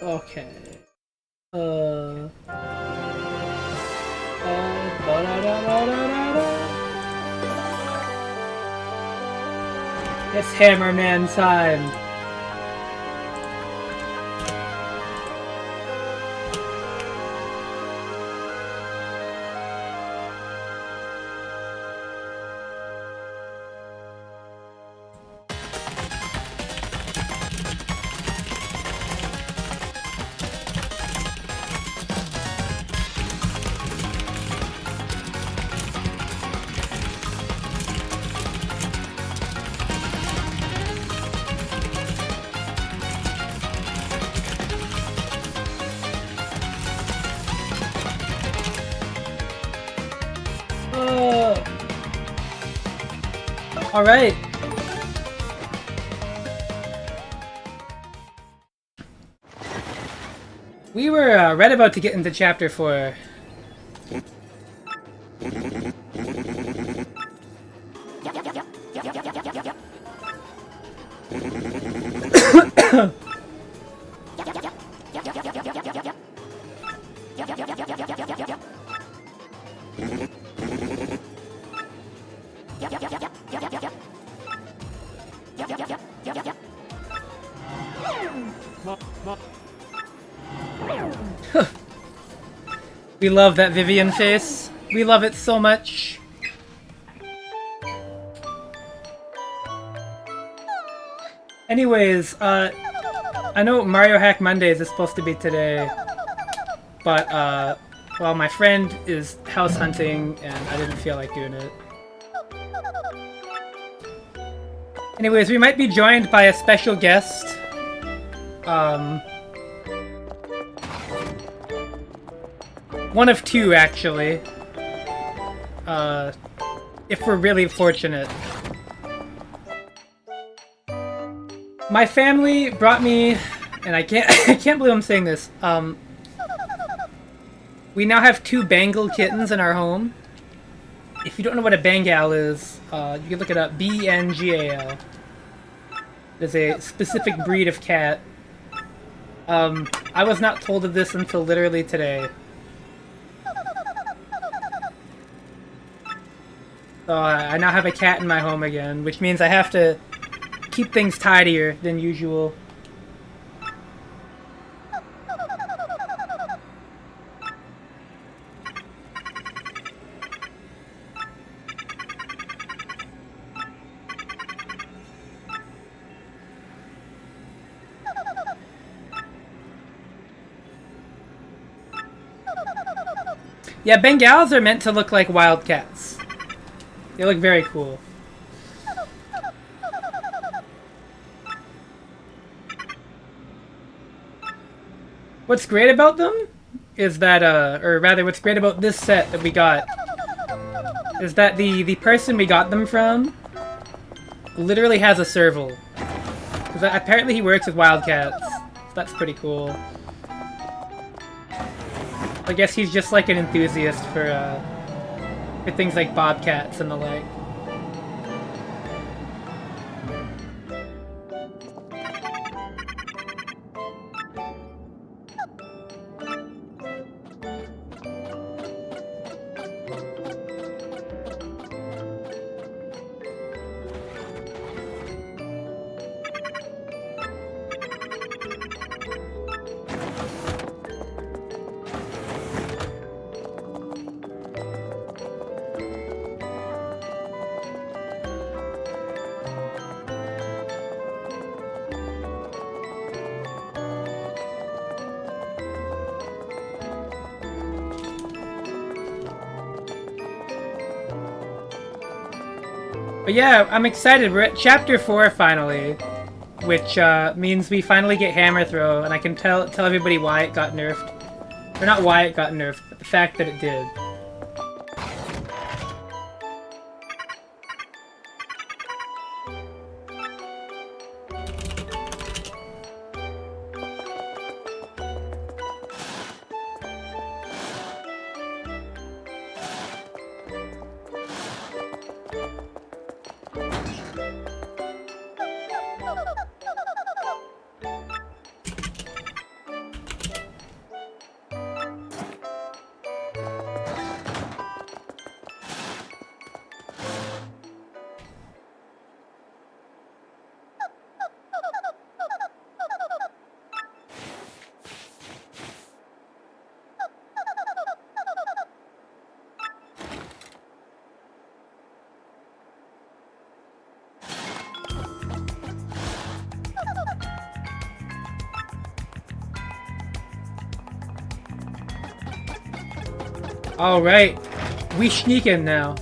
Okay. Da-da-da-da-da-da-da. It's Hammerman time. All right. We were right about to get into chapter 4. We love that Vivian face. We love it so much. Anyways, I know Mario Hack Mondays is supposed to be today, but, well, my friend is house hunting, and I didn't feel like doing it. Anyways, we might be joined by a special guest. One of two, actually. If we're really fortunate. My family brought me, and I can't believe I'm saying this. We now have 2 Bengal kittens in our home. If you don't know what a Bengal is, you can look it up. B-E-N-G-A-L. It's a specific breed of cat. I was not told of this until literally today. So I now have a cat in my home again, which means I have to keep things tidier than usual. Yeah, Bengals are meant to look like wild cats. They look very cool. What's great about them is that, or rather what's great about this set that we got, is that the person we got them from literally has a serval. Because apparently he works with wildcats. So that's pretty cool. I guess he's just like an enthusiast for things like bobcats and the like. But yeah, I'm excited. We're at chapter 4 finally, which means we finally get Hammer Throw, and I can tell everybody why it got nerfed. Or not why it got nerfed, but the fact that it did. Alright. We sneak in now.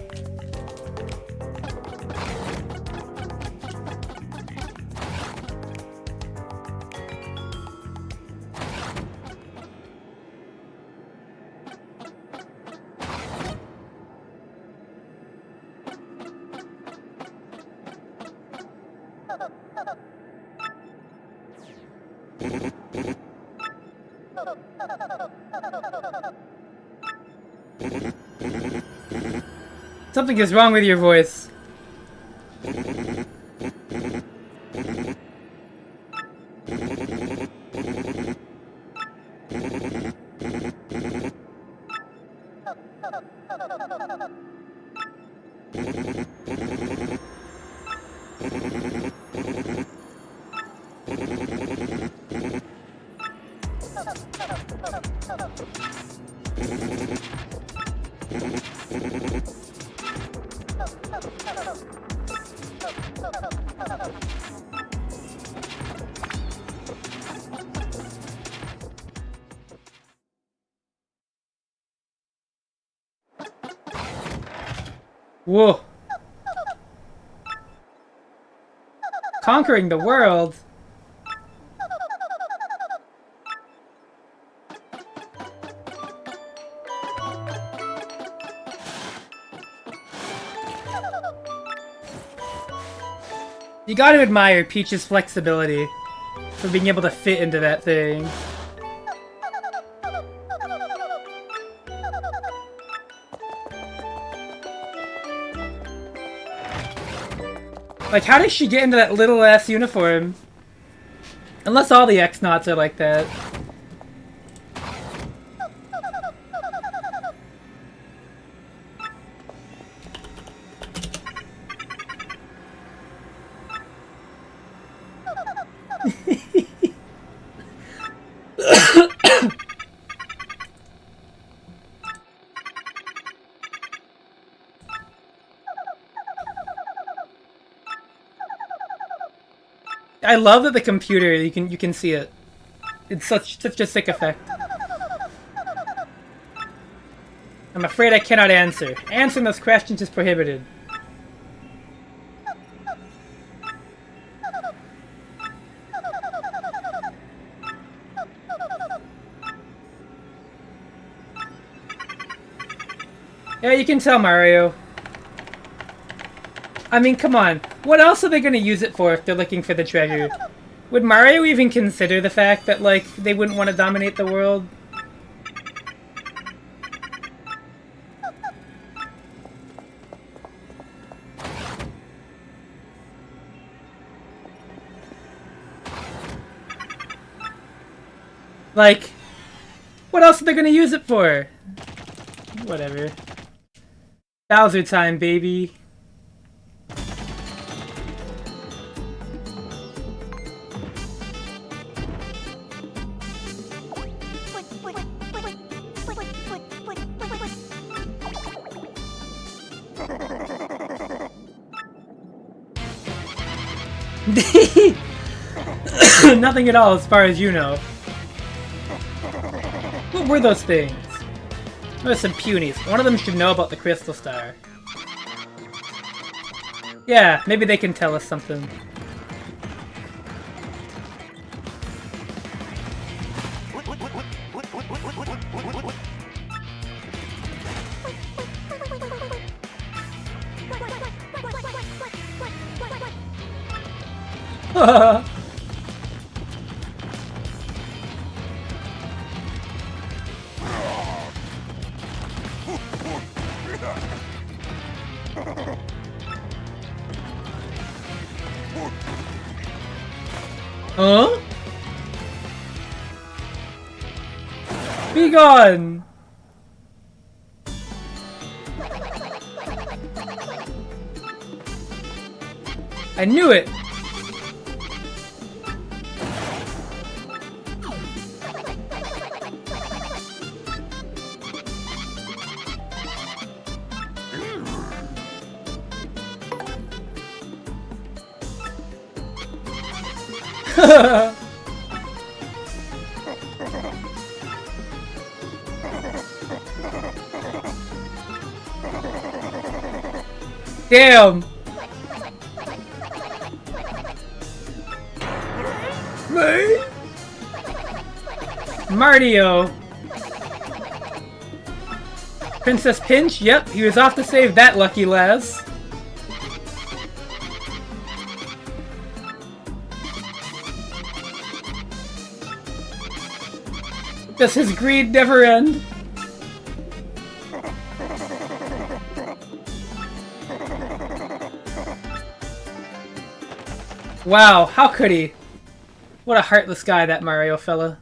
Something is wrong with your voice. Whoa. Conquering the world? You gotta admire Peach's flexibility for being able to fit into that thing. Like, how does she get into that little ass uniform? Unless all the X-Nauts are like that. I love that the computer, you can see it. It's such a sick effect. I'm afraid I cannot answer. Answering those questions is prohibited. Yeah, you can tell, Mario. I mean, come on. What else are they gonna use it for if they're looking for the treasure? Would Mario even consider the fact that, like, they wouldn't want to dominate the world? Like, what else are they gonna use it for? Whatever. Bowser time, baby. Nothing at all as far as you know. What were those things? Those some punies. One of them should know about the Crystal Star. Yeah, maybe they can tell us something. Huh? Be gone! I knew it! Damn! Mario! Princess Pinch? Yep, he was off to save that lucky lass. Does his greed never end? Wow, how could he? What a heartless guy, that Mario fella.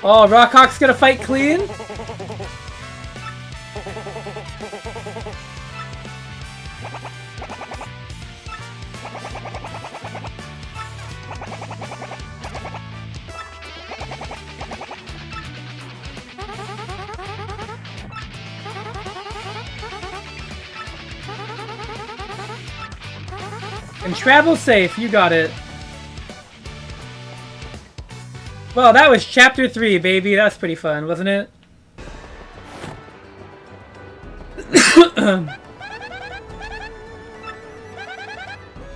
Oh, Rockhawk's gonna fight clean? And travel safe, you got it. Well, that was chapter 3, baby. That was pretty fun, wasn't it?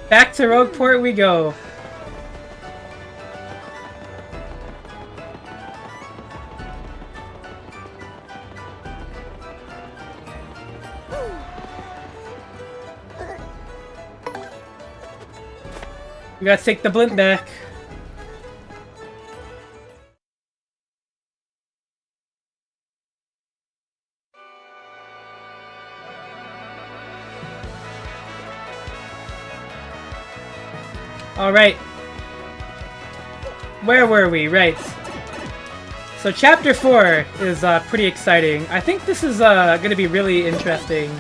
Back to Rogueport we go. We gotta take the blimp back. Alright. Where were we? Right. So chapter 4 is pretty exciting. I think this is going to be really interesting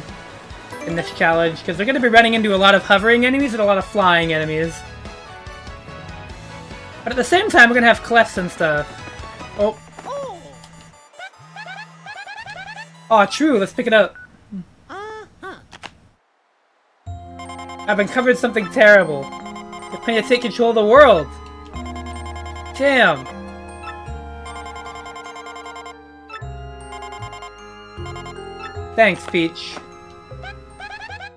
in this challenge, because we're going to be running into a lot of hovering enemies and a lot of flying enemies. But at the same time, we're going to have clefs and stuff. Oh. Oh, true. Let's pick it up. I've uncovered something terrible. They're planning to take control of the world. Damn. Thanks, Peach.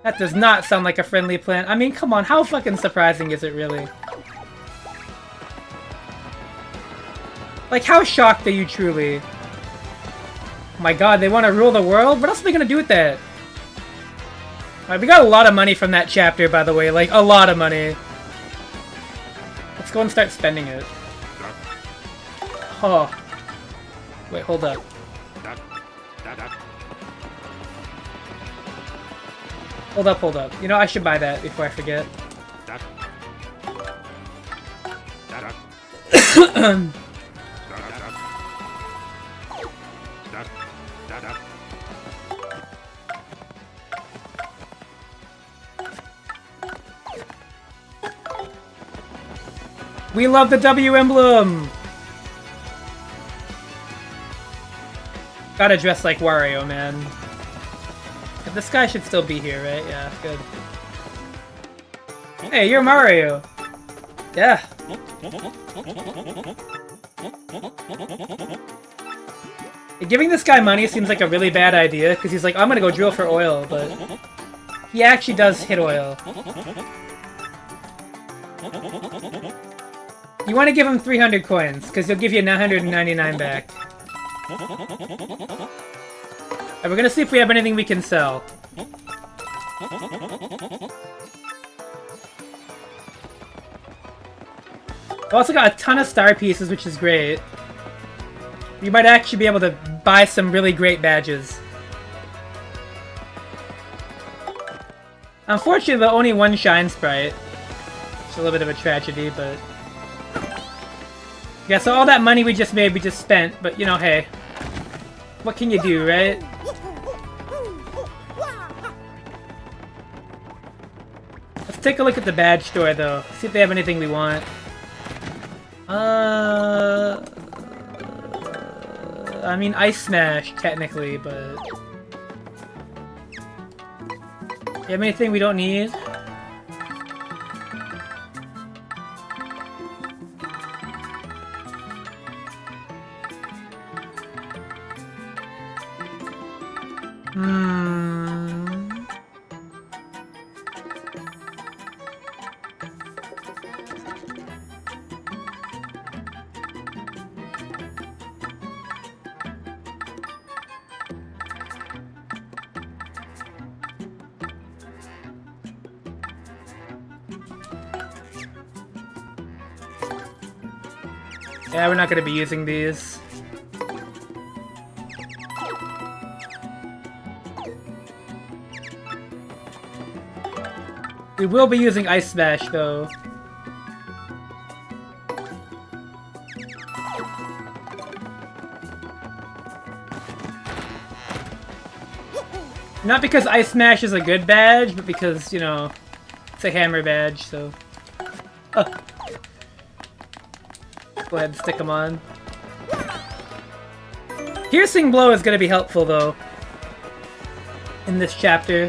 That does not sound like a friendly plan. I mean, come on, how fucking surprising is it really? Like, how shocked are you truly? Oh my god, they want to rule the world? What else are they gonna do with that? Alright, we got a lot of money from that chapter, by the way. Like, a lot of money. Let's go and start spending it. Oh. Wait, hold up. Hold up. You know, I should buy that before I forget. We love the W emblem! Gotta dress like Wario, man. This guy should still be here, right? Yeah, good. Hey, you're Mario! Yeah. Giving this guy money seems like a really bad idea, because he's like, I'm gonna go drill for oil, but he actually does hit oil. You want to give him 300 coins, because he'll give you 999 back. And we're gonna see if we have anything we can sell. We also got a ton of star pieces, which is great. You might actually be able to buy some really great badges. Unfortunately, only one shine sprite. It's a little bit of a tragedy, but... yeah, so all that money we just made, we just spent, but you know, hey. What can you do, right? Let's take a look at the badge store, though. See if they have anything we want. I mean, Ice Smash, technically, but... you have anything we don't need? Hmm. Yeah, we're not going to be using these. We will be using Ice Smash, though. Not because Ice Smash is a good badge, but because, you know, it's a hammer badge, so... Oh. Go ahead and stick them on. Piercing Blow is going to be helpful, though, in this chapter.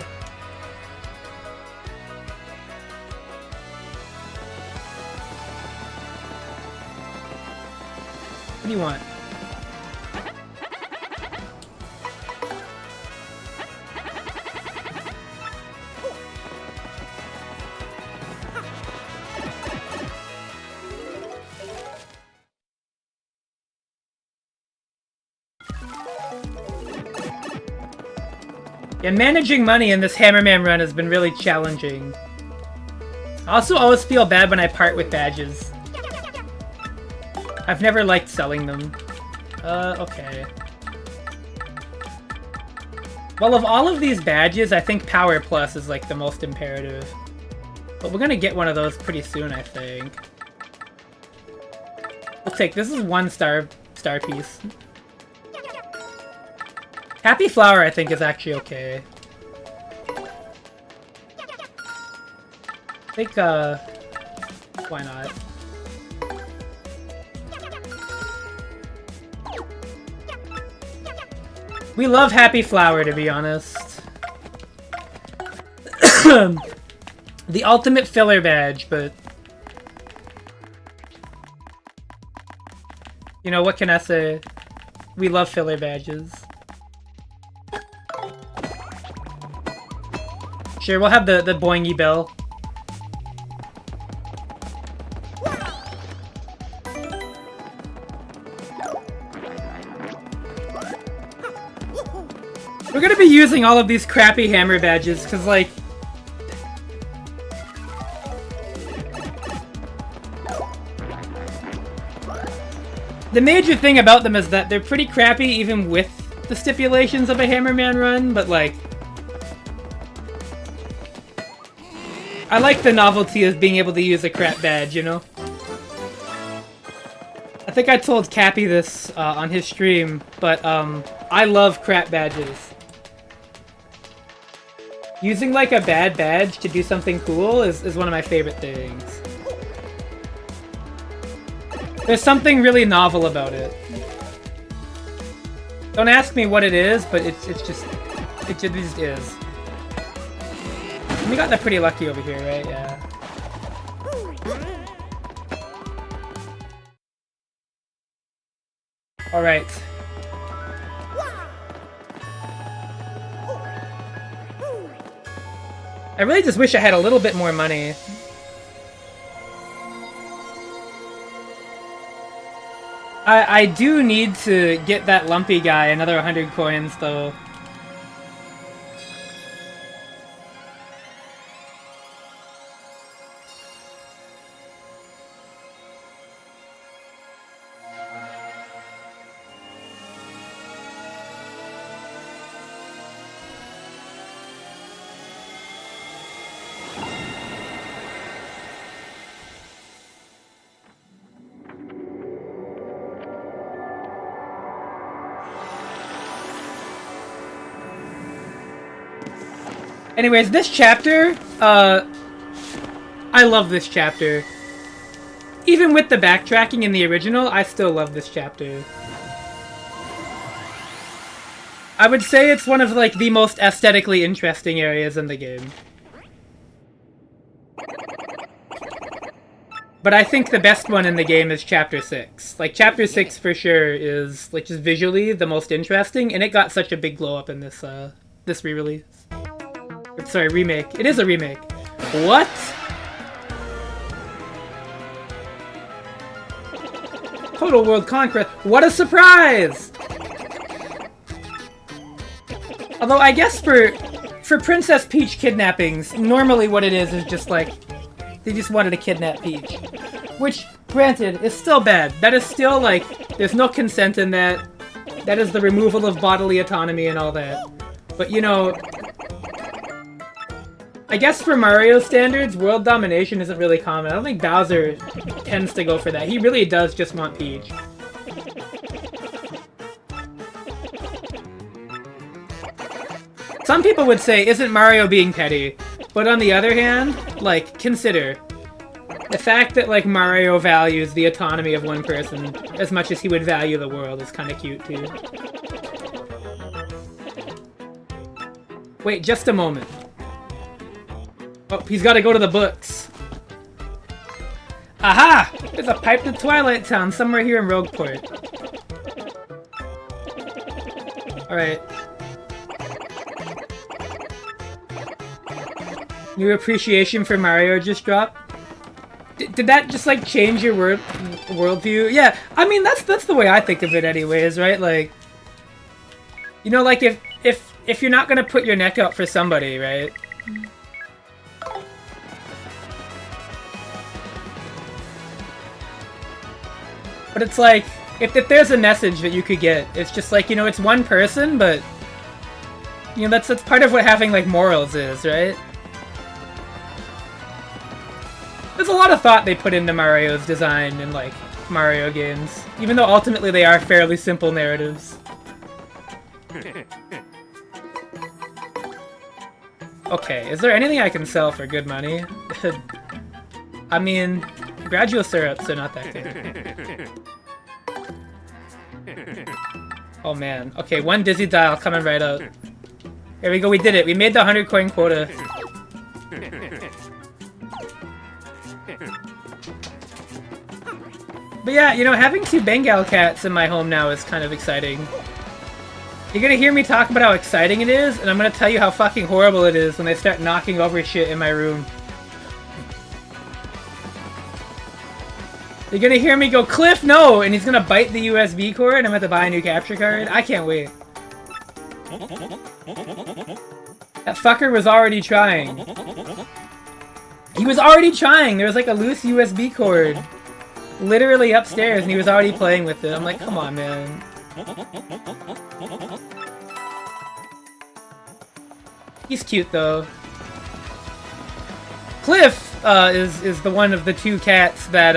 What do you want? Yeah, managing money in this Hammerman run has been really challenging. I also always feel bad when I part with badges. I've never liked selling them. Okay. Well, of all of these badges, I think Power Plus is, like, the most imperative. But we're gonna get one of those pretty soon, I think. We'll take... This is 1 star piece. Happy Flower, I think, is actually okay. I think, why not? We love Happy Flower, to be honest. The ultimate filler badge, but... You know, what can I say? We love filler badges. Sure, we'll have the boingy bell. We're gonna be using all of these crappy hammer badges, because, like... The major thing about them is that they're pretty crappy even with the stipulations of a Hammerman run, but, like... I like the novelty of being able to use a crap badge, you know? I think I told Cappy this on his stream, but I love crap badges. Using, like, a bad badge to do something cool is one of my favorite things. There's something really novel about it. Don't ask me what it is, but it just is. We got that pretty lucky over here, right? Yeah. Alright. I really just wish I had a little bit more money. I do need to get that lumpy guy another 100 coins, though. Anyways, this chapter, I love this chapter. Even with the backtracking in the original, I still love this chapter. I would say it's one of, like, the most aesthetically interesting areas in the game. But I think the best one in the game is Chapter 6. Like, Chapter 6 for sure is, like, just visually the most interesting, and it got such a big glow up in this this re-release. Sorry, remake. It is a remake. What? Total World Conquest. What a surprise! Although I guess for Princess Peach kidnappings, normally what it is just like they just wanted to kidnap Peach. Which, granted, is still bad. That is still like there's no consent in that. That is the removal of bodily autonomy and all that. But you know, I guess for Mario standards, world domination isn't really common. I don't think Bowser tends to go for that. He really does just want Peach. Some people would say, isn't Mario being petty? But on the other hand, like, consider the fact that, like, Mario values the autonomy of one person as much as he would value the world is kind of cute, too. Wait, just a moment. Oh, he's got to go to the books. Aha! There's a pipe to Twilight Town somewhere here in Rogueport. Alright. New appreciation for Mario just dropped. Did that just like change your worldview? Yeah, I mean that's the way I think of it, anyways, right? Like, you know, like if you're not gonna put your neck out for somebody, right? But it's like if there's a message that you could get, it's just like, you know, it's one person, but you know that's part of what having like morals is, right? There's a lot of thought they put into Mario's design in, like, Mario games. Even though ultimately they are fairly simple narratives. Okay, is there anything I can sell for good money? I mean, gradual syrups are not that good. Oh man. Okay, one Dizzy Dial coming right out. Here we go, we did it. We made the 100 coin quota. But yeah, you know, having 2 Bengal cats in my home now is kind of exciting. You're gonna hear me talk about how exciting it is, and I'm gonna tell you how fucking horrible it is when they start knocking over shit in my room. You're gonna hear me go, Cliff, no! And he's gonna bite the USB cord, and I'm gonna have to buy a new capture card. I can't wait. That fucker was already trying. He was already trying! There was like a loose USB cord literally upstairs, and he was already playing with it. I'm like, come on, man. He's cute, though. Cliff is the one of the 2 cats that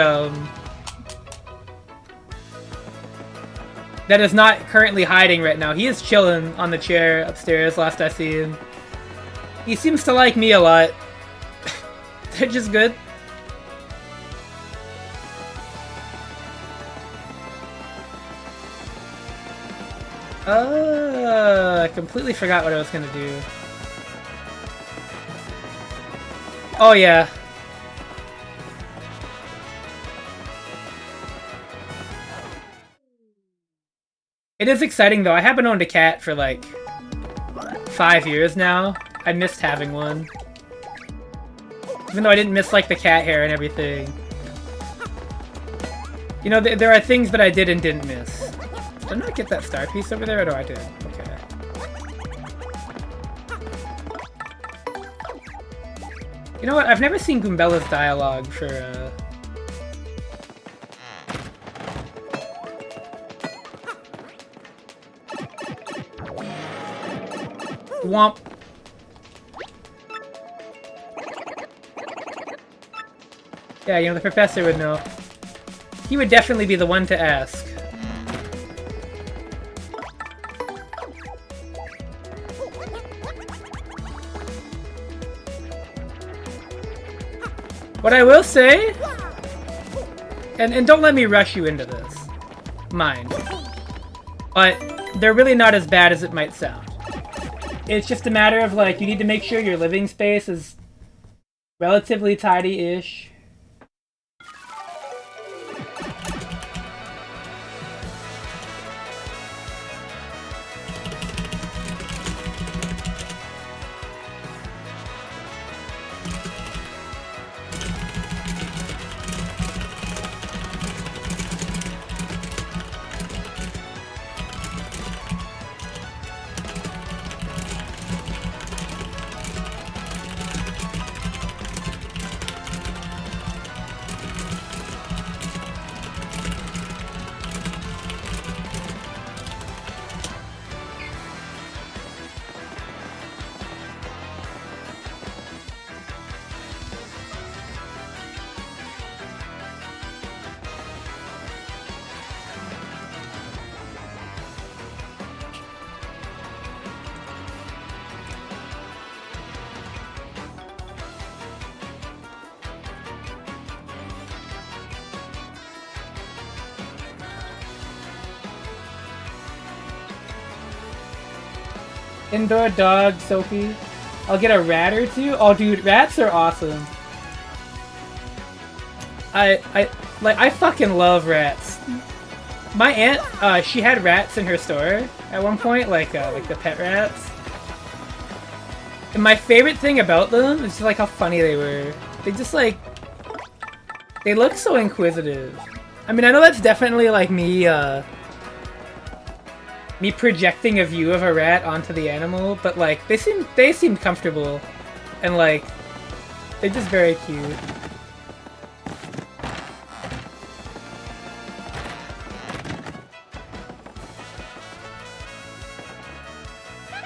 that is not currently hiding right now. He is chilling on the chair upstairs, last I seen. He seems to like me a lot. They're just good. I completely forgot what I was gonna do. Oh yeah. It is exciting though. I haven't owned a cat for like 5 years now. I missed having one. Even though I didn't miss like the cat hair and everything. You know, there are things that I did and didn't miss. Did I not get that star piece over there, or do I did? Okay. You know what? I've never seen Goombella's dialogue for, Womp. Yeah, you know, the professor would know. He would definitely be the one to ask. What I will say, and don't let me rush you into this, mind, but they're really not as bad as it might sound. It's just a matter of, like, you need to make sure your living space is relatively tidy-ish. Indoor dog, Sophie. I'll get a rat or two. Oh, dude, rats are awesome. I fucking love rats. My aunt, she had rats in her store at one point, like the pet rats. And my favorite thing about them is just like how funny they were. They just like, they look so inquisitive. I mean, I know that's definitely like me, me projecting a view of a rat onto the animal, but like they seemed comfortable, and like they're just very cute.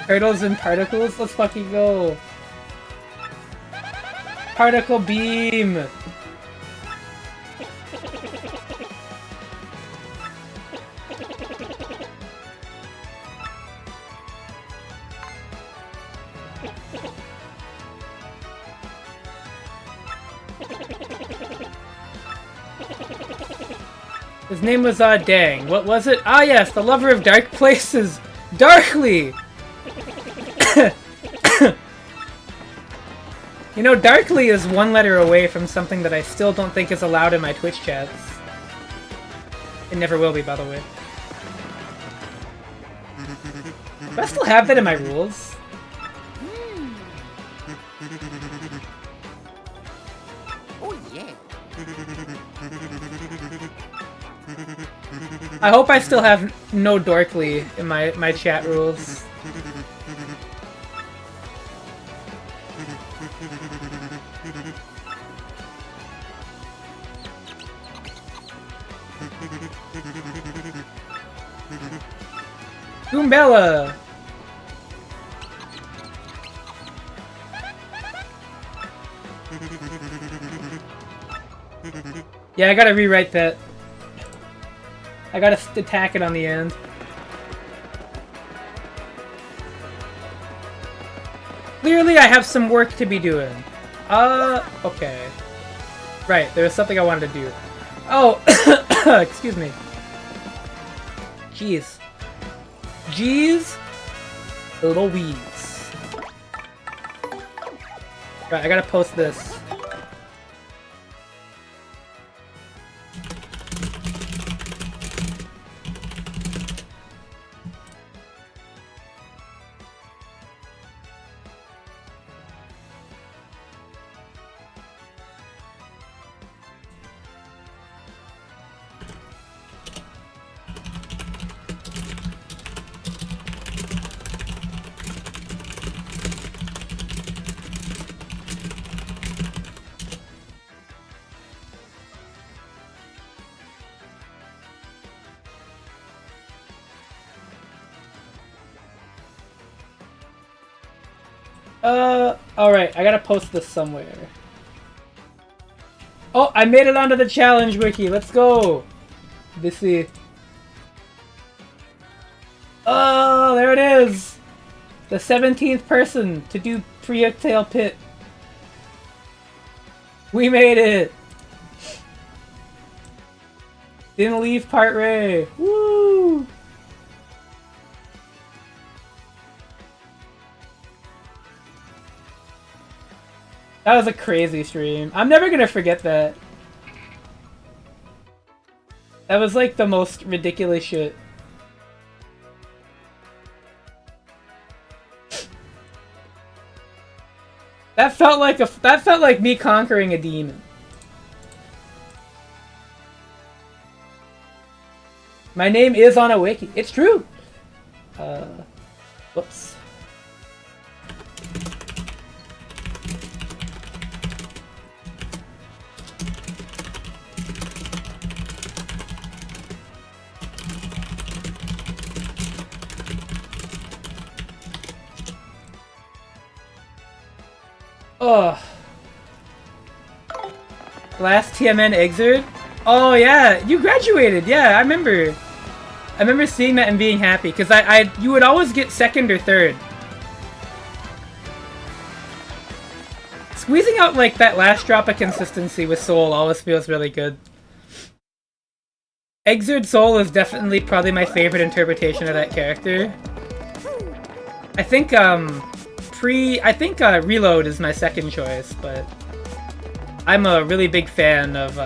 Turtles and particles? Let's fucking go! Particle beam! His name was, Dang. What was it? Ah, yes, the lover of dark places! Darkly! You know, Darkly is one letter away from something that I still don't think is allowed in my Twitch chats. It never will be, by the way. Do I still have that in my rules? Oh, yeah. I hope I still have no Dorkly in my chat rules. Goombella! Yeah, I gotta rewrite that. I gotta attack it on the end. Clearly I have some work to be doing. Okay. Right, there was something I wanted to do. Oh, excuse me. Jeez. Jeez Louise. Right, I gotta post this. Alright, I gotta post this somewhere. Oh, I made it onto the challenge wiki, let's go! Let's see. Oh, there it is! The 17th person to do pre-tail pit. We made it! Didn't leave part Ray. Woo! That was a crazy stream. I'm never gonna forget that. That was like the most ridiculous shit. That felt like me conquering a demon. My name is on a wiki. It's true. Whoops. Oh. Last TMN Exerd? Oh yeah, you graduated. Yeah, I remember. I remember seeing that and being happy because you would always get second or third. Squeezing out like that last drop of consistency with Soul always feels really good. Exerd Soul is definitely probably my favorite interpretation of that character. I think Reload is my second choice, but I'm a really big fan of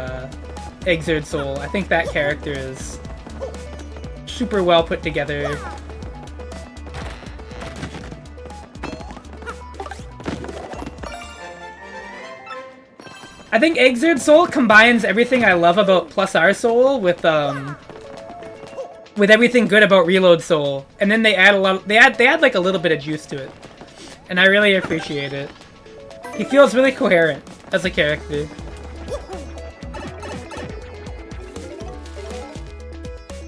Exert Soul. I think that character is super well put together. I think Exert Soul combines everything I love about Plus R Soul with everything good about Reload Soul, and then they add they add like a little bit of juice to it, and I really appreciate it. He feels really coherent as a character.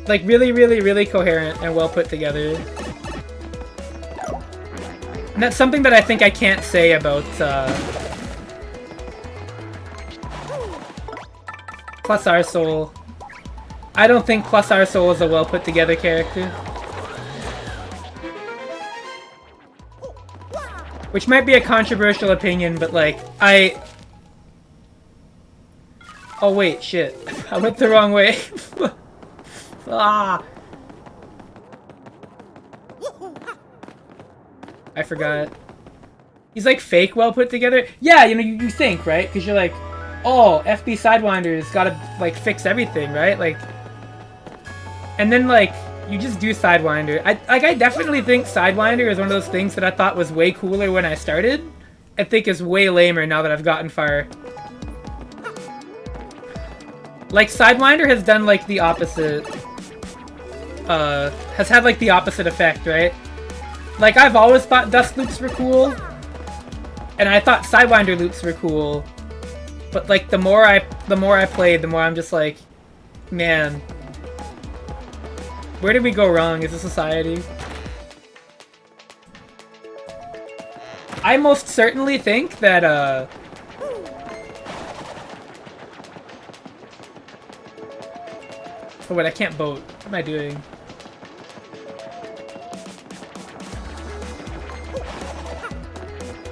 Like really coherent and well put together. And that's something that I think I can't say about Plus R Soul. I don't think Plus R Soul is a well put together character. Which might be a controversial opinion, but like, oh wait, shit. I went the wrong way. Ah! I forgot. He's like fake well put together. Yeah, you know, you think, right? Because you're like, oh, FB Sidewinder's gotta like fix everything, right? Like, and then like you just do Sidewinder. I definitely think Sidewinder is one of those things that I thought was way cooler when I started. I think is way lamer now that I've gotten far. Like Sidewinder has done like the opposite. Has had like the opposite effect, right? Like I've always thought dust loops were cool, and I thought Sidewinder loops were cool. But like the more I played, the more I'm just like, man, where did we go wrong as a society? I most certainly think that oh wait, I can't boat. What am I doing?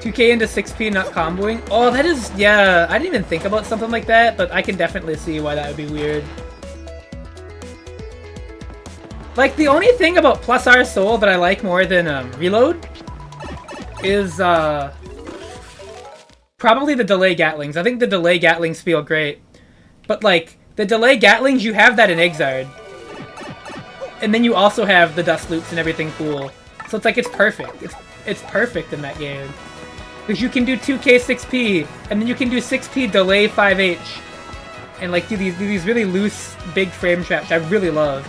$2K into 6P not comboing? Oh, that is... yeah, I didn't even think about something like that, but I can definitely see why that would be weird. Like, the only thing about Plus R Soul that I like more than Reload is probably the delay Gatlings. I think the delay Gatlings feel great. But, like, the delay Gatlings, you have that in Exard. And then you also have the dust loops and everything cool. So it's like, it's perfect. It's perfect in that game. Because you can do 2K 6P, and then you can do 6P delay 5H. And like do these really loose, big frame traps I really love.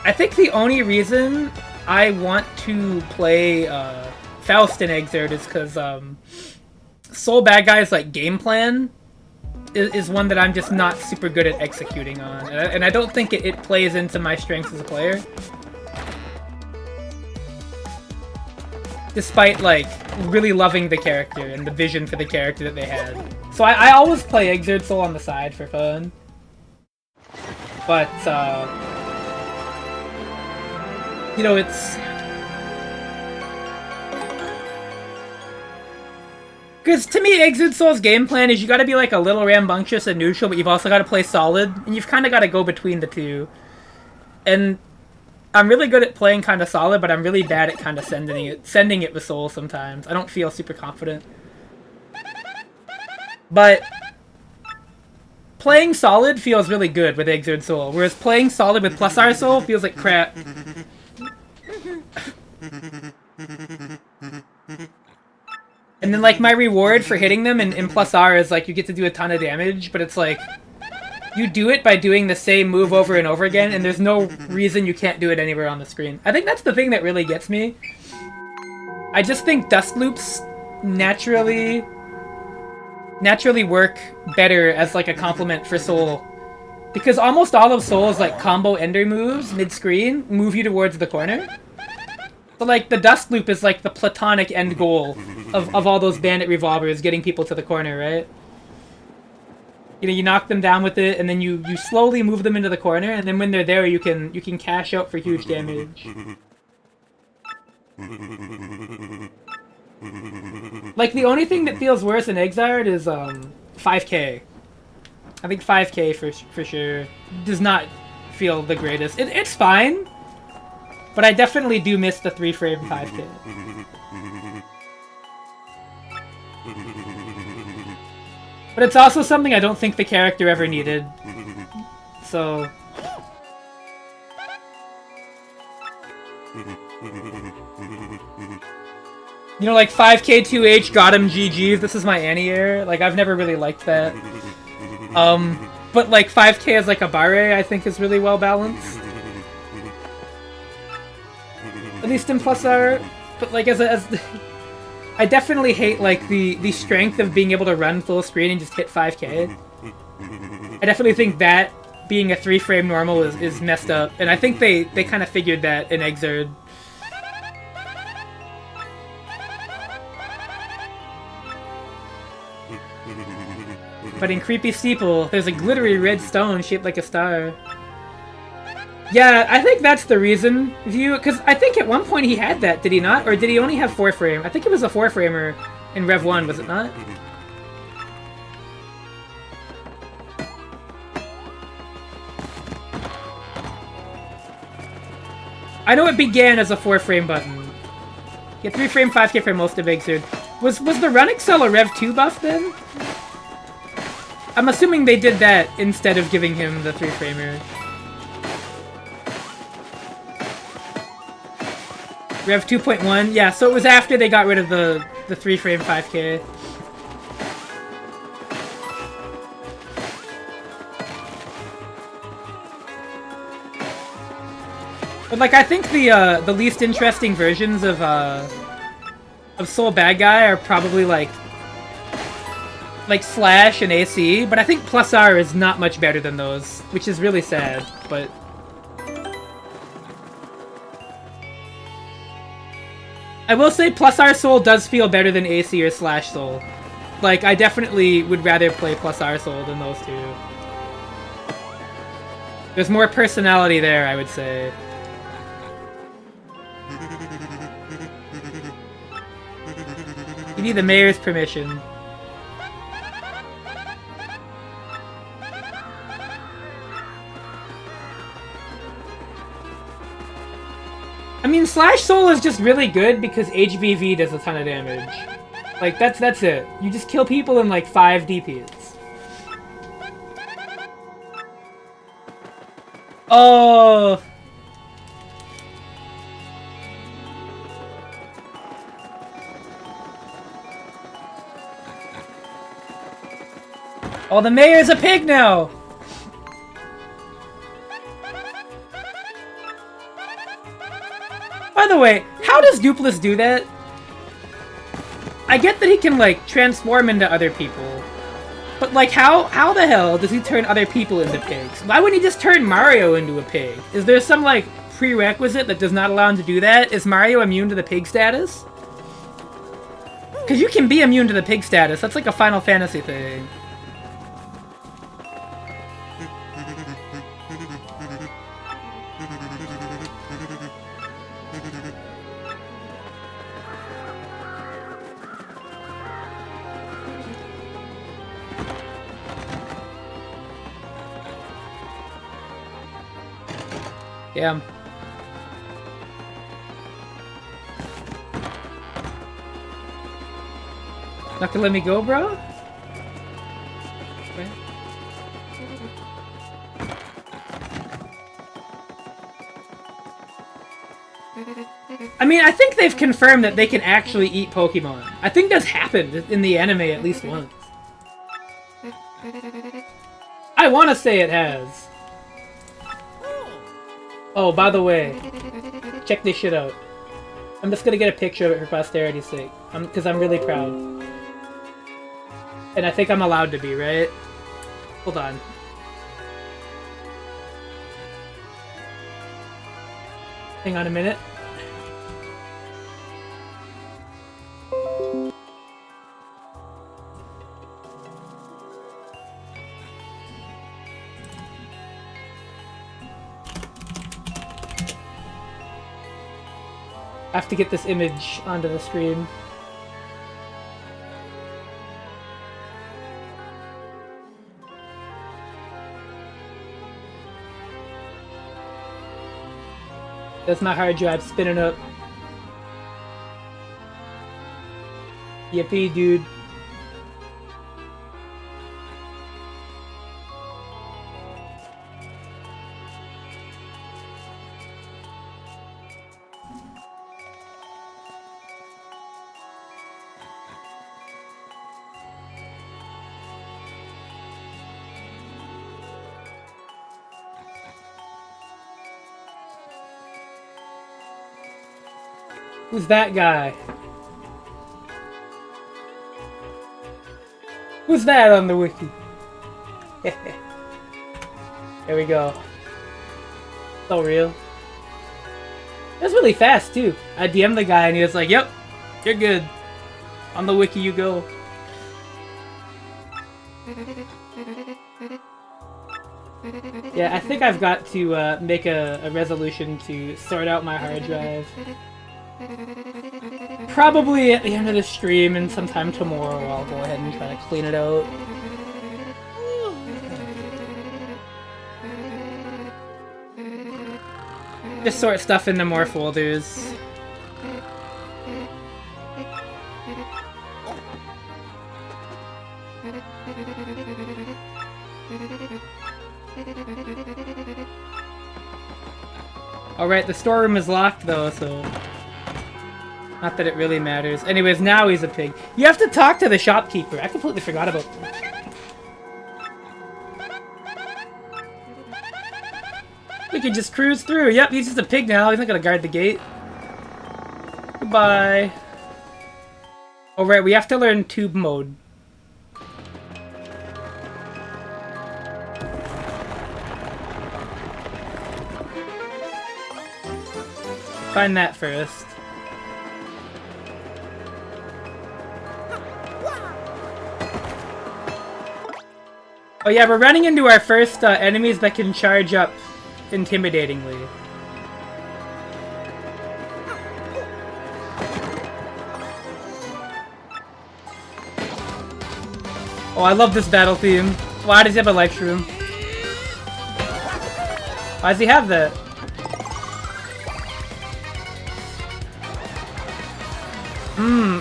I think the only reason I want to play Faust in Exert is because Soul Bad Guy's like game plan is one that I'm just not super good at executing on. And I don't think it plays into my strengths as a player. Despite, like, really loving the character and the vision for the character that they had. So I always play Exert Soul on the side for fun. But, you know, it's... Because to me, Exert Soul's game plan is you gotta be, like, a little rambunctious and neutral, but you've also gotta play solid. And you've kind of gotta go between the two. And... I'm really good at playing kind of solid, but I'm really bad at kind of sending it with Soul sometimes. I don't feel super confident. But playing solid feels really good with Exert Soul, whereas playing solid with Plus R Soul feels like crap. And then like my reward for hitting them in Plus R is like you get to do a ton of damage, but it's like you do it by doing the same move over and over again, and there's no reason you can't do it anywhere on the screen. I think that's the thing that really gets me. I just think dust loops naturally work better as like a complement for Soul. Because almost all of Soul's like combo ender moves mid-screen move you towards the corner. So like the dust loop is like the platonic end goal of all those bandit revolvers, getting people to the corner, right? You know, you knock them down with it, and then you slowly move them into the corner, and then when they're there, you can cash out for huge damage. Like the only thing that feels worse in Exard is 5K. I think 5K for sure does not feel the greatest. It's fine, But I definitely do miss the 3-frame 5K. But it's also something I don't think the character ever needed. So... You know, like 5K 2H got him GG's, this is my anti-air. Like, I've never really liked that. But like 5K as like a Bare, I think is really well balanced. At least in Plus R. But like I definitely hate like the strength of being able to run full screen and just hit 5K. I definitely think that being a 3-frame normal is messed up, and I think they kind of figured that in Exerd. But in Creepy Steeple, there's a glittery red stone shaped like a star. Yeah, I think that's the reason, because I think at one point he had that, did he not? Or did he only have 4-frame? I think it was a 4-framer in Rev 1, was it not? I know it began as a 4-frame button. Yeah, 3-frame, 5K for most of Exerd. Was the Run Excel a Rev 2 buff then? I'm assuming they did that instead of giving him the 3-framer. Rev 2.1? Yeah, so it was after they got rid of the 3-frame 5K. But like, I think the least interesting versions of Soul Bad Guy are probably like Slash and AC, but I think Plus R is not much better than those, which is really sad, but... I will say Plus R Soul does feel better than AC or Slash Soul. Like, I definitely would rather play Plus R Soul than those two. There's more personality there, I would say. You need the mayor's permission. I mean, Slash Soul is just really good because HVV does a ton of damage. Like, that's it. You just kill people in, like, 5 DPs. Oh! Oh, the mayor's a pig now! By the way, how does Dupless do that? I get that he can, like, transform into other people. But, like, how the hell does he turn other people into pigs? Why wouldn't he just turn Mario into a pig? Is there some, like, prerequisite that does not allow him to do that? Is Mario immune to the pig status? Because you can be immune to the pig status. That's like a Final Fantasy thing. Yeah. Not gonna let me go, bro? Okay. I mean, I think they've confirmed that they can actually eat Pokemon. I think that's happened in the anime at least once. I want to say it has. Oh, by the way, check this shit out. I'm just gonna get a picture of it for posterity's sake. Because I'm really proud. And I think I'm allowed to be, right? Hold on. Hang on a minute. I have to get this image onto the screen. That's my hard drive spinning up. Yippee, dude. Who's that guy? Who's that on the wiki? There we go. So real. That's really fast too. I DM'd the guy and he was like, "Yep, you're good. On the wiki you go." Yeah, I think I've got to make a resolution to sort out my hard drive. Probably at the end of the stream and sometime tomorrow I'll go ahead and try to clean it out. Just sort stuff into more folders. Alright, the storeroom is locked though, so... Not that it really matters. Anyways, now he's a pig. You have to talk to the shopkeeper. I completely forgot about that. We can just cruise through. Yep, he's just a pig now. He's not gonna guard the gate. Goodbye. Alright, we have to learn tube mode. Find that first. Oh yeah, we're running into our first enemies that can charge up intimidatingly. Oh, I love this battle theme. Why does he have a life shroom? Why does he have that?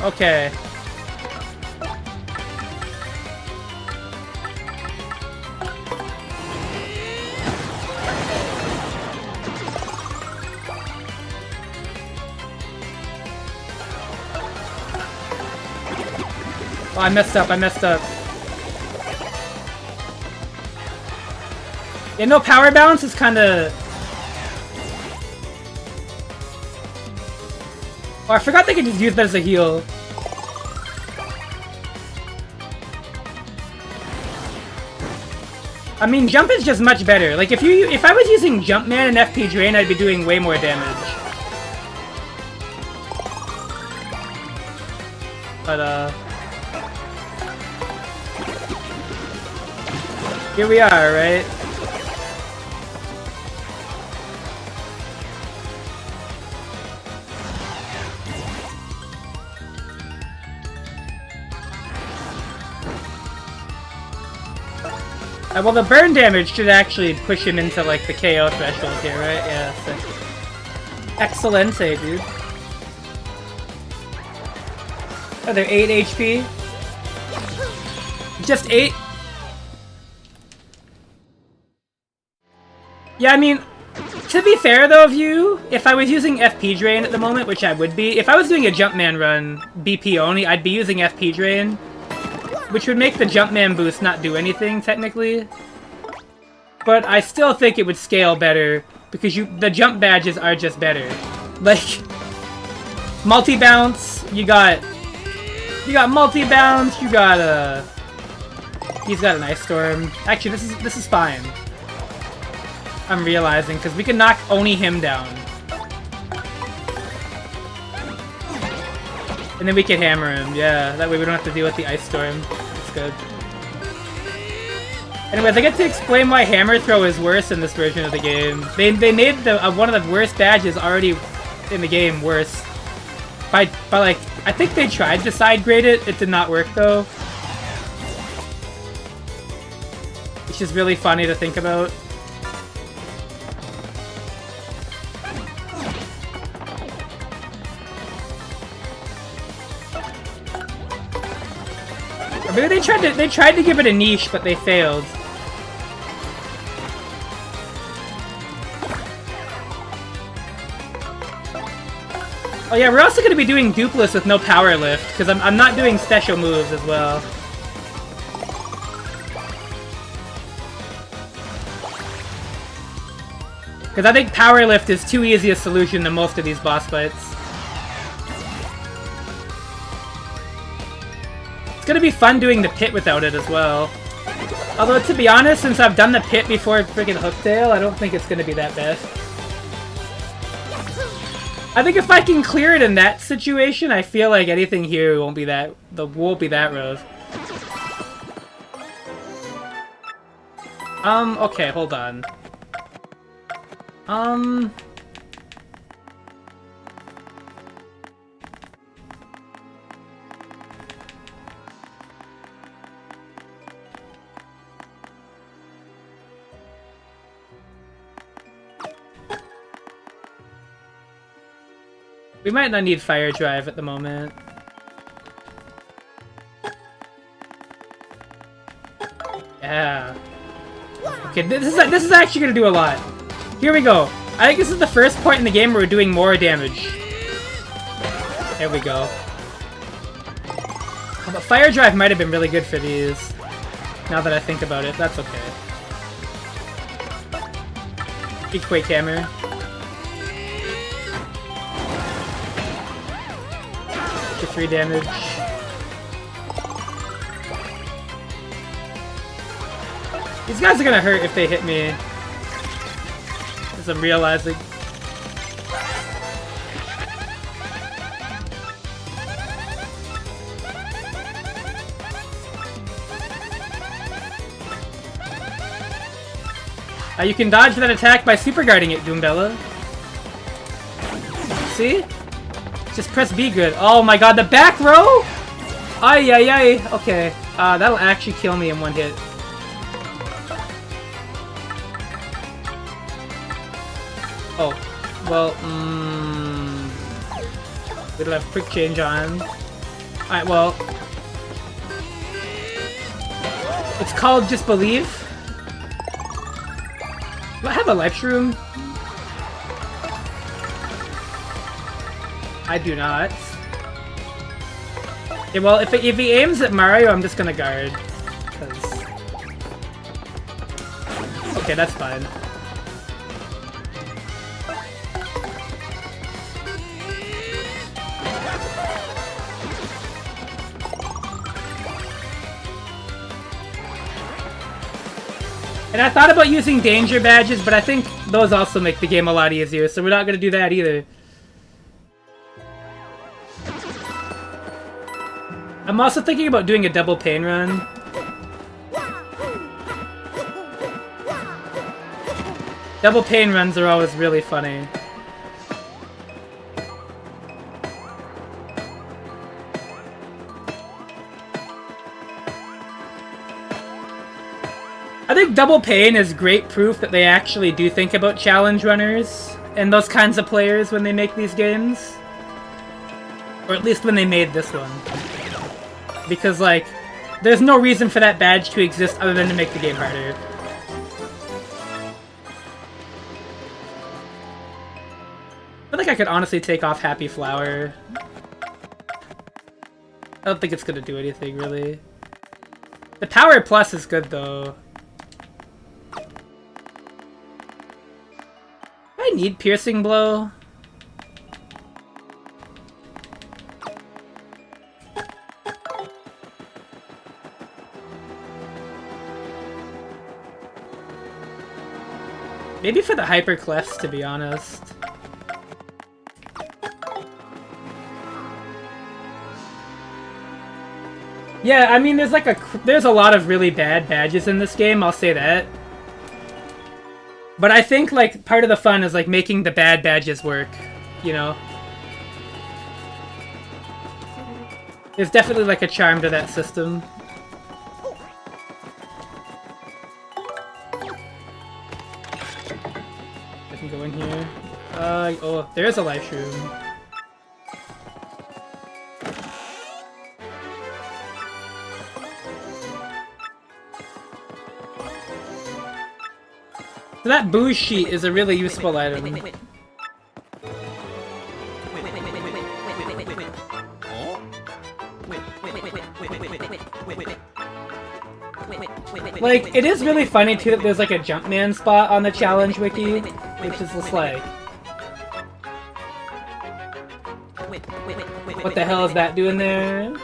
Okay. Oh, I messed up, Yeah, no, power balance is kinda... Oh, I forgot they could just use that as a heal. I mean, jump is just much better. Like, if I was using Jumpman and FP Drain, I'd be doing way more damage. But, here we are, right? Well, the burn damage should actually push him into, like, the KO threshold here, right? Yeah, so. Excelente, dude. Oh, they're 8 HP? Just 8? Yeah, I mean, to be fair though, if I was using FP Drain at the moment, which I would be, if I was doing a Jumpman run, BP only, I'd be using FP Drain. Which would make the Jumpman boost not do anything, technically. But I still think it would scale better, because the jump badges are just better. Like, multi-bounce, you got multi-bounce, he's got an Ice Storm. Actually, this is fine. I'm realizing, because we can knock only him down. And then we can hammer him, yeah. That way we don't have to deal with the Ice Storm. It's good. Anyways, I get to explain why Hammer Throw is worse in this version of the game. They made one of the worst badges already in the game worse. By like, I think they tried to side grade it. It did not work though. It's just really funny to think about. Or maybe they tried to give it a niche, but they failed. Oh yeah, we're also gonna be doing dupless with no power lift, because I'm not doing special moves as well. Because I think power lift is too easy a solution to most of these boss fights. It's gonna be fun doing the pit without it as well. Although, to be honest, since I've done the pit before friggin' Hooktail, I don't think it's gonna be that bad. I think if I can clear it in that situation, I feel like anything here won't be that rough. Okay, hold on. We might not need Fire Drive at the moment. Yeah. Okay, this is actually gonna do a lot. Here we go. I think this is the first point in the game where we're doing more damage. There we go. Oh, but Fire Drive might have been really good for these. Now that I think about it, that's okay. Earthquake Hammer. 3 damage. These guys are gonna hurt if they hit me. As I'm realizing. You can dodge that attack by super guarding it, Doombella. See? Just press B good. Oh my god, the back row? Ay ay ay. Okay. That'll actually kill me in one hit. Oh. Well, we don't have quick change on. Alright, well. It's called Just Believe. Do I have a life shroom? I do not. Yeah, well, if he aims at Mario, I'm just gonna guard. Okay, that's fine. And I thought about using danger badges, but I think those also make the game a lot easier, so we're not gonna do that either. I'm also thinking about doing a double pain run. Double pain runs are always really funny. I think double pain is great proof that they actually do think about challenge runners and those kinds of players when they make these games. Or at least when they made this one. Because, like, there's no reason for that badge to exist other than to make the game harder. I think I could honestly take off Happy Flower. I don't think it's gonna do anything, really. The Power Plus is good, though. I need Piercing Blow. Maybe for the Hyper Clefs, to be honest. Yeah, I mean, there's a lot of really bad badges in this game, I'll say that. But I think, like, part of the fun is, like, making the bad badges work, you know? There's definitely, like, a charm to that system. I can go in here. Oh, there's a life room. So that booze sheet is a really useful item. Like, it is really funny too that there's like a Jumpman spot on the challenge wiki, which is just like... What the hell is that doing there?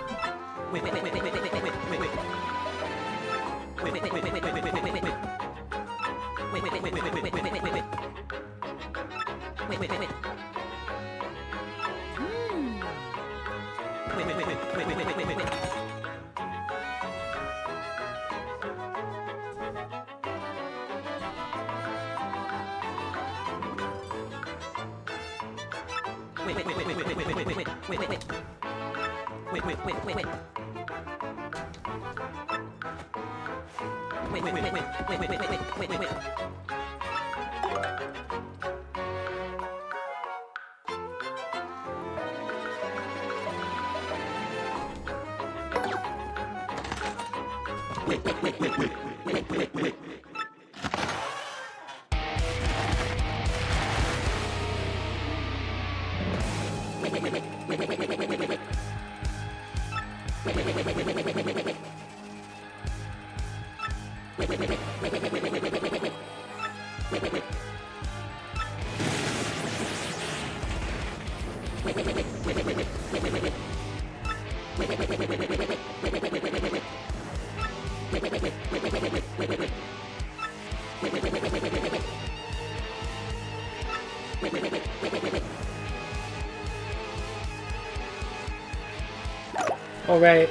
All right.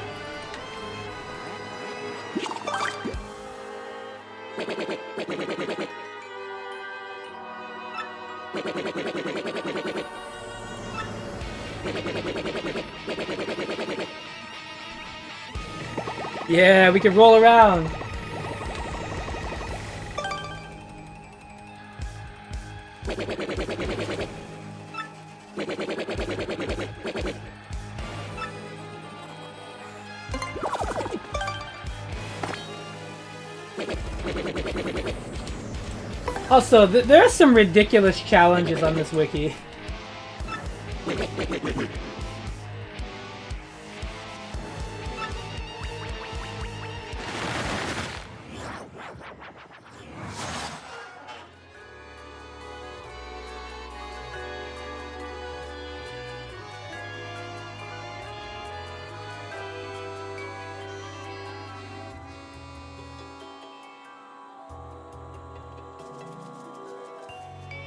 Yeah, we can roll around. Also, there are some ridiculous challenges on this wiki.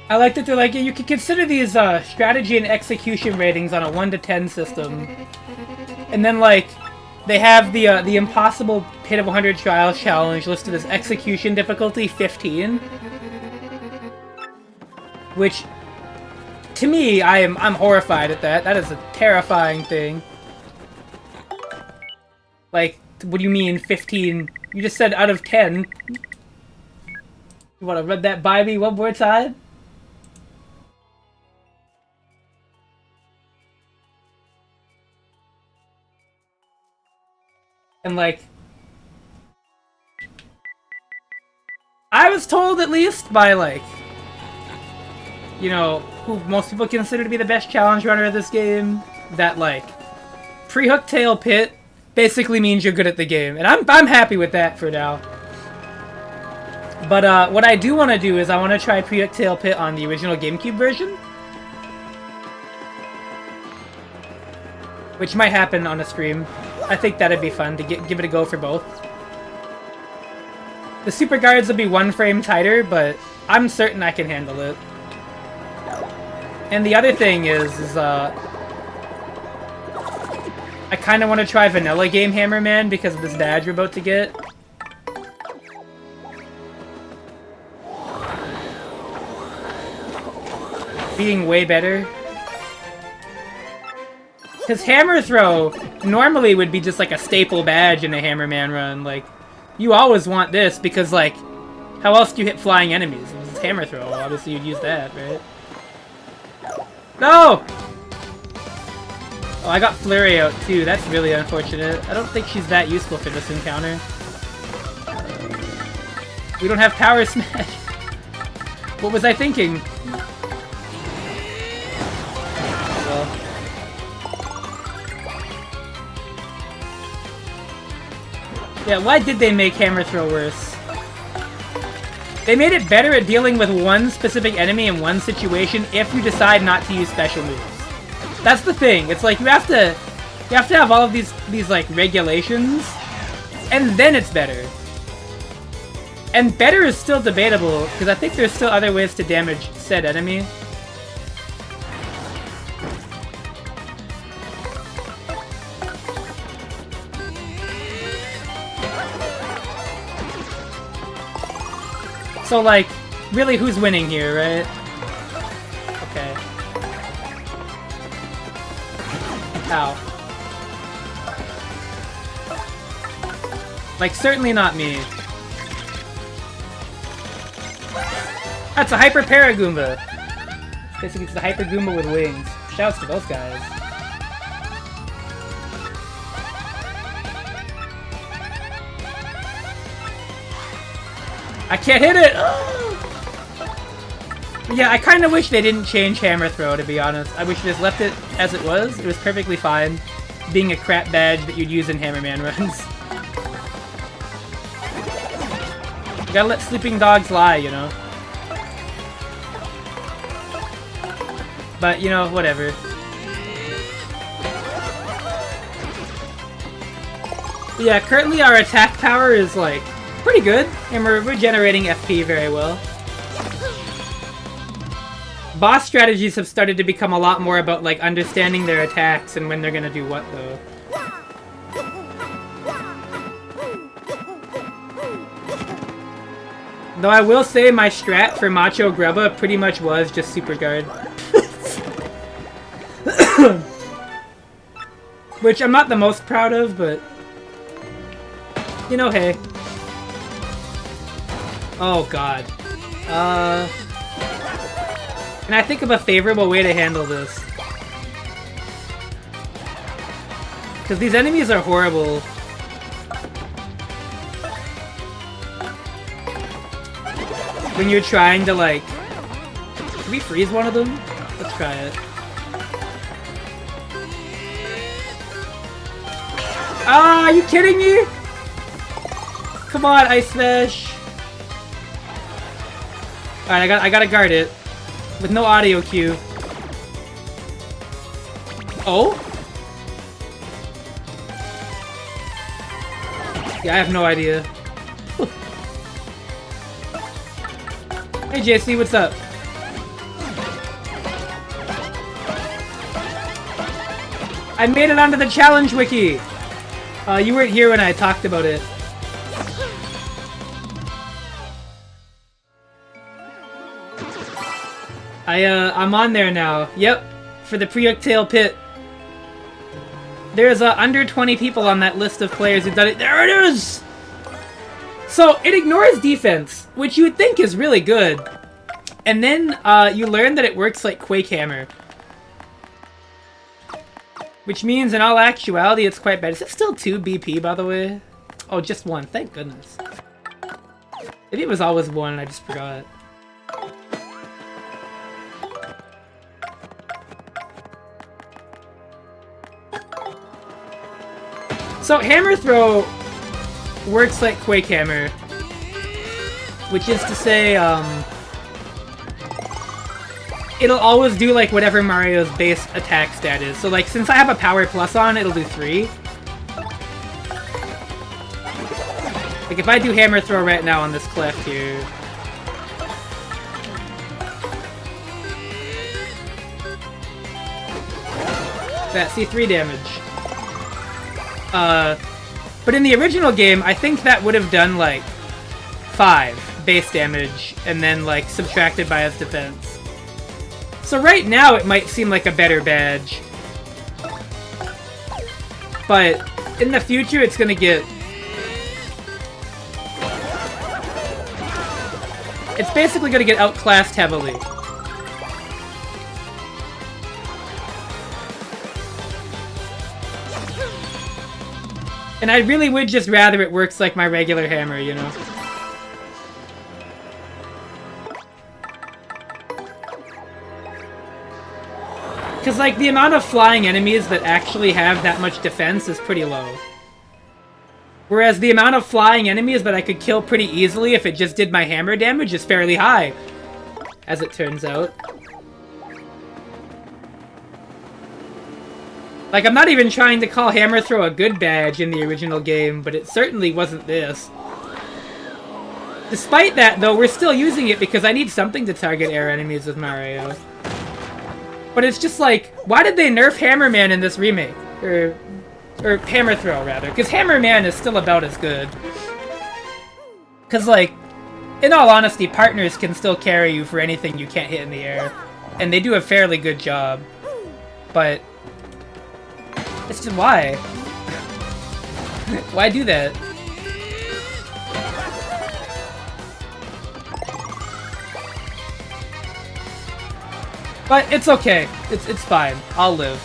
I like that they're like, yeah, you can consider these strategy and execution ratings on a 1 to 10 system. And then like, they have the Impossible Pit of 100 Trials challenge listed as execution difficulty 15. Which, to me, I'm horrified at that. That is a terrifying thing. Like, what do you mean 15? You just said out of 10. You wanna run that by me one more time? And like, I was told, at least by like, you know, who most people consider to be the best challenge runner of this game, that like, pre-hook tail pit basically means you're good at the game, and I'm happy with that for now. But what I do want to do is I want to try pre-hook tail pit on the original GameCube version, which might happen on a stream. I think that'd be fun to give it a go for both. The super guards will be 1 frame tighter, but I'm certain I can handle it. And the other thing is I kind of want to try vanilla game Hammerman because of this badge we're about to get. Being way better. Because Hammer Throw normally would be just like a staple badge in a Hammerman run. Like, you always want this because, like, how else do you hit flying enemies? This is Hammer Throw. Obviously, you'd use that, right? No! Oh, I got Flurry out too. That's really unfortunate. I don't think she's that useful for this encounter. We don't have Power Smash. What was I thinking? Well. Yeah, why did they make hammer throw worse? They made it better at dealing with one specific enemy in one situation if you decide not to use special moves. That's the thing. It's like you have to have all of these like regulations, and then it's better. And better is still debatable because I think there's still other ways to damage said enemy. So, like, really, who's winning here, right? Okay. Ow. Like, certainly not me. That's a Hyper Paragoomba! Basically, it's the Hyper Goomba with wings. Shouts to those guys. I can't hit it! Yeah, I kind of wish they didn't change Hammer Throw, to be honest. I wish they just left it as it was. It was perfectly fine, being a crap badge that you'd use in Hammerman runs. You gotta let sleeping dogs lie, you know? But, you know, whatever. But yeah, currently our attack power is, like, pretty good, and we're generating FP very well. Boss strategies have started to become a lot more about, like, understanding their attacks and when they're gonna do what, though. Though I will say my strat for Macho Grubba pretty much was just Super Guard. Which I'm not the most proud of, but... You know, hey. Oh, God. Can I think of a favorable way to handle this? Because these enemies are horrible. When you're trying to, like... Can we freeze one of them? Let's try it. Ah, are you kidding me? Come on, Ice Smash. Alright, I gotta guard it. With no audio cue. Oh? Yeah, I have no idea. Hey JC, what's up? I made it onto the challenge wiki! You weren't here when I talked about it. I'm on there now. Yep, for the Pre-Octale Pit. There's under 20 people on that list of players who've done it. There it is! So, it ignores defense, which you would think is really good. And then, you learn that it works like Quake Hammer. Which means, in all actuality, it's quite bad. Is it still 2 BP, by the way? Oh, just 1. Thank goodness. Maybe it was always 1 and I just forgot. So, Hammer Throw works like Quake Hammer. Which is to say, it'll always do, like, whatever Mario's base attack stat is. So, like, since I have a Power Plus on, it'll do 3. Like, if I do Hammer Throw right now on this cliff here... That, see, 3 damage. But in the original game, I think that would have done, like, 5 base damage, and then, like, subtracted by his defense. So right now, it might seem like a better badge. But in the future, it's gonna get... It's basically gonna get outclassed heavily. And I really would just rather it works like my regular hammer, you know? Because, like, the amount of flying enemies that actually have that much defense is pretty low. Whereas the amount of flying enemies that I could kill pretty easily if it just did my hammer damage is fairly high, as it turns out. Like, I'm not even trying to call Hammer Throw a good badge in the original game, but it certainly wasn't this. Despite that, though, we're still using it because I need something to target air enemies with Mario. But it's just like, why did they nerf Hammerman in this remake? Or Hammer Throw, rather. Because Hammerman is still about as good. Because, like, in all honesty, partners can still carry you for anything you can't hit in the air. And they do a fairly good job. But it's just, why? Why do that? But it's okay. It's fine. I'll live.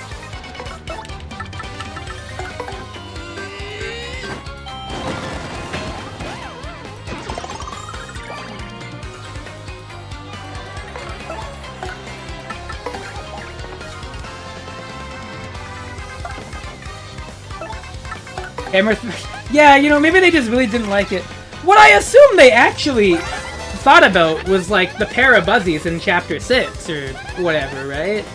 Yeah, you know, maybe they just really didn't like it. What I assume they actually thought about was, like, the pair of Buzzies in Chapter 6, or whatever, right?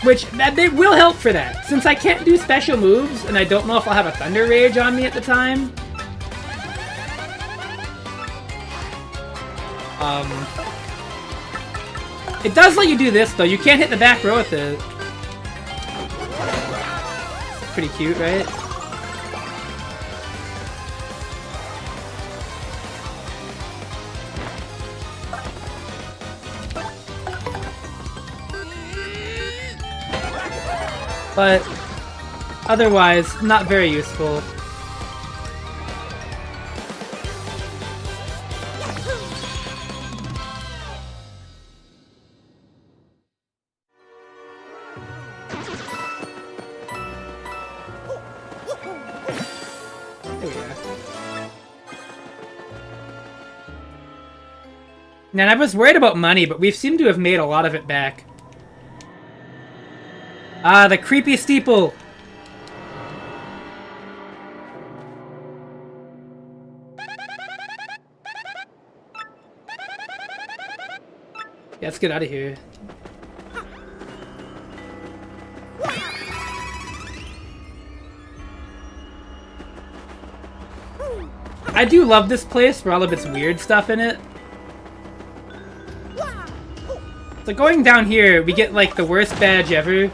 Which, they will help for that. Since I can't do special moves, and I don't know if I'll have a Thunder Rage on me at the time. It does let you do this, though. You can't hit the back row with it. Pretty cute, right? But otherwise, not very useful. And I was worried about money, but we seem to have made a lot of it back. Ah, the creepy steeple! Yeah, let's get out of here. I do love this place for all of its weird stuff in it. So going down here, we get, like, the worst badge ever.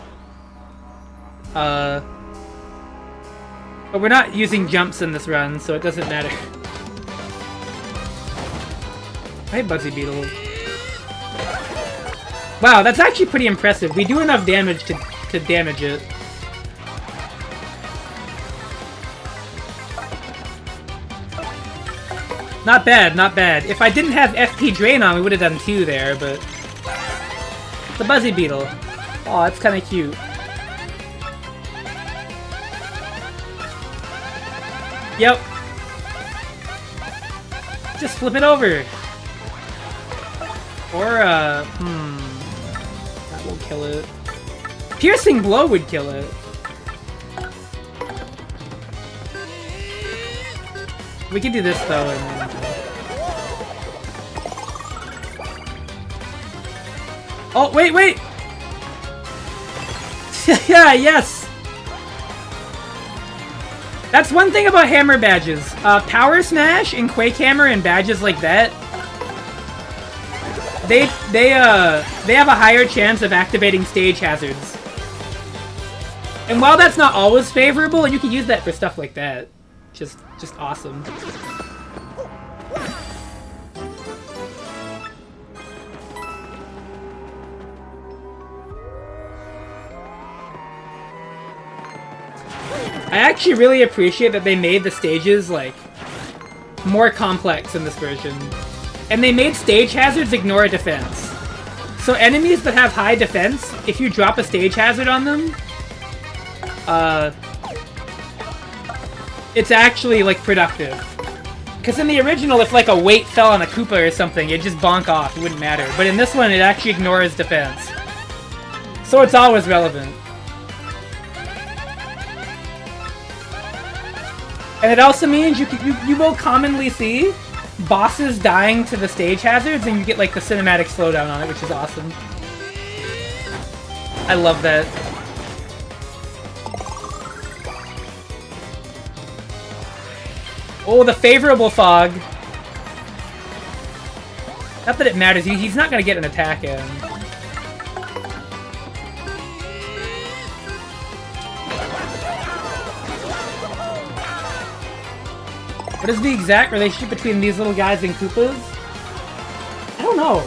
But we're not using jumps in this run, so it doesn't matter. Hi, Buzzy Beetle. Wow, that's actually pretty impressive. We do enough damage to damage it. Not bad, not bad. If I didn't have FP Drain on, we would have done 2 there, but... The Buzzy Beetle. Aw, that's kind of cute. Yep. Just flip it over. Or, that will kill it. Piercing Blow would kill it. We can do this, though, and... Oh, wait, wait! Yeah, yes! That's one thing about hammer badges. Power Smash and Quake Hammer and badges like that, they have a higher chance of activating stage hazards. And while that's not always favorable, you can use that for stuff like that. Just awesome. I actually really appreciate that they made the stages, like, more complex in this version. And they made stage hazards ignore defense. So enemies that have high defense, if you drop a stage hazard on them, it's actually, like, productive. Because in the original, if, like, a weight fell on a Koopa or something, it'd just bonk off, it wouldn't matter. But in this one, it actually ignores defense. So it's always relevant. And it also means you will commonly see bosses dying to the stage hazards, and you get like the cinematic slowdown on it, which is awesome. I love that. Oh, the favorable fog. Not that it matters, he's not gonna get an attack in. What is the exact relationship between these little guys and Koopas? I don't know.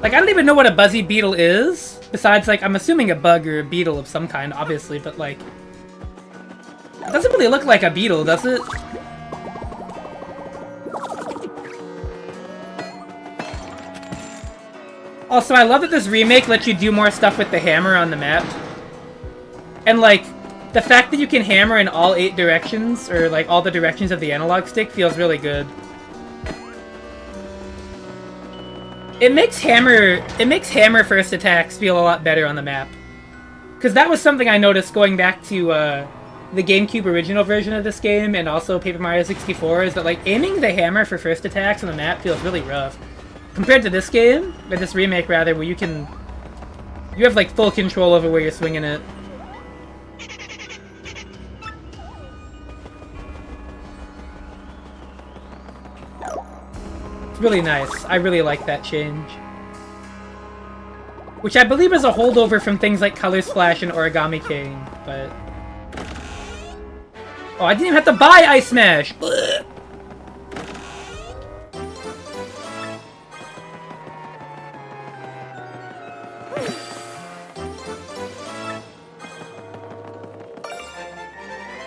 Like, I don't even know what a buzzy beetle is. Besides, like, I'm assuming a bug or a beetle of some kind, obviously, but, like... It doesn't really look like a beetle, does it? Also, I love that this remake lets you do more stuff with the hammer on the map. And, like, the fact that you can hammer in all 8 directions, or, like, all the directions of the analog stick feels really good. It makes hammer first attacks feel a lot better on the map. Because that was something I noticed going back to, the GameCube original version of this game, and also Paper Mario 64, is that, like, aiming the hammer for first attacks on the map feels really rough. Compared to this game, or this remake rather, where you have like full control over where you're swinging it. It's really nice. I really like that change. Which I believe is a holdover from things like Color Splash and Origami King, but... Oh, I didn't even have to buy Ice Smash! Ugh.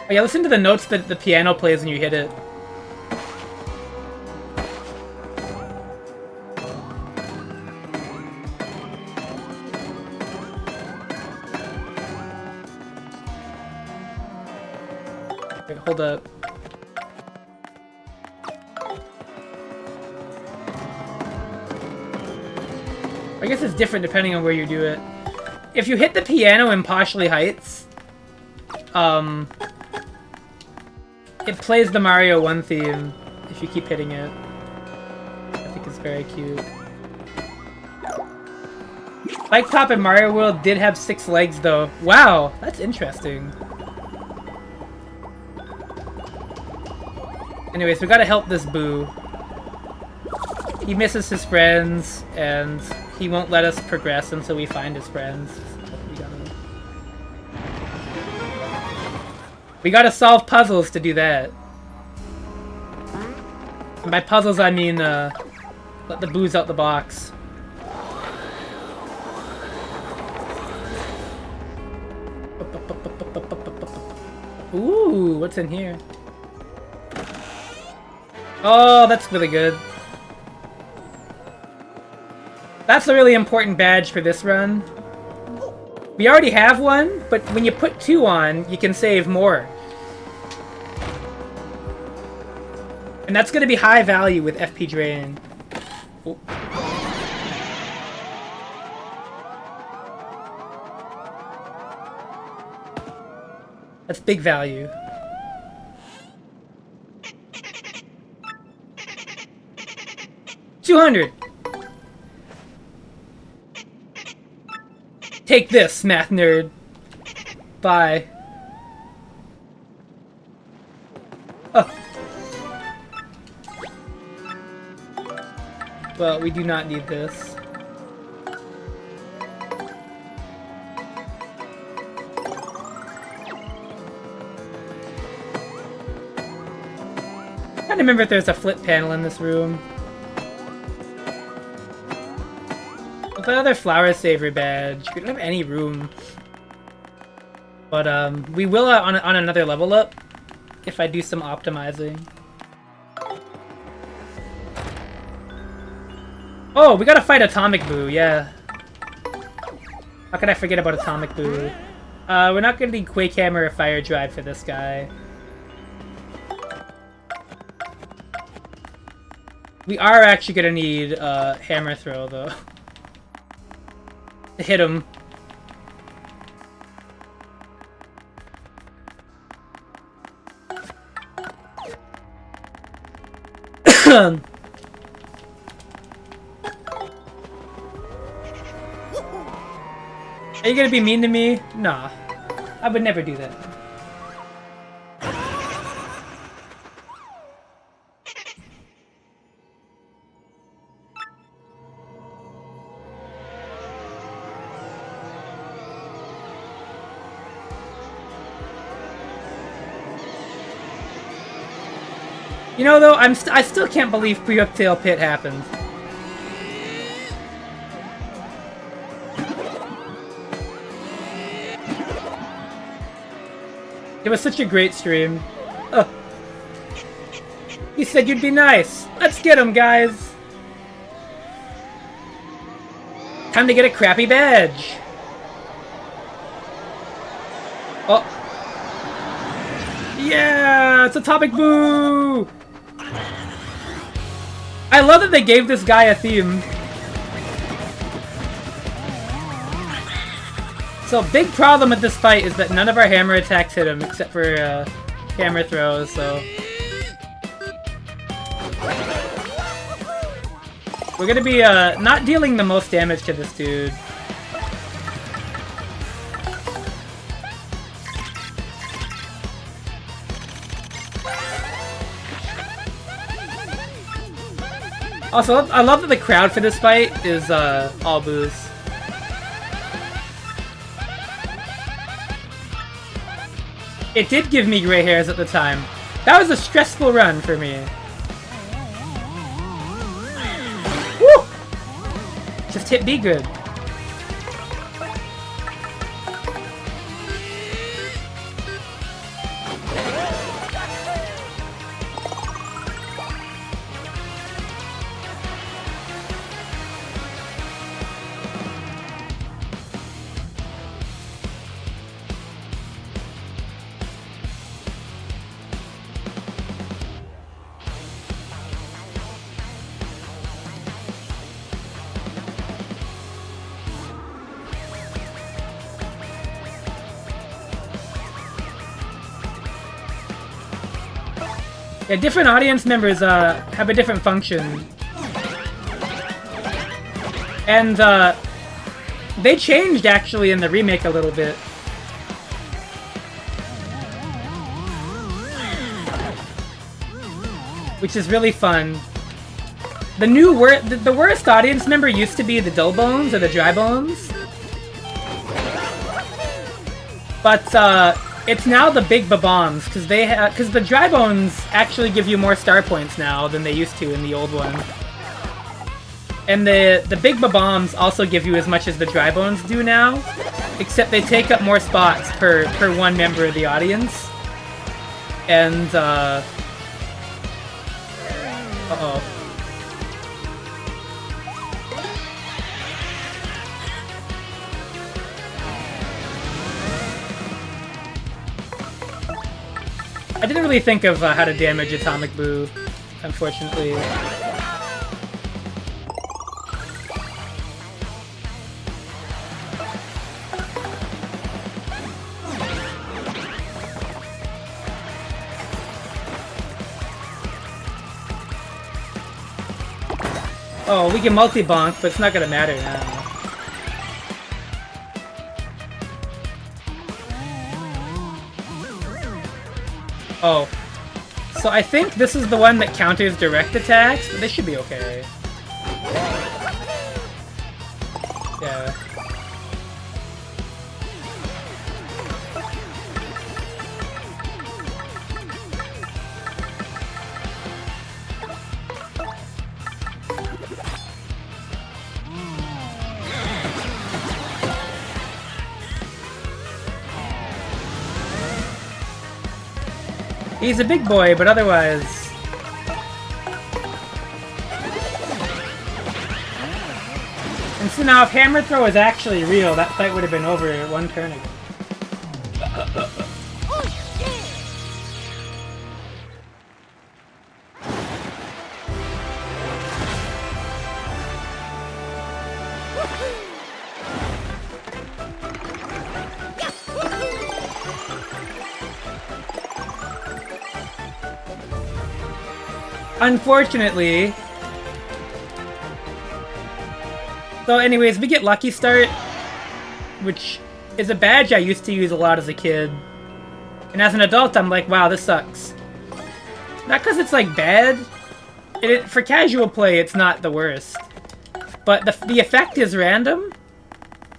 Oh yeah, listen to the notes that the piano plays when you hit it. Wait, hold up. I guess it's different depending on where you do it. If you hit the piano in Partially Heights, it plays the Mario 1 theme if you keep hitting it. I think it's very cute. Bike Top in Mario World did have 6 legs though. Wow, that's interesting. Anyways, we gotta help this Boo. He misses his friends, and he won't let us progress until we find his friends. We gotta solve puzzles to do that. And by puzzles, I mean, let the Boos out the box. Ooh, what's in here? Oh, that's really good. That's a really important badge for this run. We already have one, but when you put 2 on, you can save more. And that's going to be high value with FP Drain. Oh. That's big value. $200! Take this, math nerd. Bye. Oh. Well, we do not need this. I can't remember if there's a flip panel in this room. What's that other flower saver badge? We don't have any room. But we will on another level up if I do some optimizing. Oh, we gotta fight Atomic Boo, yeah. How could I forget about Atomic Boo? We're not gonna need Quake Hammer or Fire Drive for this guy. We are actually gonna need Hammer Throw though. To hit him. Are you gonna be mean to me? Nah. I would never do that. You know, though, I still can't believe Pre-Uptail Pit happened. It was such a great stream. Oh. You said you'd be nice. Let's get him, guys. Time to get a crappy badge. Oh. Yeah, it's Atomic Boo! I love that they gave this guy a theme. So, big problem with this fight is that none of our hammer attacks hit him, except for hammer throws, so... We're gonna be not dealing the most damage to this dude. Also, I love that the crowd for this fight is all boos. It did give me gray hairs at the time. That was a stressful run for me. Woo! Just hit B good. Yeah, different audience members have a different function. And they changed actually in the remake a little bit. Which is really fun. The new the worst audience member used to be the dull bones or the dry bones. But it's now the big babombs, because the dry bones actually give you more star points now than they used to in the old one. And the big babombs also give you as much as the dry bones do now, except they take up more spots per one member of the audience. And uh-oh. I didn't really think of how to damage Atomic Boo, unfortunately. Oh, we can multi-bonk, but it's not gonna matter now. Oh. So I think this is the one that counters direct attacks, but this should be okay. Yeah. He's a big boy, but otherwise... And so now if Hammer Throw is actually real, that fight would have been over one turn ago. Unfortunately. So anyways, we get Lucky Start, which is a badge I used to use a lot as a kid. And as an adult, I'm like, wow, this sucks. Not because it's like bad. For casual play, it's not the worst. But the effect is random,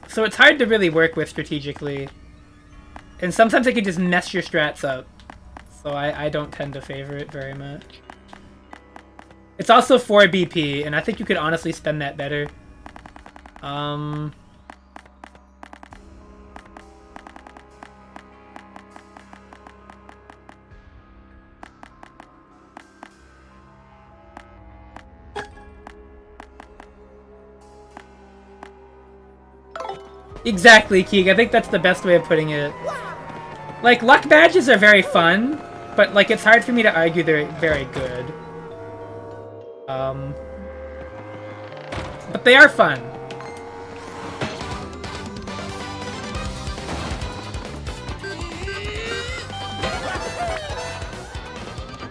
so it's hard to really work with strategically. And sometimes it can just mess your strats up. So I don't tend to favor it very much. It's also 4 BP, and I think you could honestly spend that better. Exactly, Keeg. I think that's the best way of putting it. Like, luck badges are very fun, but, like, it's hard for me to argue they're very good. But they are fun.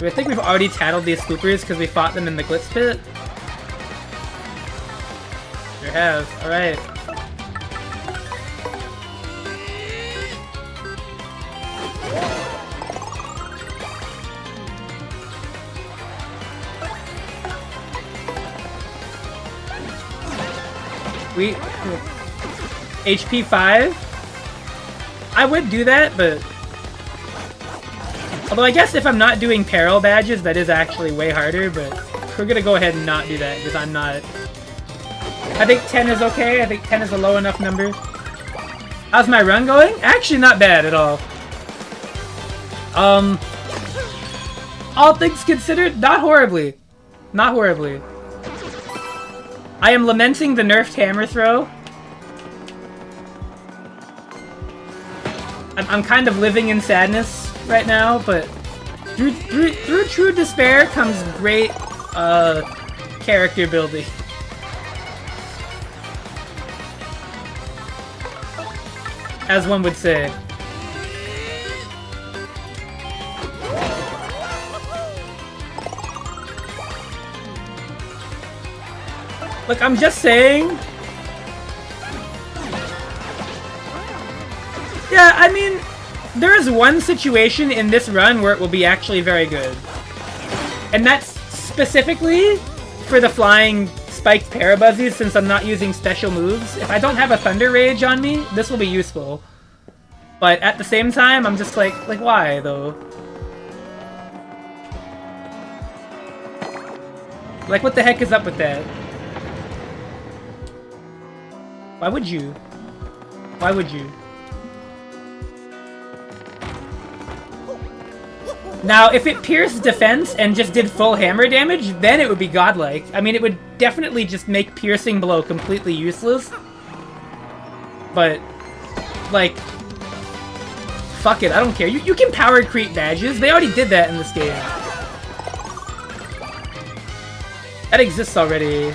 I think we've already tattled these scoopers because we fought them in the Glitz Pit. Sure have. Alright. HP 5? I would do that, but... Although I guess if I'm not doing peril badges, that is actually way harder, but we're gonna go ahead and not do that, because I'm not... I think 10 is okay. I think 10 is a low enough number. How's my run going? Actually not bad at all. All things considered, not horribly. Not horribly. I am lamenting the nerfed hammer throw. I'm kind of living in sadness right now, but through true despair comes great character building. As one would say. Look, I'm just saying. Yeah, I mean, there is one situation in this run where it will be actually very good. And that's specifically for the flying spiked Parabuzzies, since I'm not using special moves. If I don't have a Thunder Rage on me, this will be useful. But at the same time, I'm just like why, though? Like, what the heck is up with that? Why would you? Why would you? Now, if it pierced defense and just did full hammer damage, then it would be godlike. I mean, it would definitely just make piercing blow completely useless. But, like, fuck it, I don't care. You can power creep badges. They already did that in this game. That exists already.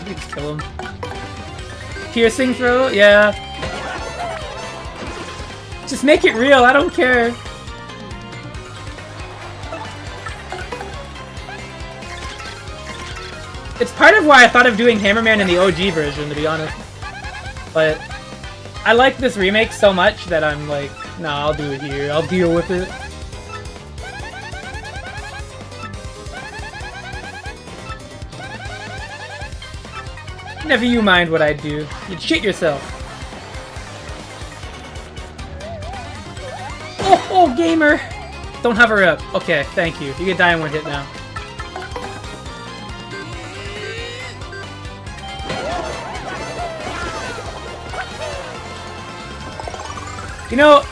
Just kill him. Piercing throw? Yeah. Just make it real, I don't care. It's part of why I thought of doing Hammerman in the OG version, to be honest. But I like this remake so much that I'm like, nah, I'll do it here. I'll deal with it. Never you mind what I do. You'd shit yourself. Oh, gamer! Don't hover up. Okay, thank you. You can die in one hit now. You know,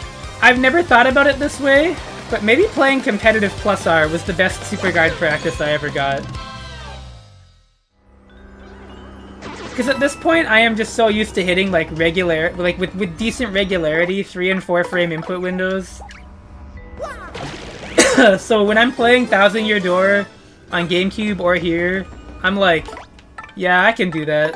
I've never thought about it this way, but maybe playing competitive plus R was the best Super Guard practice I ever got. Because at this point, I am just so used to hitting like with decent regularity, 3 and 4 frame input windows. So when I'm playing Thousand Year Door on GameCube or here, I'm like, yeah, I can do that.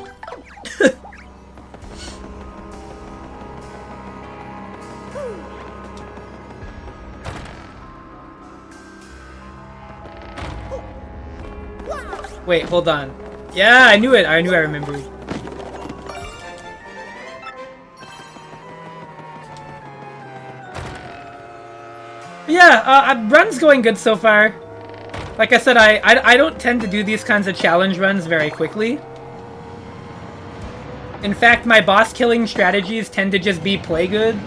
Wait, hold on. Yeah, I knew it. I remembered. Yeah, run's going good so far. Like I said, I don't tend to do these kinds of challenge runs very quickly. In fact, my boss killing strategies tend to just be play good.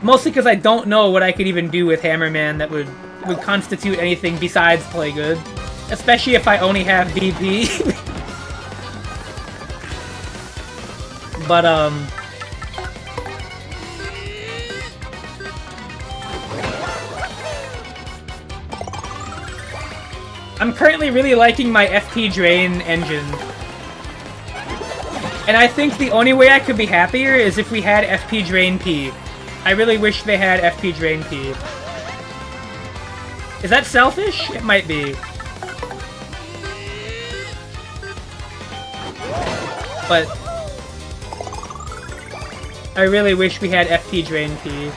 Mostly because I don't know what I could even do with Hammerman that would constitute anything besides play good. Especially if I only have BP. But, I'm currently really liking my FP Drain engine. And I think the only way I could be happier is if we had FP Drain P. I really wish they had FP Drain P. Is that selfish? It might be. But I really wish we had FP Drain P.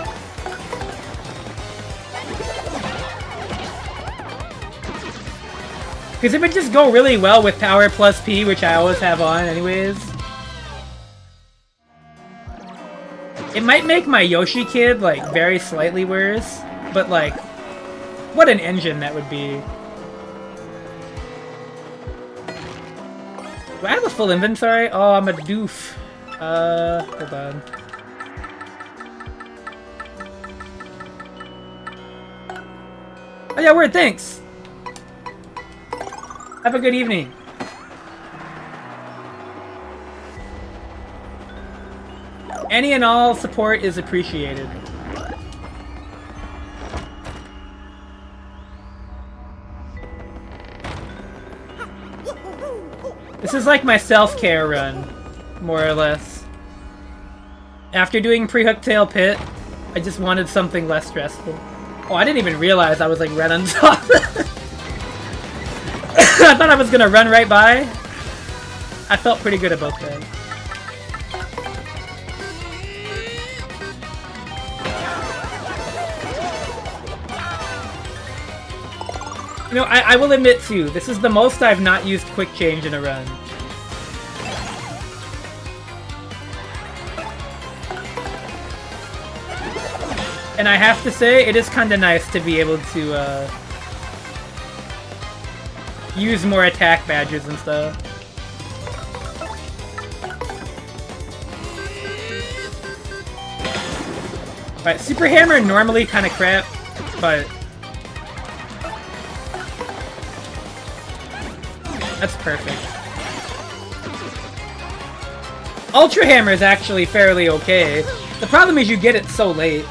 Because it would just go really well with Power plus P, which I always have on anyways. It might make my Yoshi Kid, like, very slightly worse, but, like, what an engine that would be. Do I have a full inventory? Oh, I'm a doof. Hold on. Oh yeah, word, thanks! Have a good evening. Any and all support is appreciated. This is like my self-care run, more or less. After doing Pre-Hook Tail Pit, I just wanted something less stressful. Oh, I didn't even realize I was like right on top. I thought I was gonna run right by. I felt pretty good about that. You know, I will admit too, this is the most I've not used quick change in a run. And I have to say, it is kinda nice to be able to, use more attack badges and stuff. Alright, Super Hammer normally kinda crap, but that's perfect. Ultra Hammer is actually fairly okay. The problem is you get it so late.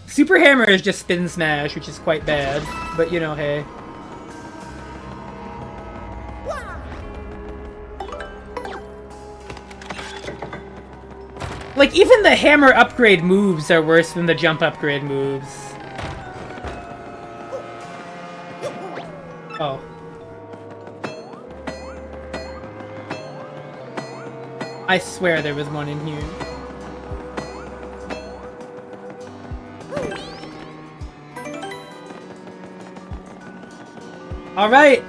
Super Hammer is just Spin Smash, which is quite bad, but you know, hey. Like, even the hammer upgrade moves are worse than the jump upgrade moves. Oh. I swear there was one in here. Alright!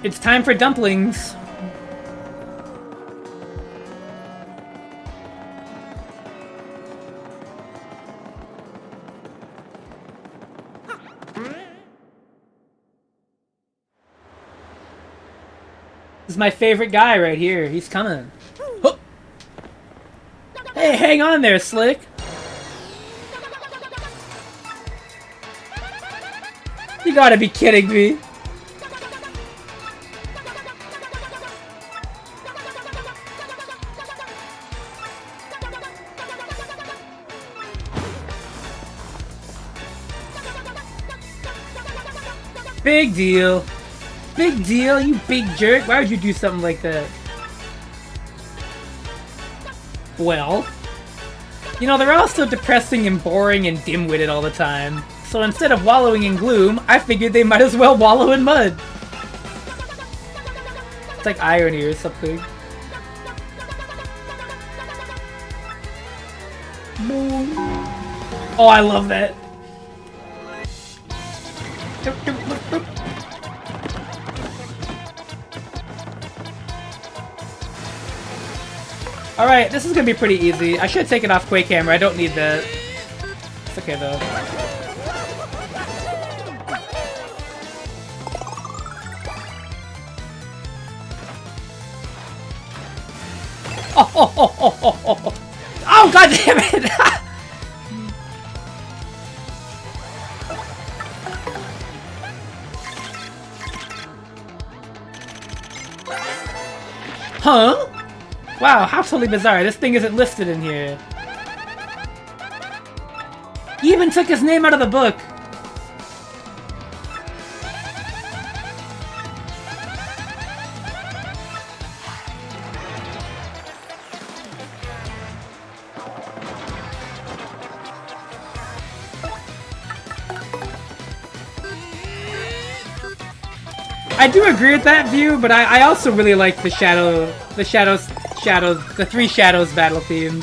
It's time for dumplings. This is my favorite guy right here. He's coming. Huh. Hey, hang on there, Slick. You gotta be kidding me. Big deal. Big deal, you big jerk. Why would you do something like that? Well, you know, they're all so depressing and boring and dim-witted all the time. So instead of wallowing in gloom, I figured they might as well wallow in mud. It's like irony or something. Oh, I love that. Alright, this is gonna be pretty easy. I should have taken off Quake Hammer. I don't need that. It's okay though. Oh, god damn it! Huh? Wow, how totally bizarre. This thing isn't listed in here. He even took his name out of the book. I do agree with that view, but I also really like the Three Shadows battle theme.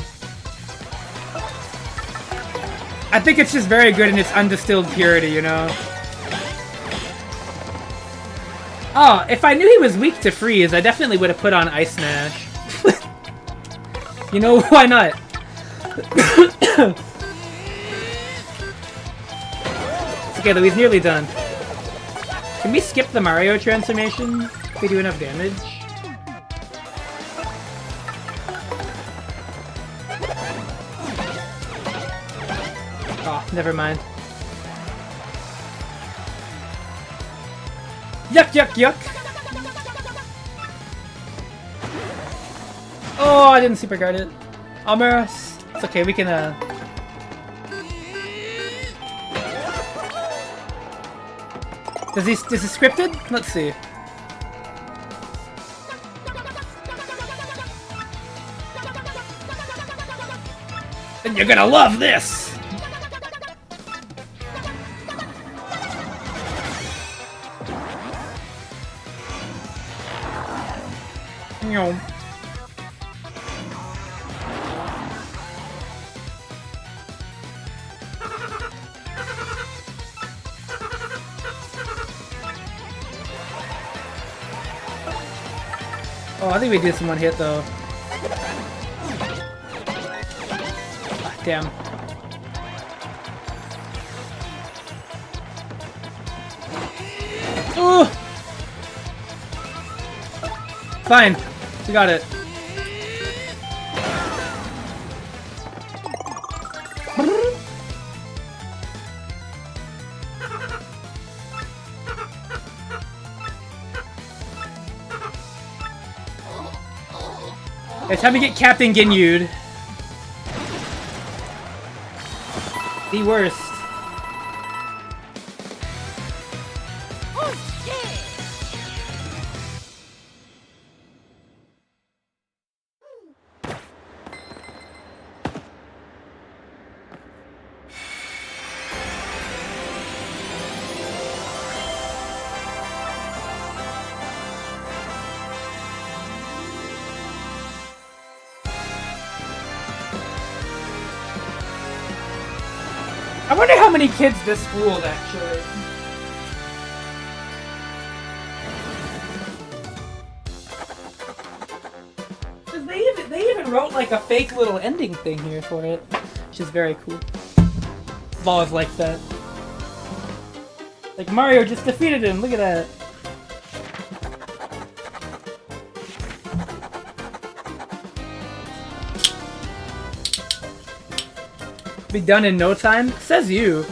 I think it's just very good in its undistilled purity, you know? Oh, if I knew he was weak to freeze, I definitely would have put on Ice Smash. You know, why not? It's okay though, he's nearly done. Can we skip the Mario transformation if we do enough damage? Oh, never mind. Yuck, yuck, yuck! Oh, I didn't super guard it. Almost. It's okay, we can, Is he scripted? Let's see. And you're gonna love this! No. Oh, I think we did some one hit though. Ah, damn. Oh! Fine. We got it. It's time to get Captain Ginyu'd. The worst. I wonder how many kids this fooled, actually. They even wrote like a fake little ending thing here for it, which is very cool. I've always liked that. Like Mario just defeated him. Look at that. Be done in no time? Says you.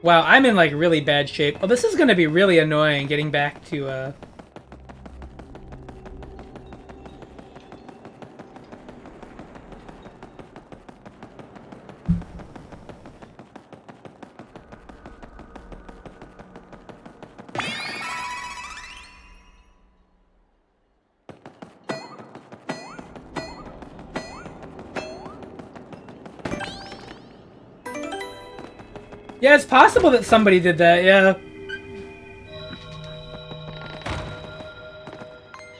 Wow, I'm in like really bad shape. Oh, this is gonna be really annoying getting back to Yeah, it's possible that somebody did that, yeah.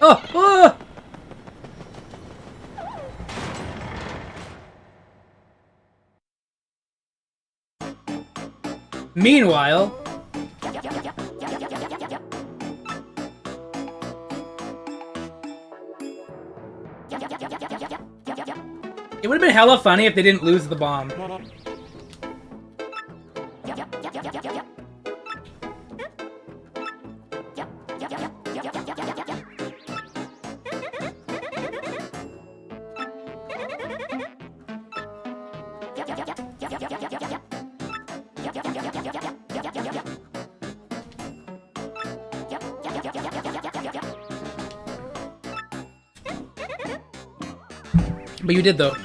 Oh! Oh! Meanwhile... It would have been hella funny if they didn't lose the bomb. But you did, though.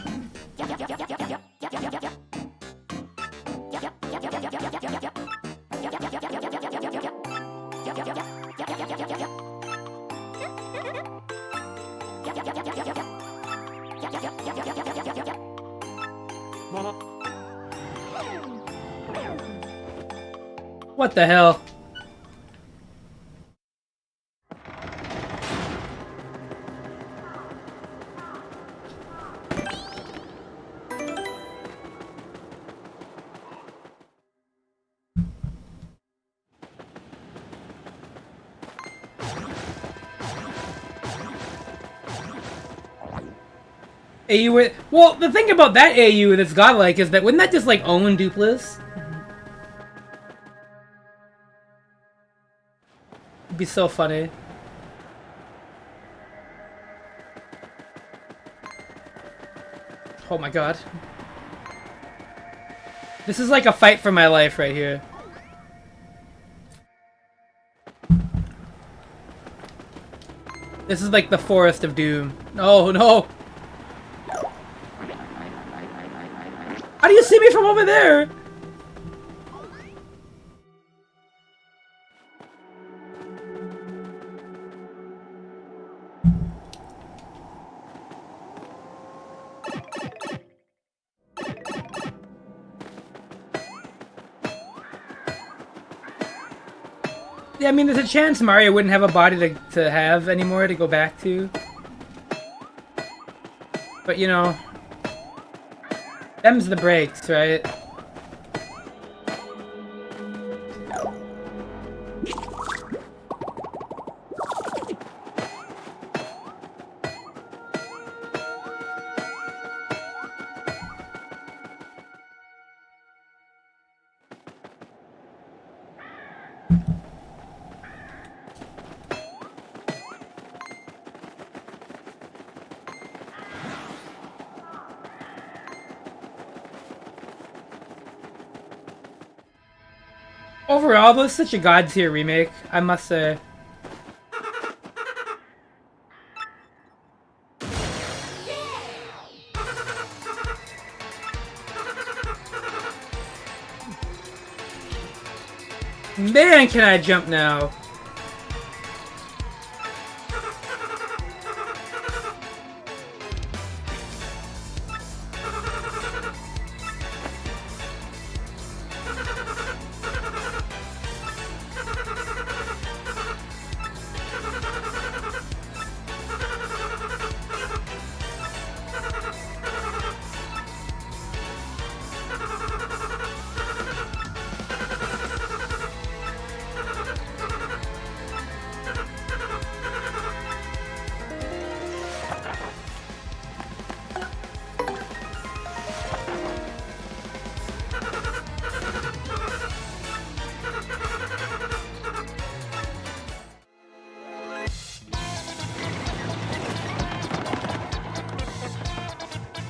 What the hell? AU, well, the thing about that AU that's godlike is that wouldn't that just like own Dupless? It'd be so funny. Oh my god. This is like a fight for my life right here. This is like the Forest of Doom. Oh no! How do you see me from over there? Yeah, I mean, there's a chance Mario wouldn't have a body to have anymore to go back to. But, you know, them's the breaks, right? Overall, this is such a god tier remake, I must say. Man, can I jump now?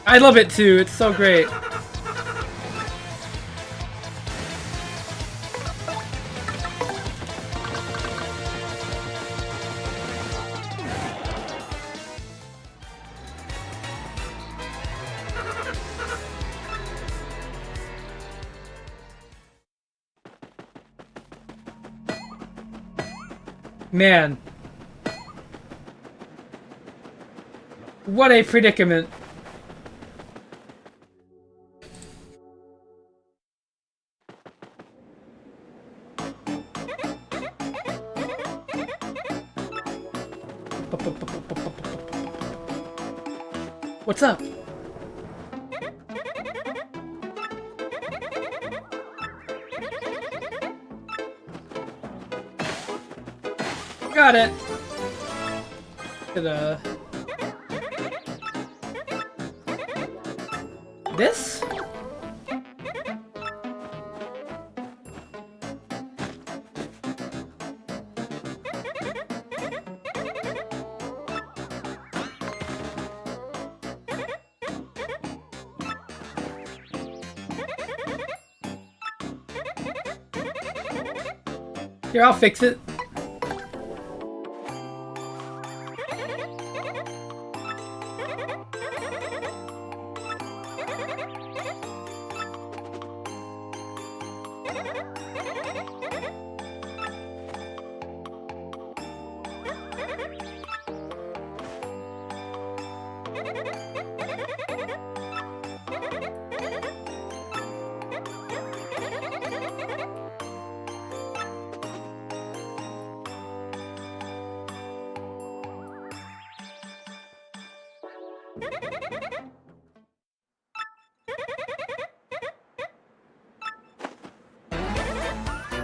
I love it too, it's so great. Man. What a predicament. What's up? Got it. This? Here, I'll fix it.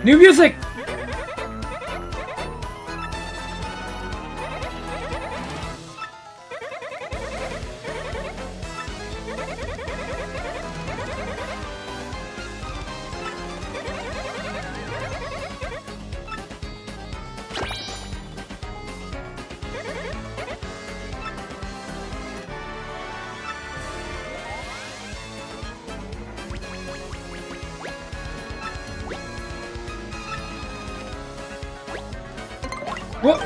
New music! Whoa.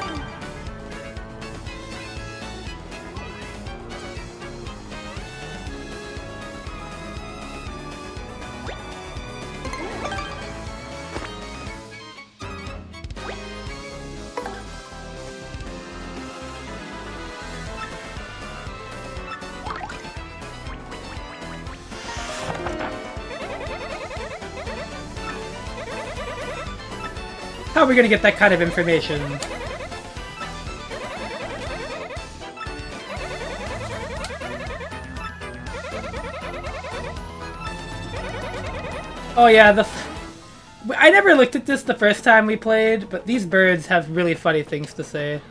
How are we gonna get that kind of information? Oh yeah, I never looked at this the first time we played, but these birds have really funny things to say.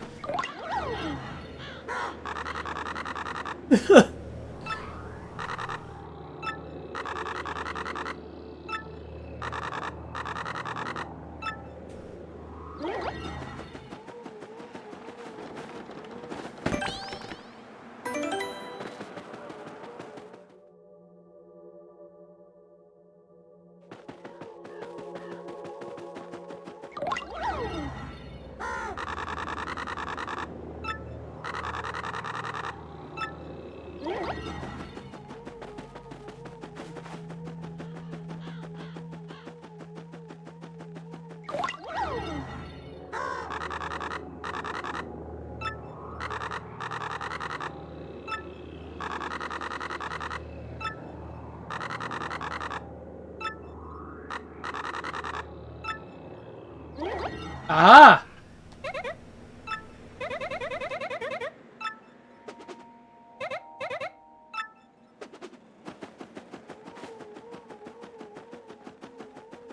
Ah!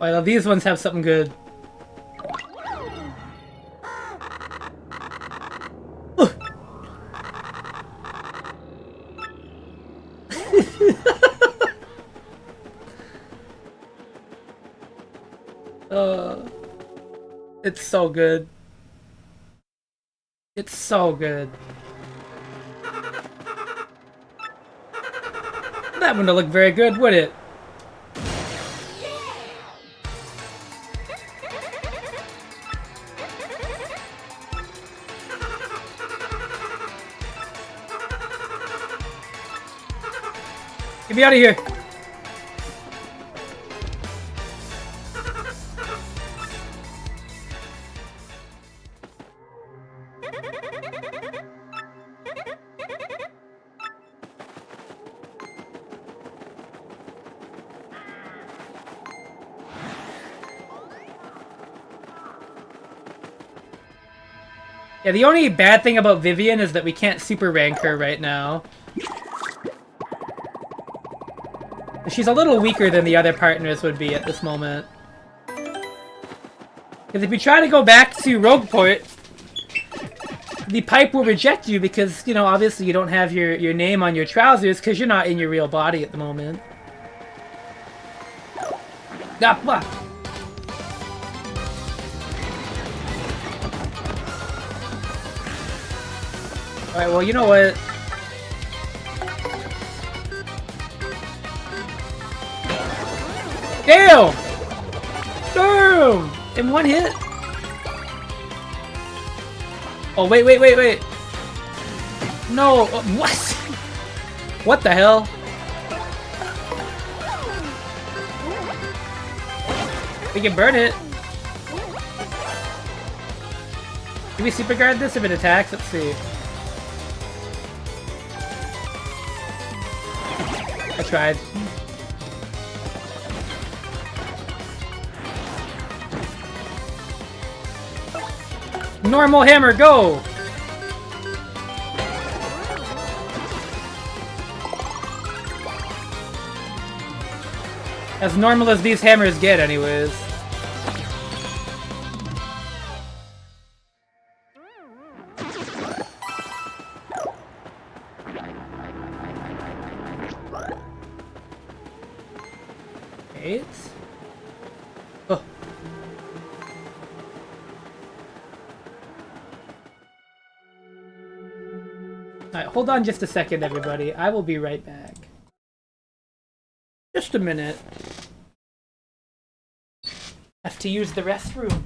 Well, these ones have something good. It's so good. It's so good. That wouldn't look very good, would it? Get me out of here! Yeah, the only bad thing about Vivian is that we can't super rank her right now. She's a little weaker than the other partners would be at this moment. Because if you try to go back to Rogueport, the pipe will reject you because, you know, obviously you don't have your name on your trousers because you're not in your real body at the moment. Ah, fuck. Alright, well, you know what? Damn! Damn! In one hit? Oh, wait. No, what? What the hell? We can burn it. Can we super guard this if it attacks? Let's see. I tried. Normal hammer, go! As normal as these hammers get, anyways. Eight? Oh. Alright, hold on just a second, everybody. I will be right back. Just a minute. Have to use the restroom.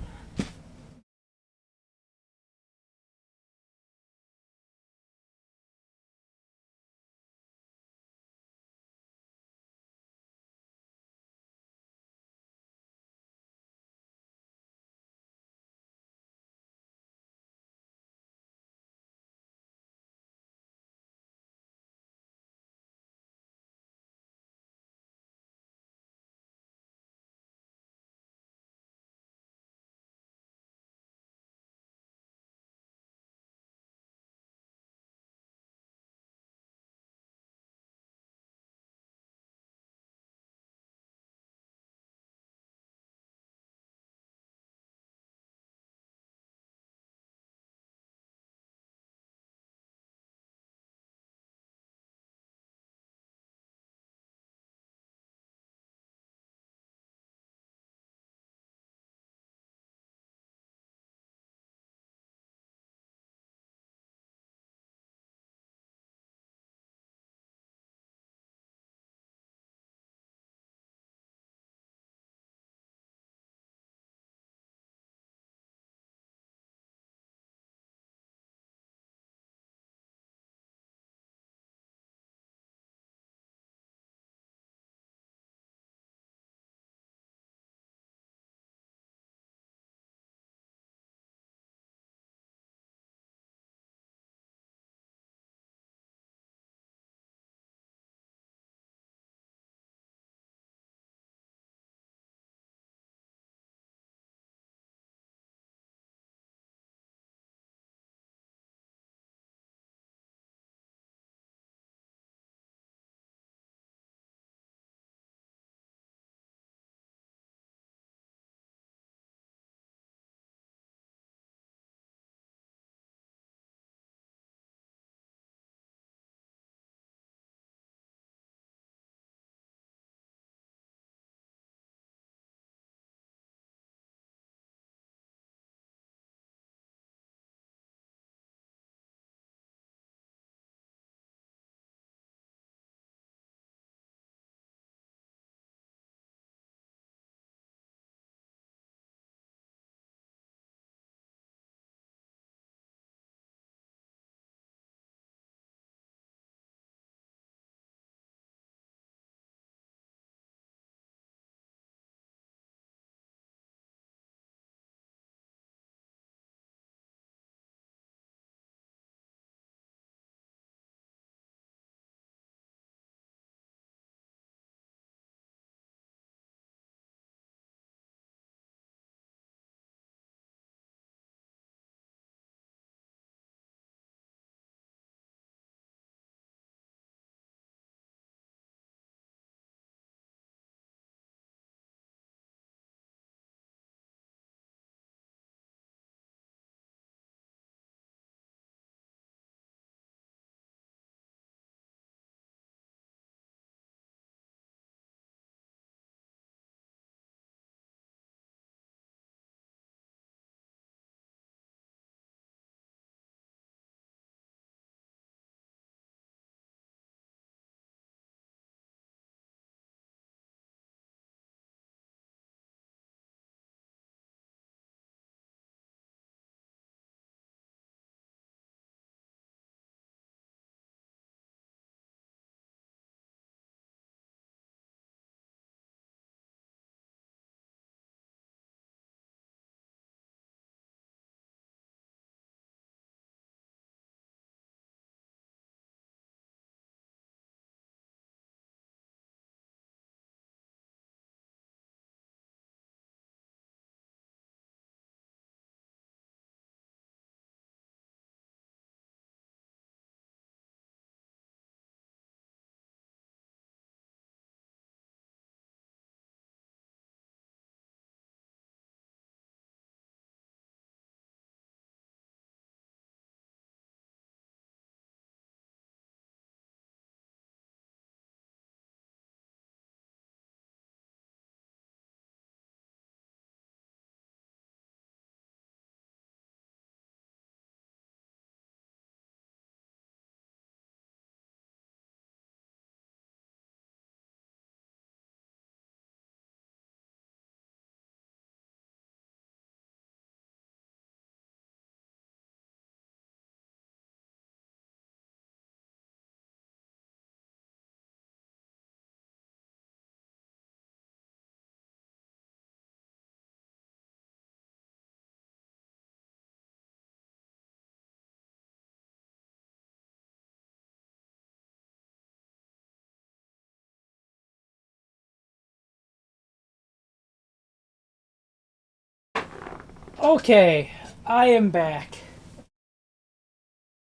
Okay, I am back.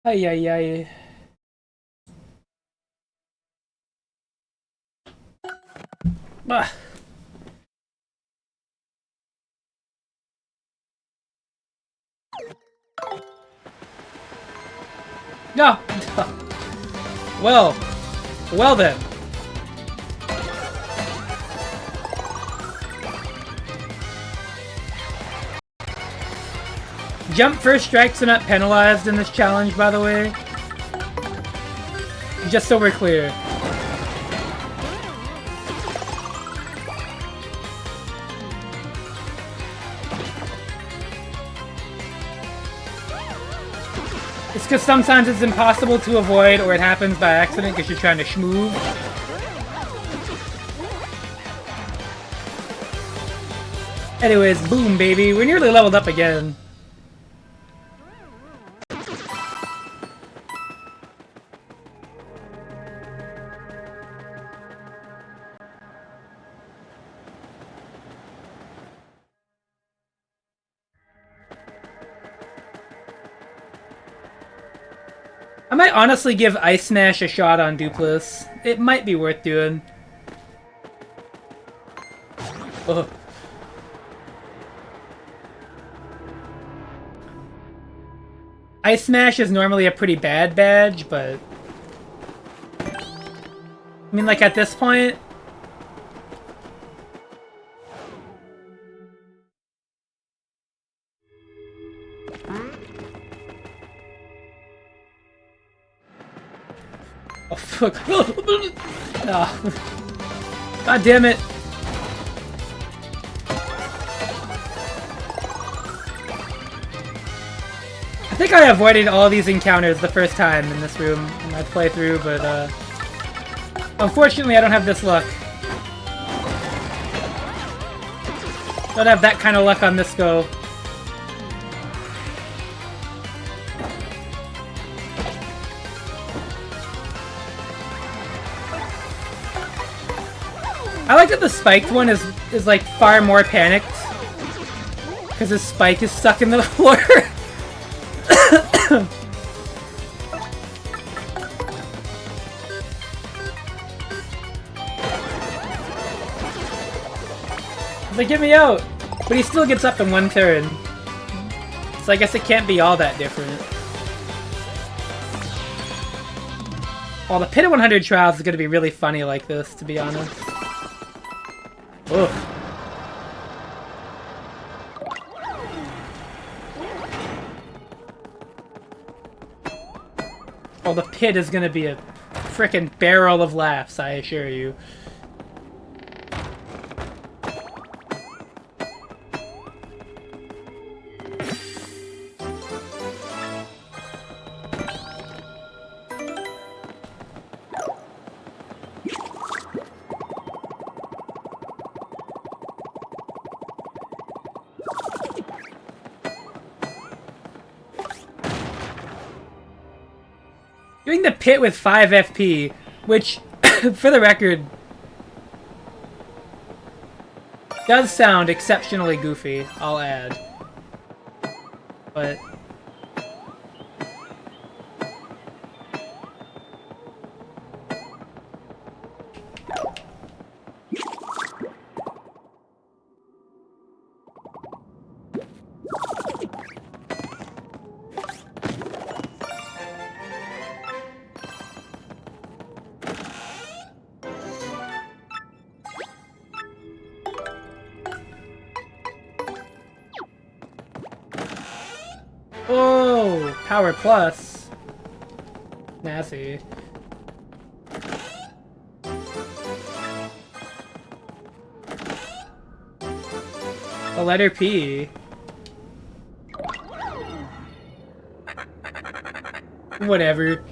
Ay ay ay. Ah. No. Well then. Jump first strikes are not penalized in this challenge, by the way. Just so we're clear. It's because sometimes it's impossible to avoid or it happens by accident because you're trying to schmoove. Anyways, boom, baby. We're nearly leveled up again. I might honestly give Ice Smash a shot on Dupless. It might be worth doing. Ugh. Ice Smash is normally a pretty bad badge, but... I mean, like, at this point... Oh, fuck. Oh. God damn it. I think I avoided all these encounters the first time in this room in my playthrough, but unfortunately I don't have this luck. Don't have that kind of luck on this go. I like that the spiked one is like far more panicked because his spike is stuck in the floor. He's like, get me out! But he still gets up in one turn. So I guess it can't be all that different. Well, the Pit of 100 Trials is going to be really funny like this, to be honest. Ugh. Oh, the pit is gonna be a frickin' barrel of laughs, I assure you. Doing the pit with 5 FP, which, for the record, does sound exceptionally goofy, I'll add. But... Oh, Power Plus. Nasty. The letter P. Whatever.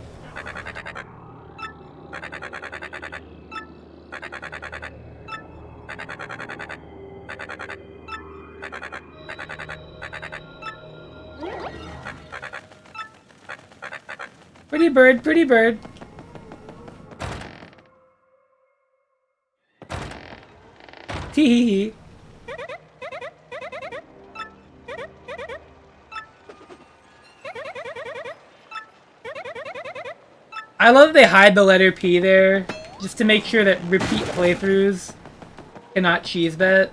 Pretty bird, pretty bird. Tee hee hee. I love they hide the letter P there, just to make sure that repeat playthroughs cannot cheese bet.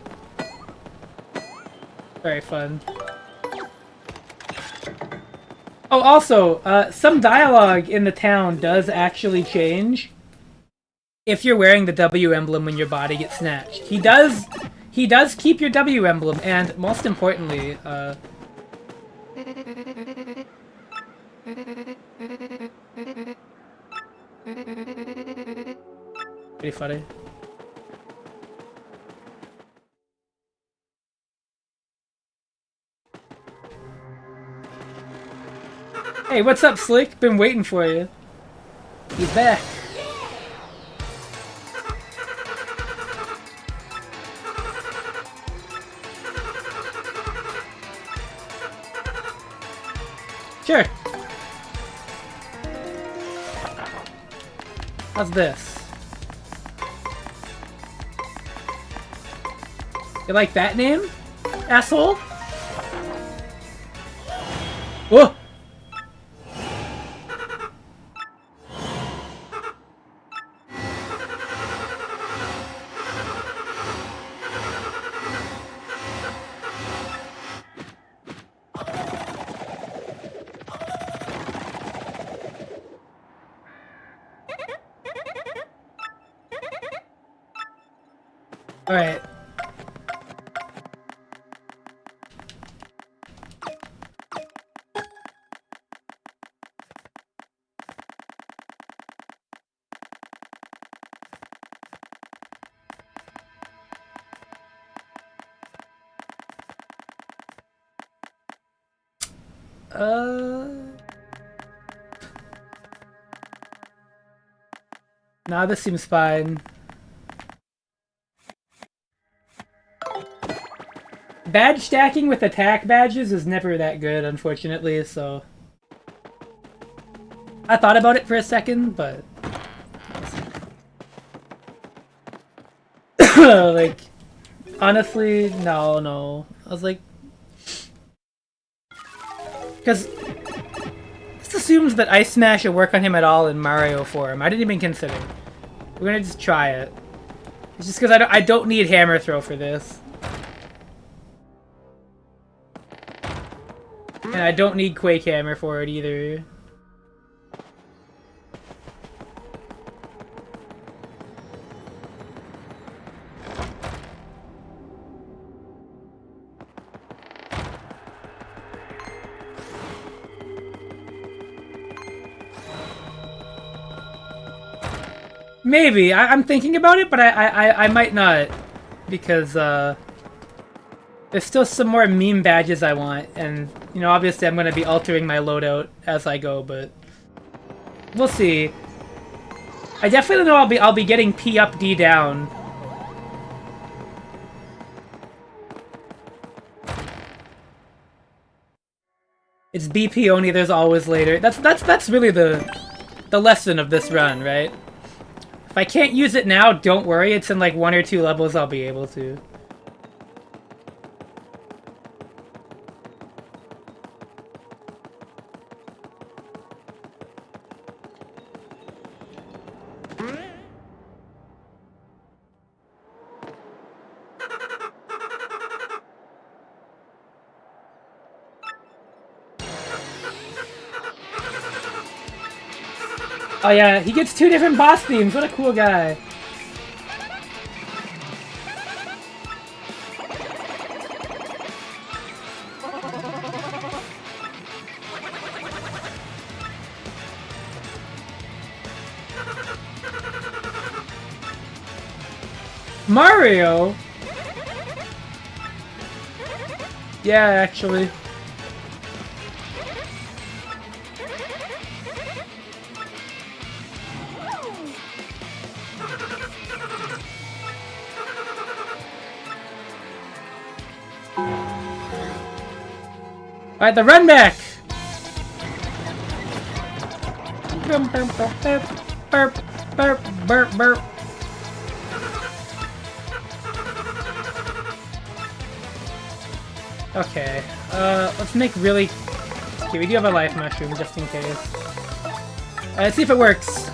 Very fun. Oh, also, some dialogue in the town does actually change if you're wearing the W emblem when your body gets snatched. He does keep your W emblem, and most importantly, pretty funny. Hey, what's up, Slick? Been waiting for you. He's back. Sure. How's this? You like that name, asshole? Whoa! Alright. Nah, this seems fine. Badge stacking with attack badges is never that good, unfortunately, so... I thought about it for a second, but... like... Honestly, no. I was like... Because... This assumes that Ice Smash will work on him at all in Mario form. I didn't even consider. We're gonna just try it. It's just because I don't need Hammer Throw for this. And I don't need Quake Hammer for it either. Maybe. I'm thinking about it, but I might not. Because, there's still some more meme badges I want, and, you know, obviously I'm going to be altering my loadout as I go, but... We'll see. I definitely know I'll be getting P up, D down. It's BP only, there's always later. That's really the lesson of this run, right? If I can't use it now, don't worry, it's in like 1 or 2 levels I'll be able to. Oh yeah, he gets 2 different boss themes. What a cool guy. Mario? Yeah, actually. Alright, the run back! Burp, burp, burp, burp. Okay, let's make really... Okay, we do have a life mushroom, just in case. Let's see if it works.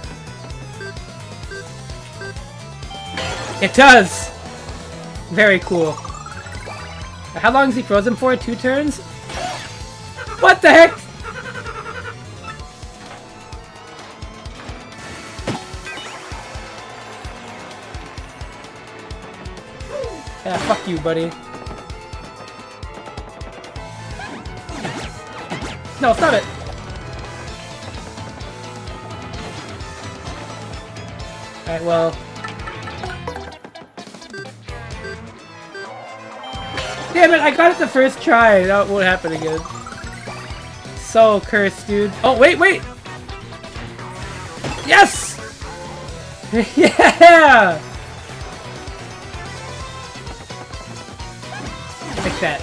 It does! Very cool. How long is he frozen for? 2 turns? What the heck? Yeah, fuck you, buddy. No, stop it! Alright, well... Damn it, I got it the first try. That won't happen again. So cursed, dude. Oh, wait, wait! Yes! Yeah! Like that.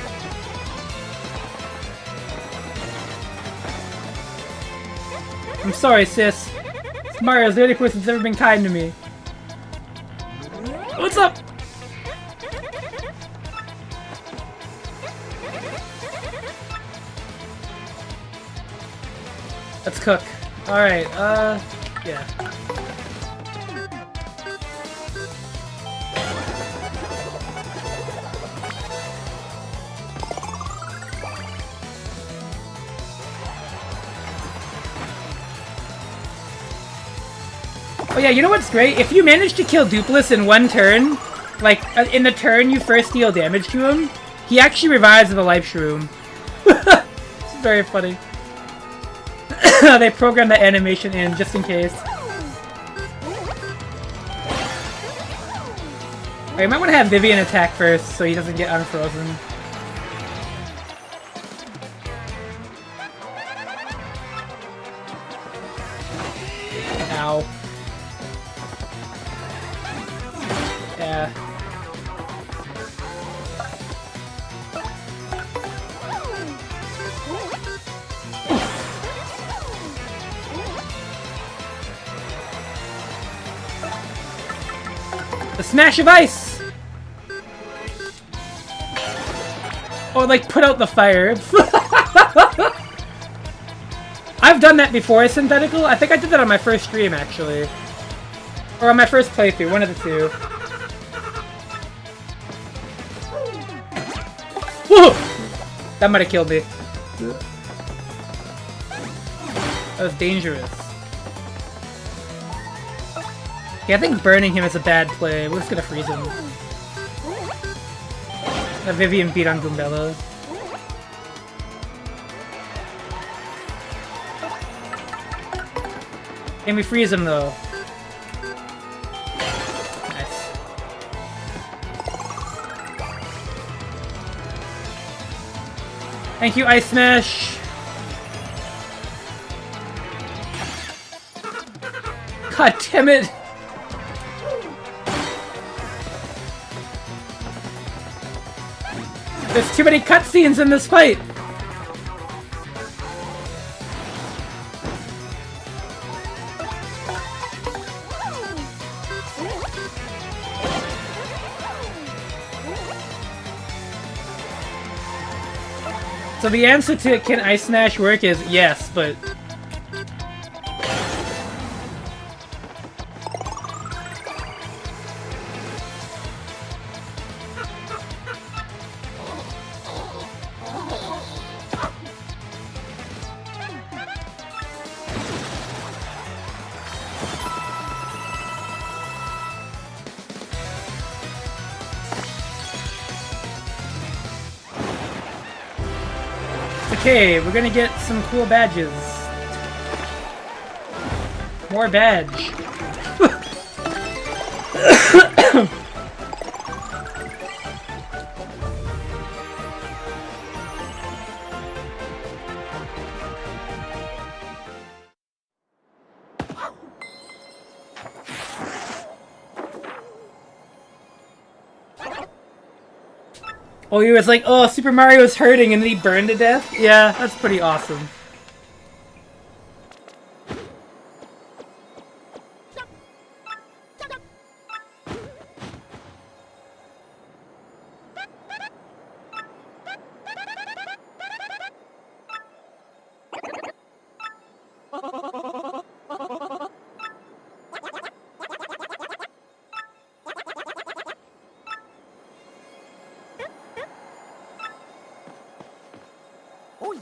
I'm sorry, sis. Mario's the only person that's ever been kind to me. What's up? Let's cook. Alright, yeah. Oh yeah, you know what's great? If you manage to kill Dupless in 1 turn, like, in the turn you first deal damage to him, he actually revives in the Life Shroom. It's very funny. They programmed that animation in just in case. Alright, you might want to have Vivian attack first so he doesn't get unfrozen. Ow. Yeah. The smash of ice! Or like put out the fire. I've done that before, Synthetical. I think I did that on my first stream actually. Or on my first playthrough, one of the two. Whoa! That might have killed me. That was dangerous. Yeah, I think burning him is a bad play. We're just gonna freeze him. Let Vivian beat on Goombella. Can we freeze him though? Nice. Thank you, Ice Smash! God damn it! There's too many cutscenes in this fight! So the answer to can Ice Smash work is yes, but... Okay, we're gonna get some cool badges. More badge. Oh, he was like, oh, Super Mario's hurting, and then he burned to death? Yeah, that's pretty awesome.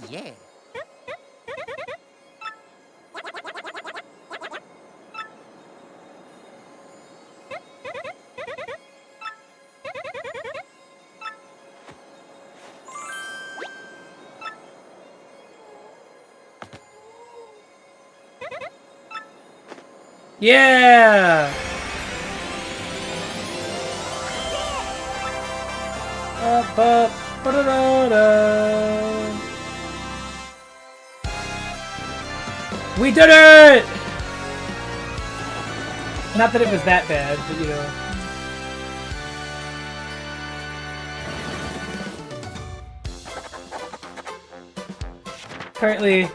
yeah. Yeah! Ba-da-da-da. We did it! Not that it was that bad, but you know. Currently...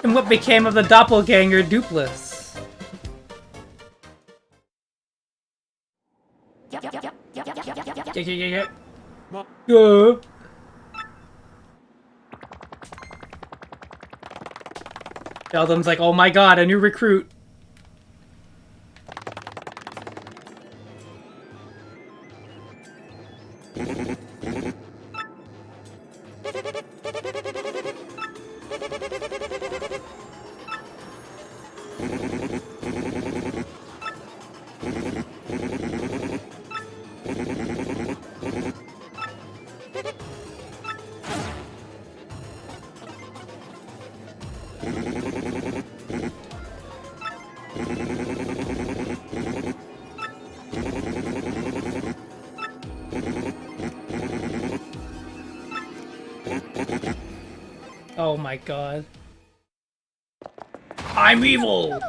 And what became of the doppelganger Dupless? Yeah. Sheldon's like, oh my god, a new recruit. Oh my god. I'm evil!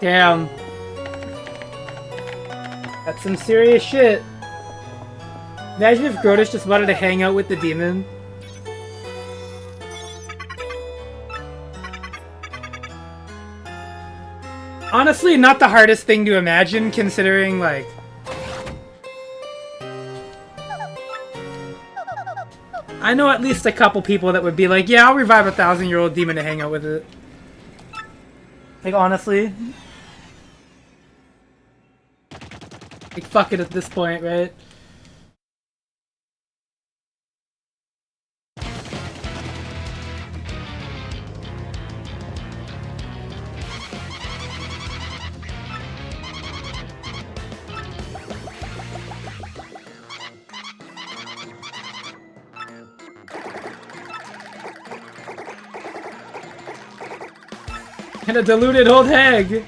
Damn. That's some serious shit. Imagine if Grodish just wanted to hang out with the demon. Honestly, not the hardest thing to imagine, considering, like... I know at least a couple people that would be like, yeah, I'll revive a 1,000-year-old demon to hang out with it. Like, honestly. Like, fuck it at this point, right? And a deluded old hag!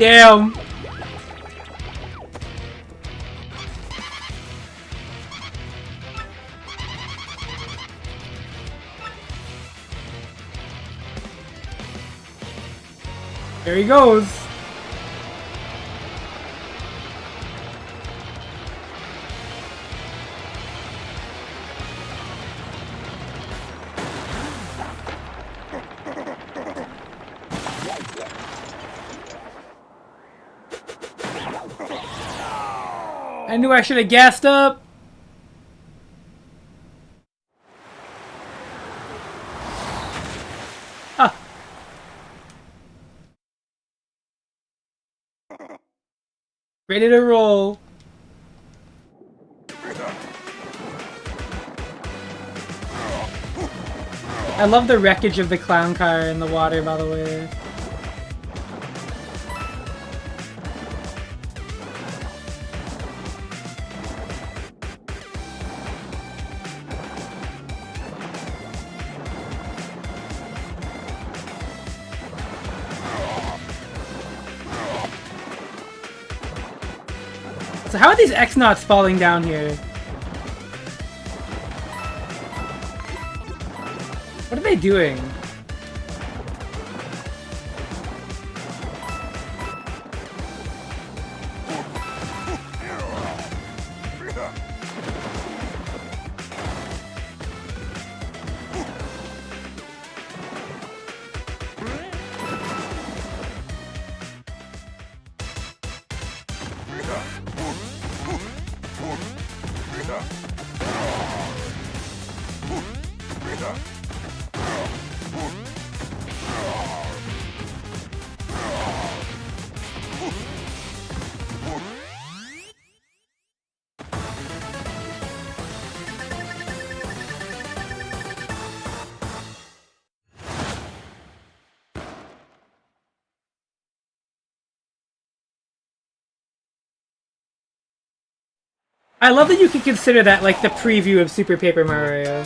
Damn. There he goes. I knew I should have gassed up. Ah. Ready to roll. I love the wreckage of the clown car in the water, by the way. So how are these X-Nauts falling down here? What are they doing? I love that you could consider that like the preview of Super Paper Mario.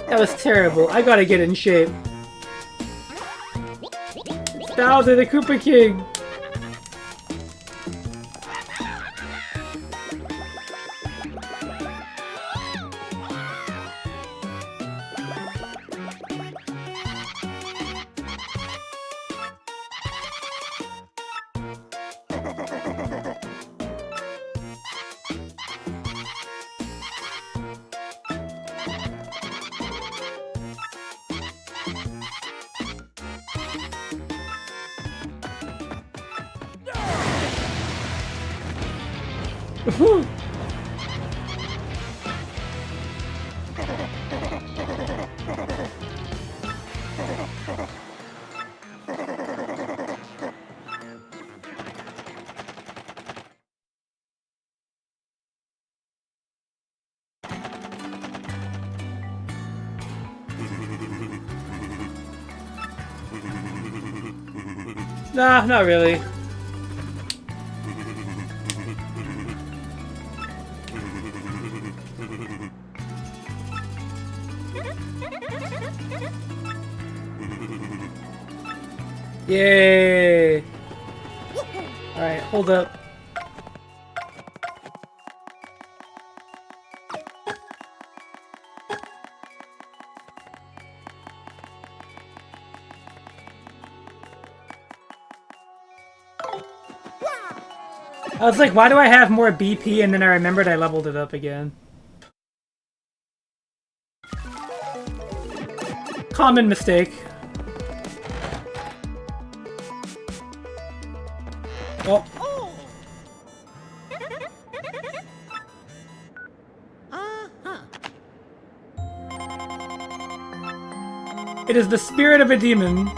That was terrible. I gotta get in shape. Bowser the Koopa King! Nah, not really. Yay! Alright, hold up. I was like, why do I have more BP? And then I remembered I leveled it up again. Common mistake. Oh. It is the spirit of a demon.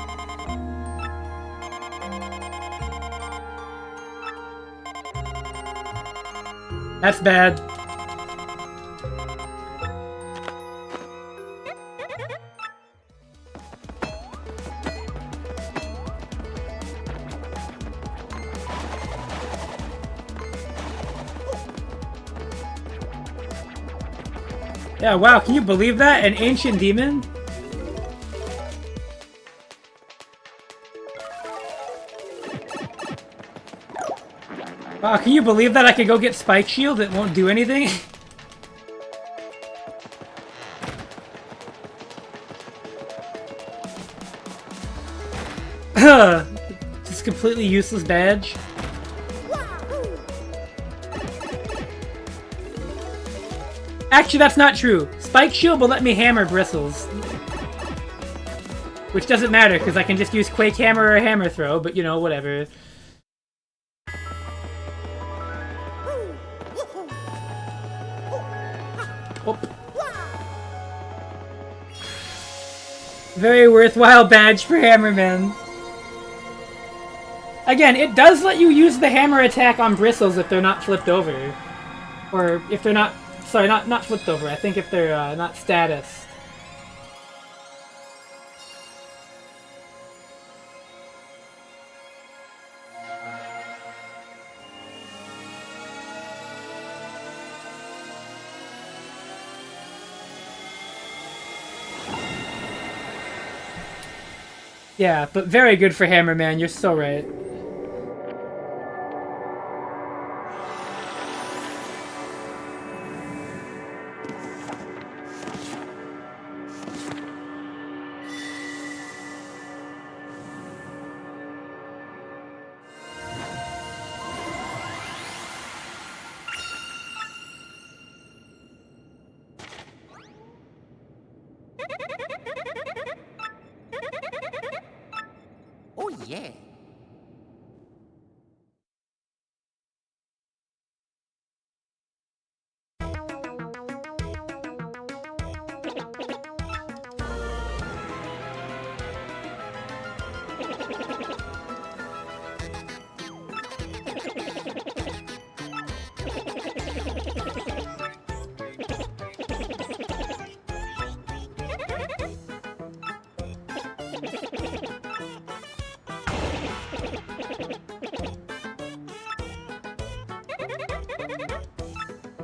That's bad. Yeah, wow, can you believe that? An ancient demon? Wow, can you believe that I could go get Spike Shield? It won't do anything? Just completely useless badge. Actually, that's not true. Spike Shield will let me hammer bristles. Which doesn't matter, because I can just use Quake Hammer or Hammer Throw, but you know, whatever. Oh. Very worthwhile badge for Hammerman. Again, it does let you use the hammer attack on bristles if they're not flipped over. Or if they're not... Sorry, not flipped over. I think if they're not status. Yeah, but very good for Hammerman. You're so right. Oh, yeah.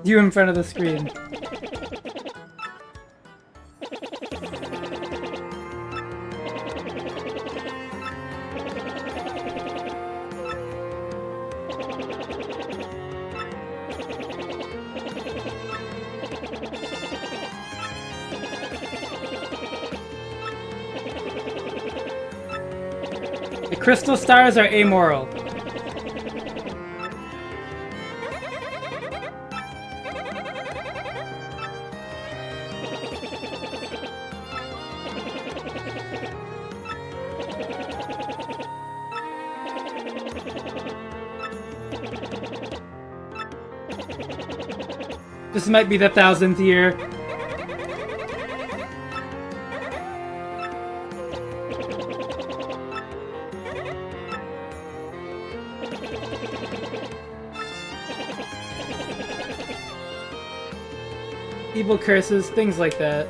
You in front of the screen. The crystal stars are amoral. This might be the 1000th year. Evil curses, things like that.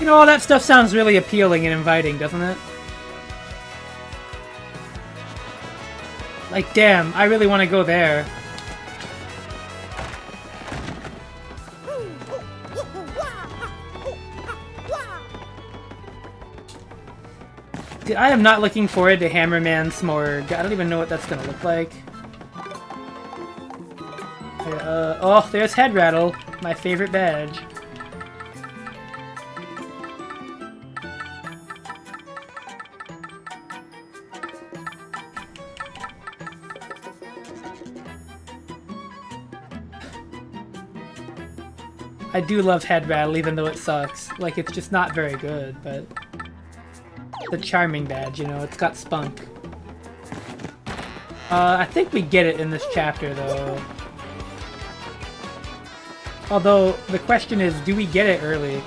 You know, all that stuff sounds really appealing and inviting, doesn't it? Like, damn, I really want to go there. Dude, I am not looking forward to Hammerman Smorg. I don't even know what that's gonna look like. Oh, there's Head Rattle, my favorite badge. I do love Head Rattle, even though it sucks. Like, it's just not very good, but... The charming badge, you know, it's got spunk. I think we get it in this chapter, though. Although, the question is, do we get it early?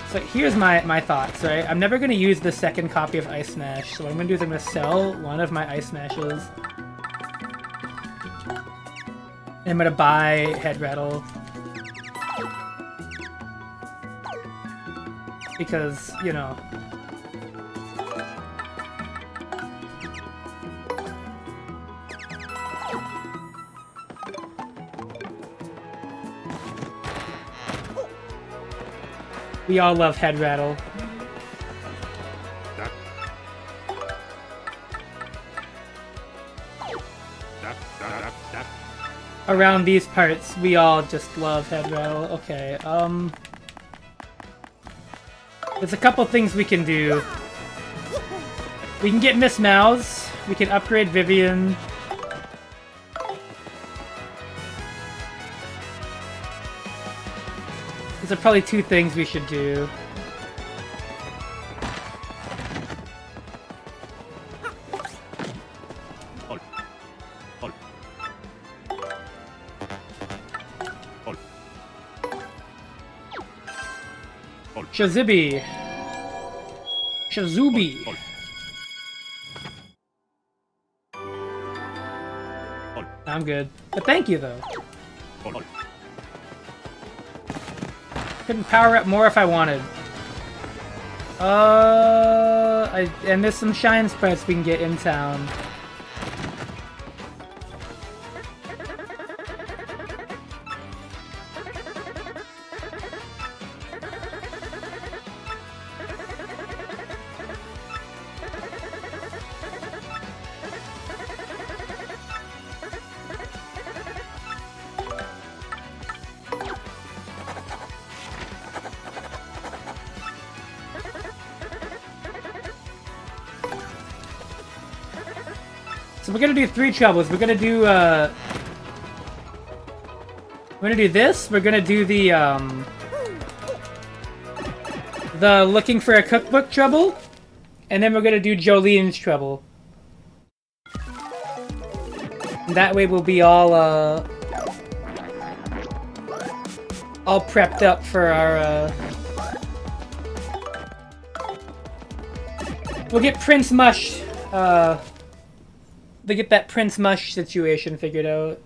So here's my thoughts, right? I'm never going to use the second copy of Ice Smash, so what I'm going to do is I'm going to sell one of my Ice Smashes. And I'm going to buy Head Rattle. Because, you know... We all love head rattle. Around these parts, we all just love head rattle. Okay, there's a couple things we can do. We can get Miss Mouse. We can upgrade Vivian. These are probably two things we should do. Shazibi. Shazubi. I'm good. But thank you, though. Couldn't power up more if I wanted. And there's some shine sprites we can get in town. So we're gonna do three troubles. We're gonna do this. We're gonna do the looking for a cookbook trouble, and then we're gonna do Jolene's trouble. And that way we'll be all prepped up for our we'll get Prince Mush to get that Prince Mush situation figured out.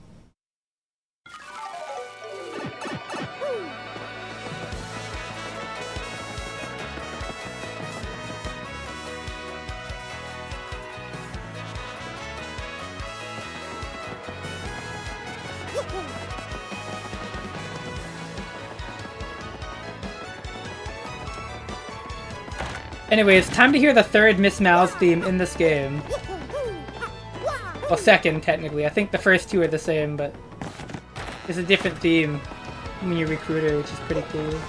Anyway, it's time to hear the third Miss Mouse theme in this game. Well, second, technically. I think the first two are the same, but there's a different theme when you recruit her, which is pretty cool.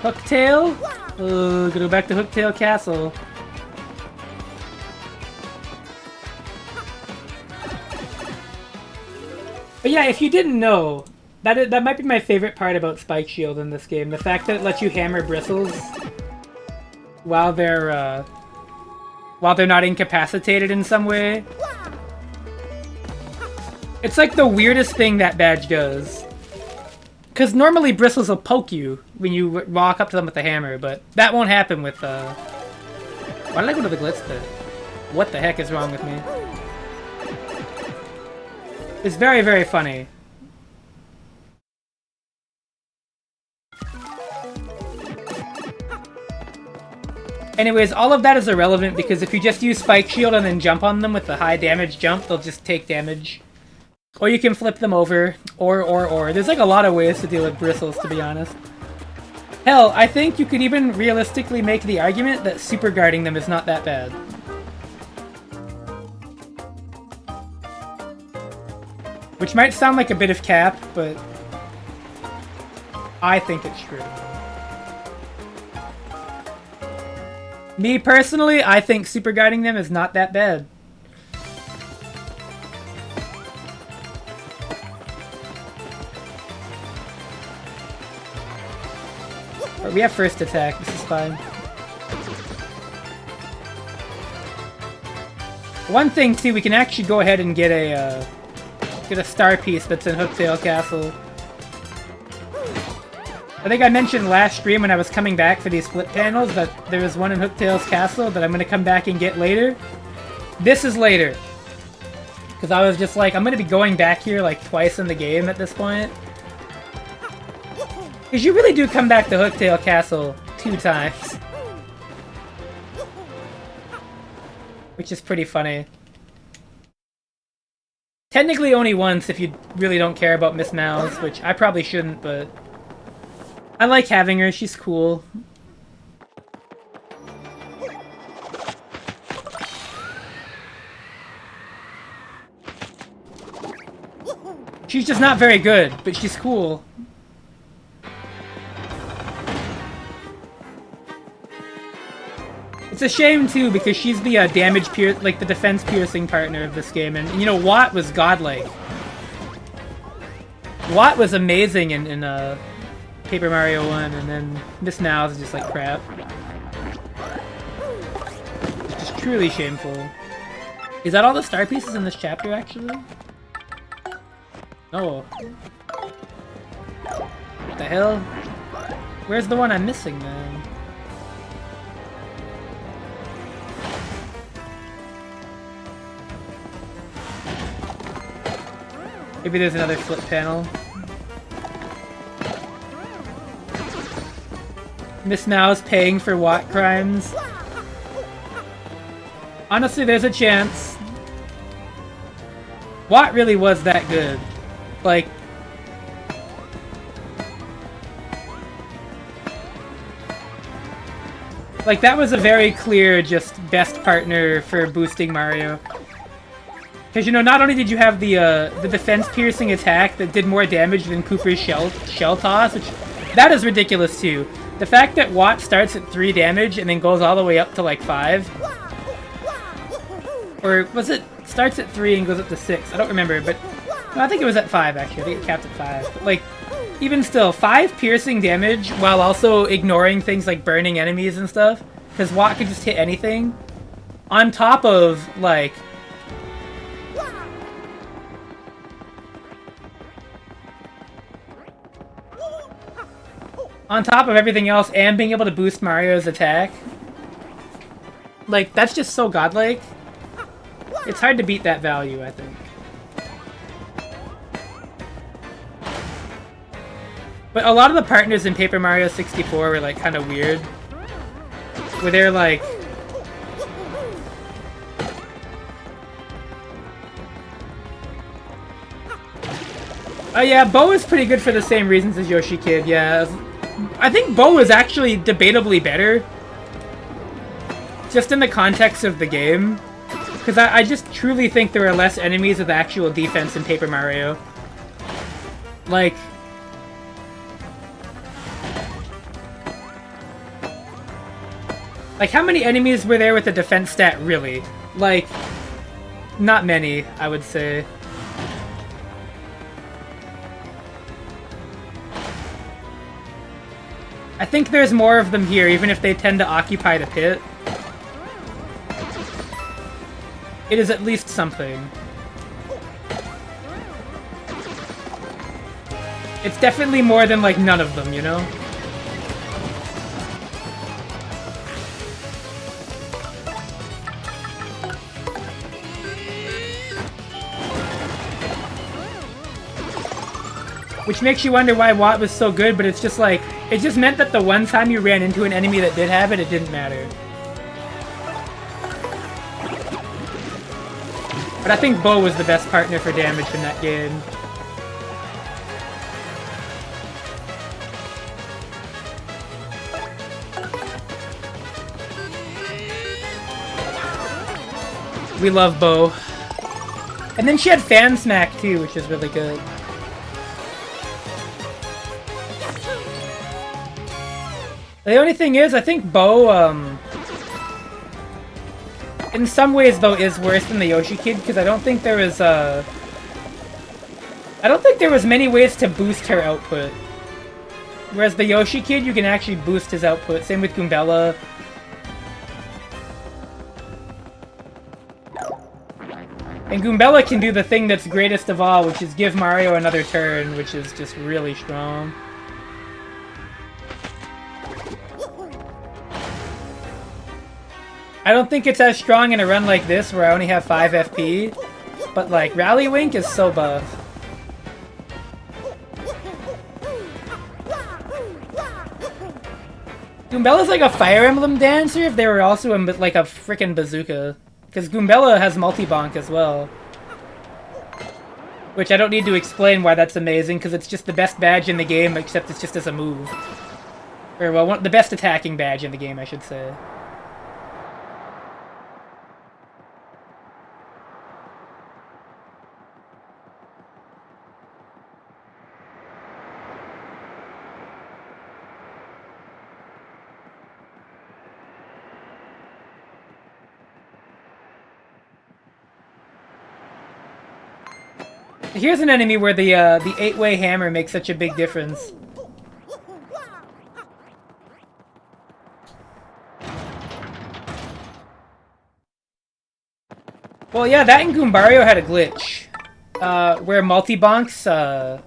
Hooktail? Go back to Hooktail Castle. But yeah, if you didn't know, that might be my favorite part about Spike Shield in this game. The fact that it lets you hammer bristles while they're not incapacitated in some way. It's like the weirdest thing that badge does. Because normally bristles will poke you when you walk up to them with the hammer, but that won't happen with, Why did I go to the glitz pit? What the heck is wrong with me? It's very, very funny. Anyways, all of that is irrelevant because if you just use Spike Shield and then jump on them with the high damage jump, they'll just take damage. Or you can flip them over, or. There's like a lot of ways to deal with bristles, to be honest. Hell, I think you could even realistically make the argument that super guarding them is not that bad. Which might sound like a bit of cap, but I think it's true. Me personally, I think super guarding them is not that bad. We have first attack, this is fine. One thing too, we can actually go ahead and get a star piece that's in Hooktail Castle. I think I mentioned last stream when I was coming back for these flip panels that there was one in Hooktail's Castle that I'm going to come back and get later. This is later. Because I was just like, I'm gonna be going back here like twice in the game at this point. Because you really do come back to Hooktail Castle 2 times. Which is pretty funny. Technically only once if you really don't care about Miss Mouse, which I probably shouldn't, but... I like having her, she's cool. She's just not very good, but she's cool. It's a shame too because she's the the defense piercing partner of this game, and you know Watt was godlike. Watt was amazing in Paper Mario 1, and then Miss Mouse is just like crap. It's just truly shameful. Is that all the star pieces in this chapter actually? Oh. What the hell? Where's the one I'm missing then? Maybe there's another flip panel. Miss Mouse paying for Watt crimes. Honestly, there's a chance. Watt really was that good. Like... Like, that was a very clear, just best partner for boosting Mario. Because, you know, not only did you have the defense-piercing attack that did more damage than Cooper's shell toss, which... That is ridiculous, too. The fact that Watt starts at 3 damage and then goes all the way up to, like, 5. Or was it... Starts at 3 and goes up to 6? I don't remember, but... No, I think it was at 5, actually. I think it capped at 5. But, like, even still, 5 piercing damage while also ignoring things like burning enemies and stuff. Because Watt could just hit anything. On top of, like... On top of everything else, and being able to boost Mario's attack. Like, that's just so godlike. It's hard to beat that value, I think. But a lot of the partners in Paper Mario 64 were, like, kind of weird. Where they're, like... Oh yeah, Bo is pretty good for the same reasons as Yoshi Kid, yeah. I think Bo is actually debatably better. Just in the context of the game. Because I just truly think there are less enemies with actual defense in Paper Mario. Like... Like, how many enemies were there with a defense stat, really? Like, not many, I would say. I think there's more of them here, even if they tend to occupy the pit. It is at least something. It's definitely more than, like, none of them, you know? Which makes you wonder why Watt was so good, but it's just like... It just meant that the one time you ran into an enemy that did have it, it didn't matter. But I think Bo was the best partner for damage in that game. We love Bo. And then she had Fan Smack too, which is really good. The only thing is, I think Bo, in some ways, though, is worse than the Yoshi Kid, because I don't think there was, I don't think there was many ways to boost her output. Whereas the Yoshi Kid, you can actually boost his output. Same with Goombella. And Goombella can do the thing that's greatest of all, which is give Mario another turn, which is just really strong. I don't think it's as strong in a run like this, where I only have 5 FP. But like, Rallywink is so buff. Goombella's like a Fire Emblem dancer if they were also in like a frickin' bazooka. Because Goombella has multi-bonk as well. Which I don't need to explain why that's amazing, because it's just the best badge in the game, except it's just as a move. Or, well, the best attacking badge in the game, I should say. Here's an enemy where the 8-way hammer makes such a big difference. Well, yeah, that and Goombario had a glitch. Where multi-bonks, So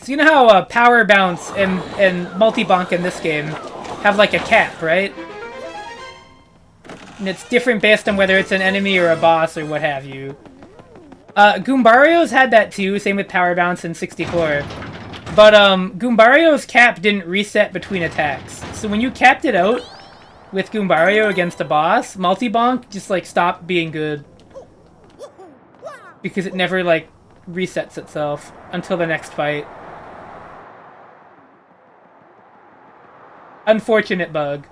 you know how Power Bounce and multi-bonk in this game have like a cap, right? And it's different based on whether it's an enemy or a boss or what have you. Goombario's had that too, same with Power Bounce in 64. But, Goombario's cap didn't reset between attacks. So when you capped it out with Goombario against a boss, multi-bonk just, like, stopped being good. Because it never, like, resets itself until the next fight. Unfortunate bug.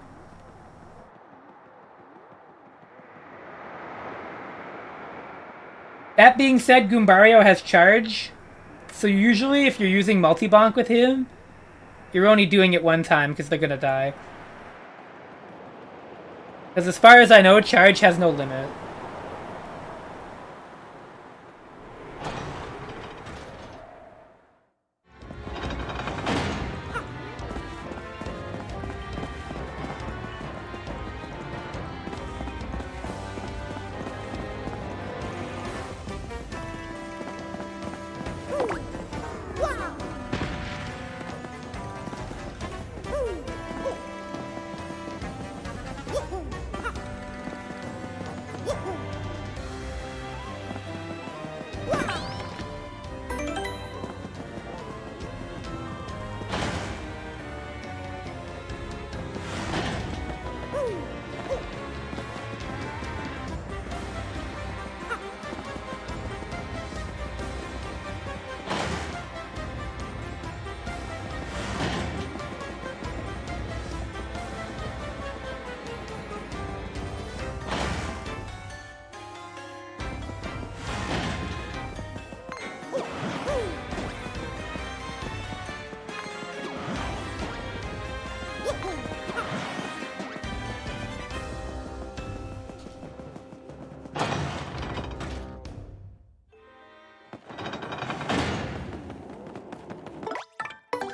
That being said, Goombario has charge, so usually if you're using multi-bonk with him, you're only doing it one time because they're gonna die. Because as far as I know, charge has no limit.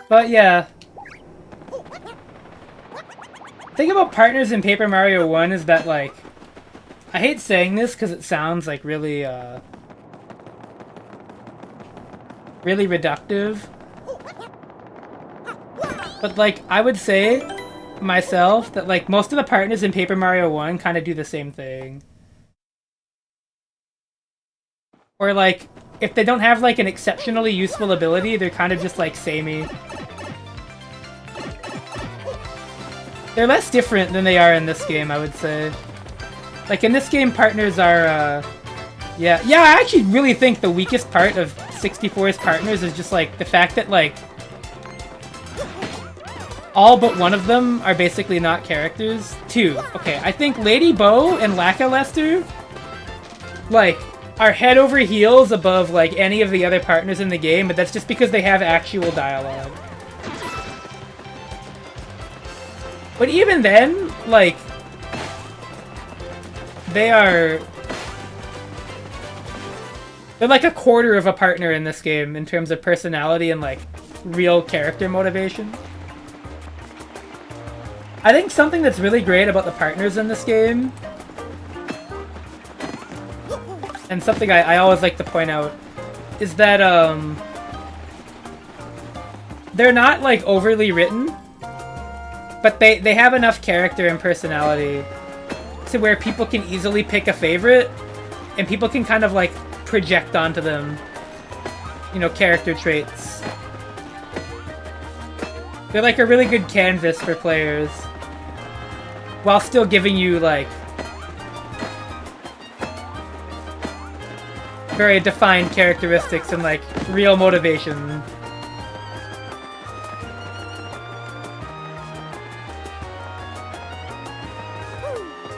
But yeah. The thing about partners in Paper Mario 1 is that, like, I hate saying this because it sounds like really, really reductive. But, like, I would say myself that, like, most of the partners in Paper Mario 1 kind of do the same thing. Or, like, if they don't have, like, an exceptionally useful ability, they're kind of just, like, samey. They're less different than they are in this game, I would say. Like, in this game, partners are, Yeah, I actually really think the weakest part of 64's partners is just, like, the fact that, like, all but one of them are basically not characters. Two. Okay, I think Lady Bo and Lackluster, like, are head over heels above, like, any of the other partners in the game, but that's just because they have actual dialogue. But even then, like, they're like a quarter of a partner in this game in terms of personality and, like, real character motivation. I think something that's really great about the partners in this game, and something I always like to point out, is that, they're not, like, overly written, but they have enough character and personality to where people can easily pick a favorite and people can kind of like project onto them, you know, character traits. They're like a really good canvas for players, while still giving you like very defined characteristics and like real motivation.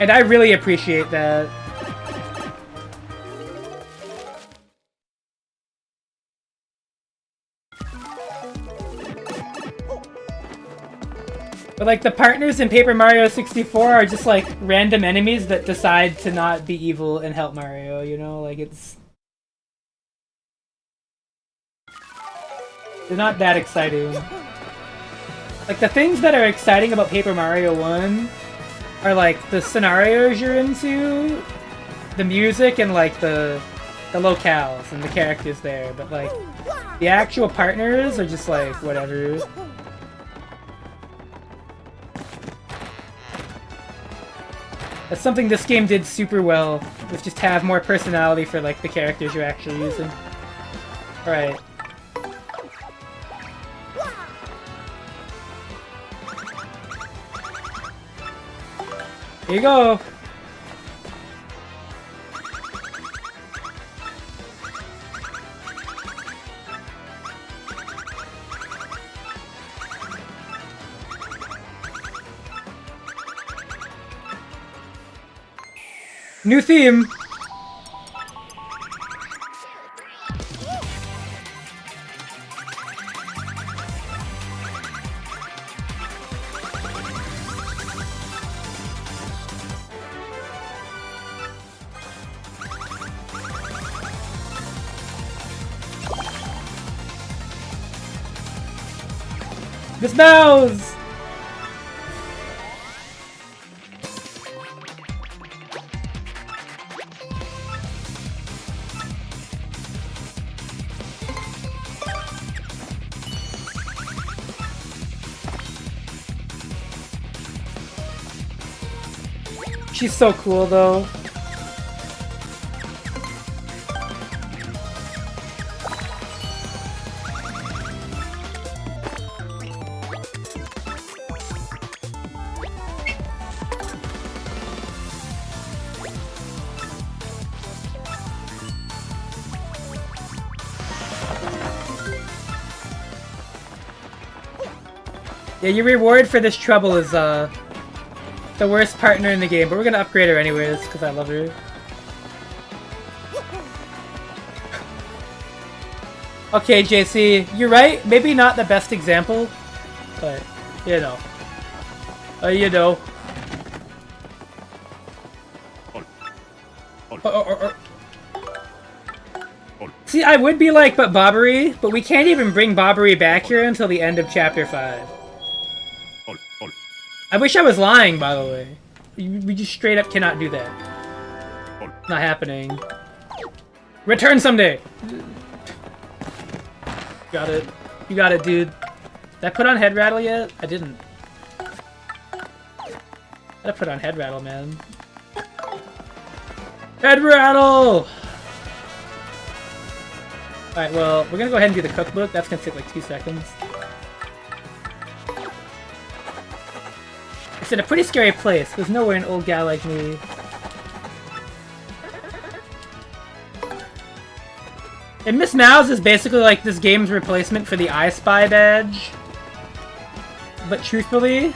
And I really appreciate that. But like the partners in Paper Mario 64 are just like random enemies that decide to not be evil and help Mario, you know? Like it's... they're not that exciting. Like the things that are exciting about Paper Mario 1 are like the scenarios you're into, the music, and like the locales and the characters there, but like the actual partners are just like whatever. That's something this game did super well, was just have more personality for like the characters you're actually using. Alright. Here you go! New theme! This Bowser! She's so cool, though. Yeah, your reward for this trouble is, the worst partner in the game, but we're gonna upgrade her anyways, because I love her. Okay, JC, you're right. Maybe not the best example, but, you know. You know. See, I would be like, but Bobbery, but we can't even bring Bobbery back here until the end of Chapter 5. I wish I was lying, by the way. We just straight up cannot do that. Not happening. Return someday! Got it. You got it, dude. Did I put on Head Rattle yet? I didn't. Gotta put on Head Rattle, man. Head Rattle! Alright, well, we're gonna go ahead and do the cookbook. That's gonna take like 2 seconds. It's in a pretty scary place. There's nowhere an old guy like me. And Miss Mouse is basically like this game's replacement for the I Spy badge. But truthfully,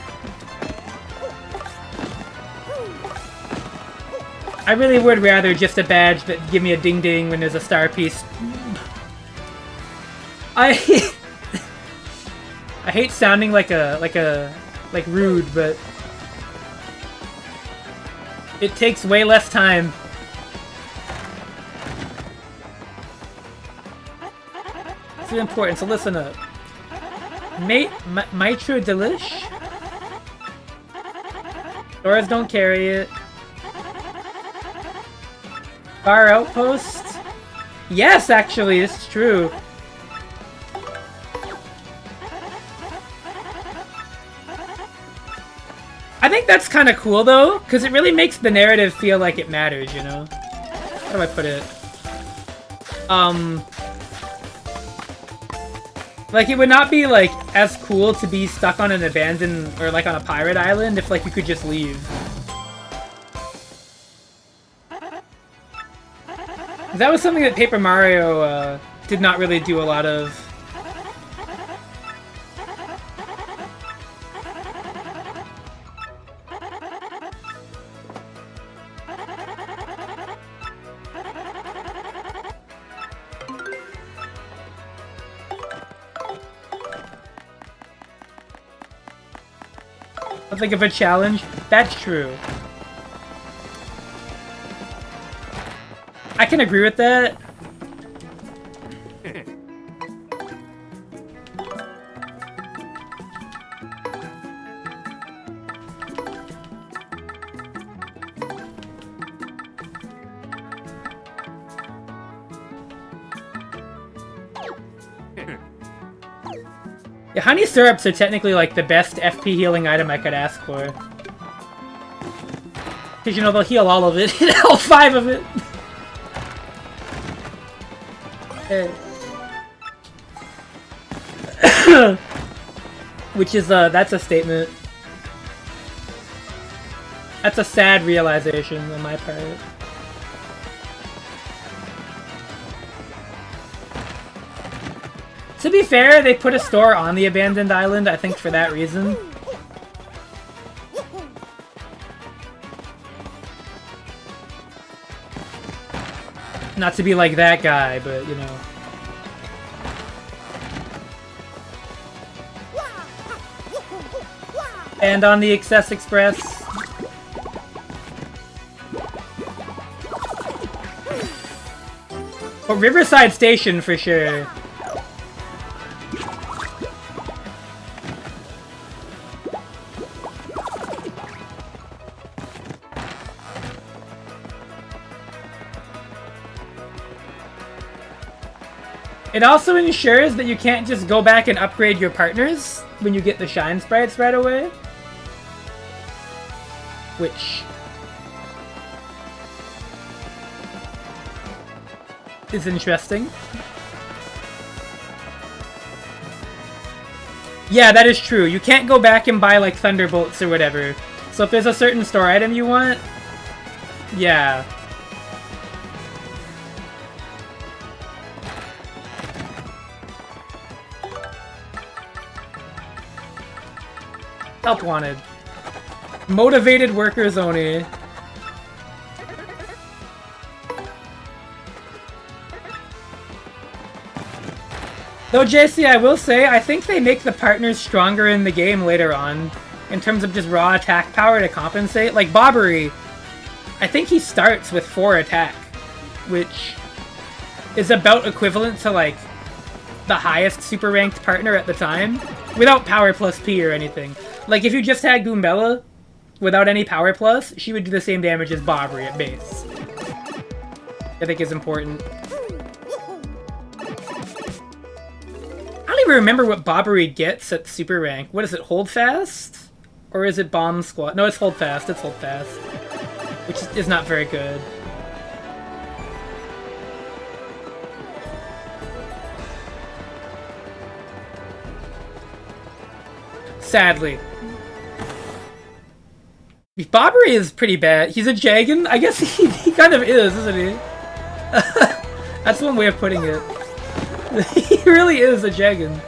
I really would rather just a badge that give me a ding ding when there's a star piece. I hate sounding like rude, but it takes way less time. It's important, so listen up. Mitra Delish? Doors don't carry it. Far Outpost? Yes, actually, it's true. I think that's kind of cool, though, because it really makes the narrative feel like it matters, you know? How do I put it? Like, it would not be, like, as cool to be stuck on an abandoned, or, like, on a pirate island if, like, you could just leave. That was something that Paper Mario, did not really do a lot of. Think of a challenge. That's true. I can agree with that. Yeah, honey syrups are technically like the best FP healing item I could ask for. Because, you know, they'll heal all of it. All 5 of it. Which is, that's a statement. That's a sad realization on my part. To be fair, they put a store on the abandoned island, I think for that reason. Not to be like that guy, but, you know. And on the Excess Express. Oh, Riverside Station for sure. It also ensures that you can't just go back and upgrade your partners when you get the shine sprites right away. Which is interesting. Yeah, that is true. You can't go back and buy like Thunderbolts or whatever. So if there's a certain store item you want, yeah. Help wanted. Motivated workers only. Though, JC, I will say, I think they make the partners stronger in the game later on, in terms of just raw attack power to compensate. Like, Bobbery, I think he starts with 4 attack, which is about equivalent to, like, the highest super ranked partner at the time, without power plus P or anything. Like, if you just had Goombella, without any power plus, she would do the same damage as Bobbery at base. I think is important. I don't even remember what Bobbery gets at super rank. What is it, Hold Fast? Or is it Bomb Squad? No, it's Hold Fast, it's Hold Fast. Which is not very good. Sadly. Bobbery is pretty bad. He's a Jagan? I guess he kind of is, isn't he? That's one way of putting it. He really is a Jagan.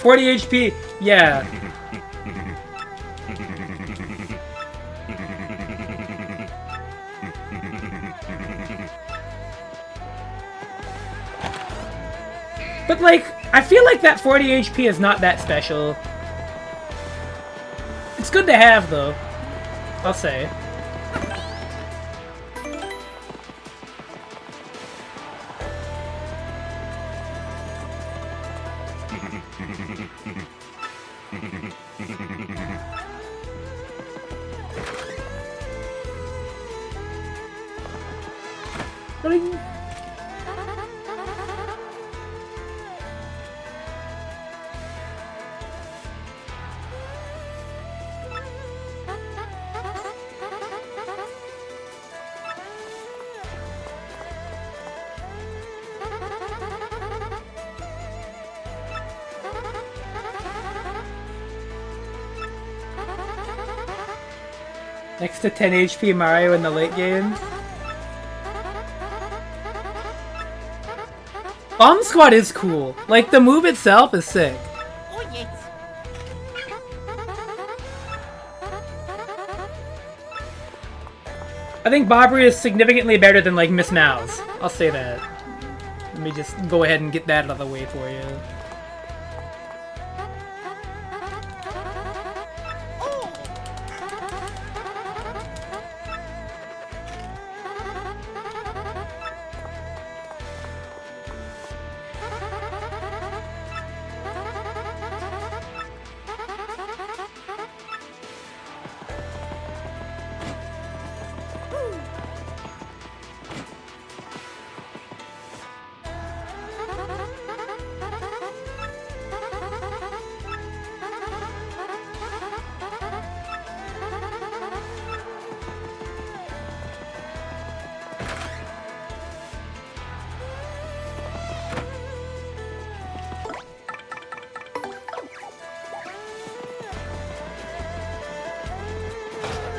40 HP, yeah. But like, I feel like that 40 HP is not that special. It's good to have, though. I'll say. Next to 10 HP Mario in the late game. Bomb Squad is cool. Like, the move itself is sick. Oh, yes. I think Bobbery is significantly better than, like, Miss Mouse. I'll say that. Let me just go ahead and get that out of the way for you.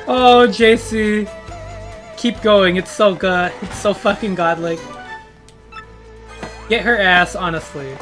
Oh, JC. Keep going, it's so good. It's so fucking godlike. Get her ass, honestly.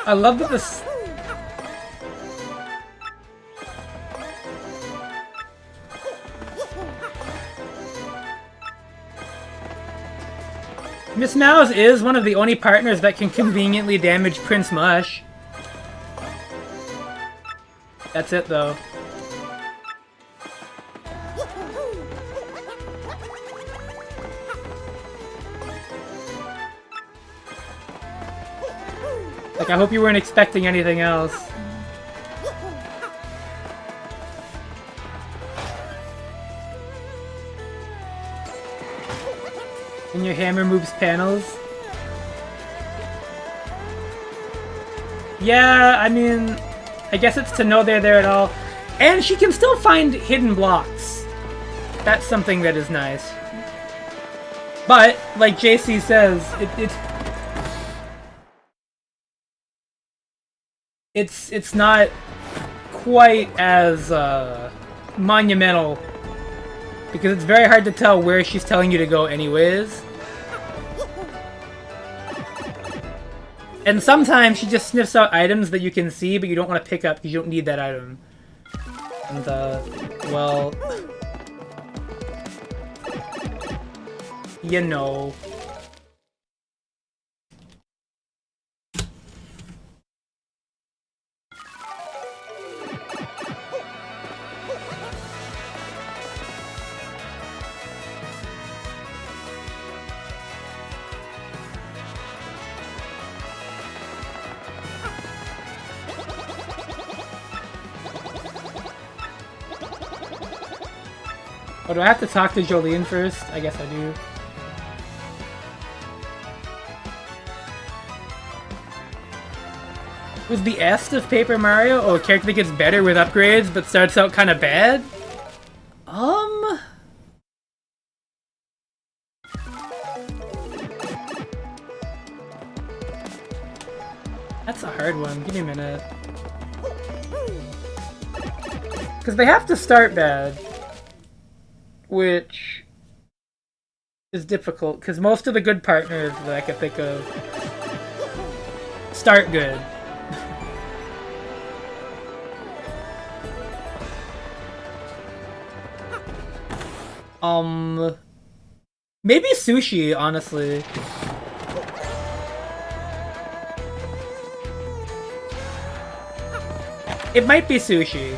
I love that this... Miss Mouse is one of the only partners that can conveniently damage Prince Mush. That's it, though. Like, I hope you weren't expecting anything else. And your hammer moves panels. Yeah, I mean, I guess it's to know they're there at all. And she can still find hidden blocks. That's something that is nice. But, like JC says, it's not quite as monumental, because it's very hard to tell where she's telling you to go anyways. And sometimes she just sniffs out items that you can see but you don't want to pick up because you don't need that item. And well, you know. Oh, do I have to talk to Jolene first? I guess I do. Was the est of Paper Mario? Oh, a character that gets better with upgrades but starts out kind of bad? That's a hard one. Give me a minute. Because they have to start bad. Which is difficult, because most of the good partners that I can think of start good. Maybe Sushi, honestly. It might be Sushi.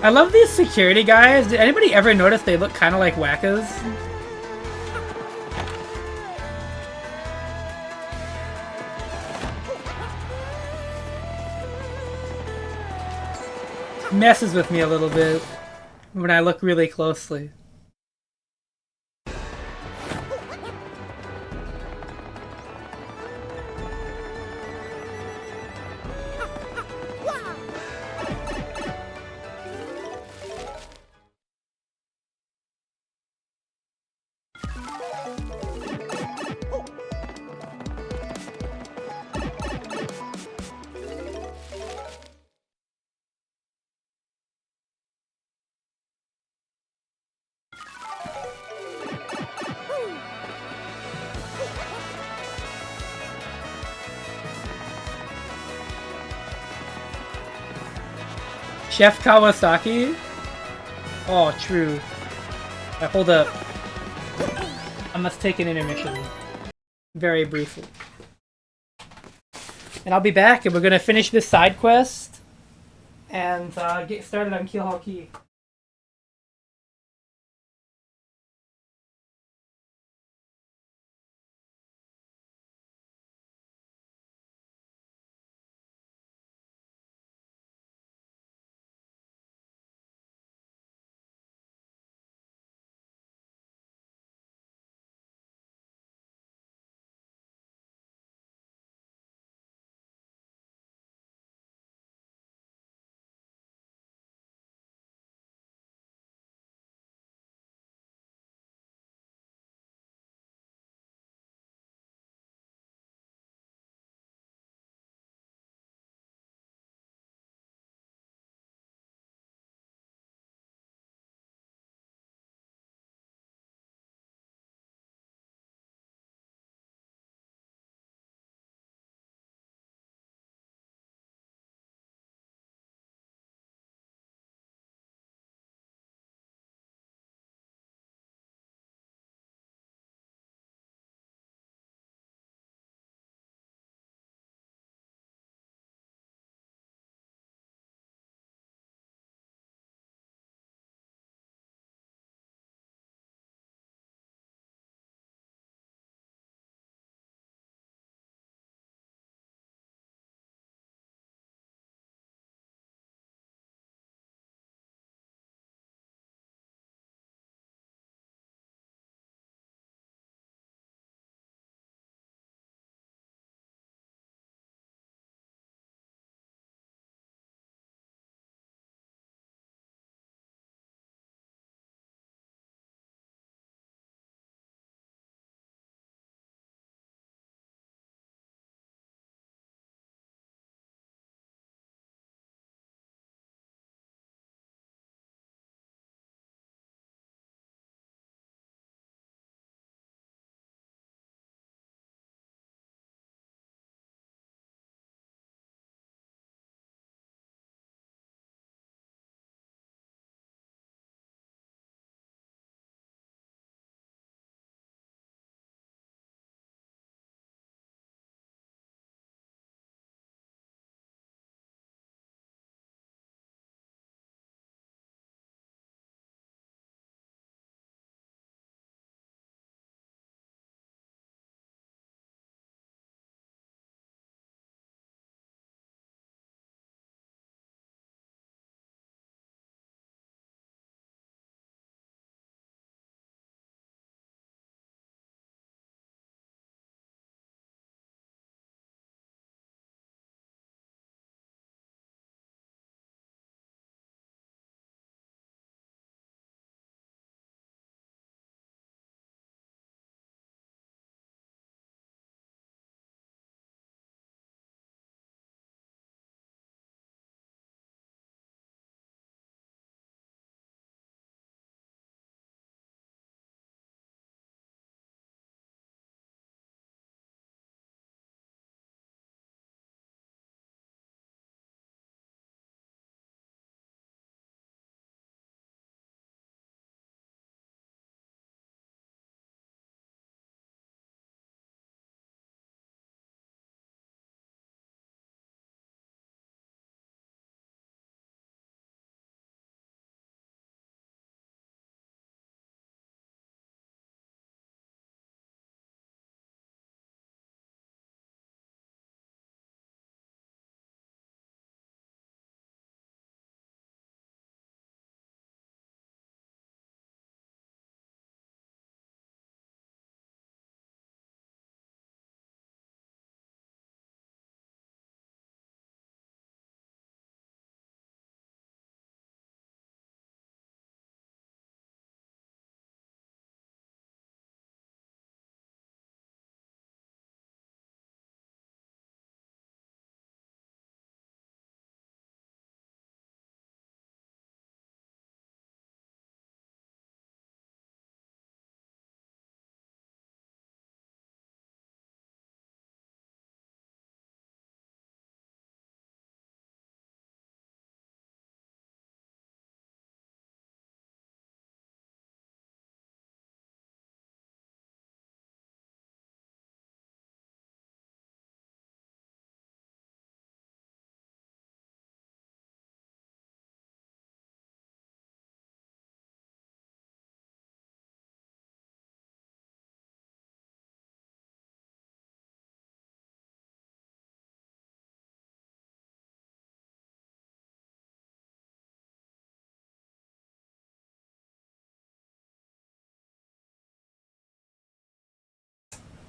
I love these security guys. Did anybody ever notice they look kind of like whackos? Messes with me a little bit when I look really closely. Chef Kawasaki? Oh, true. Right, hold up. I must take an intermission. Very briefly. And I'll be back, and we're gonna finish this side quest and get started on Keel Hall Key.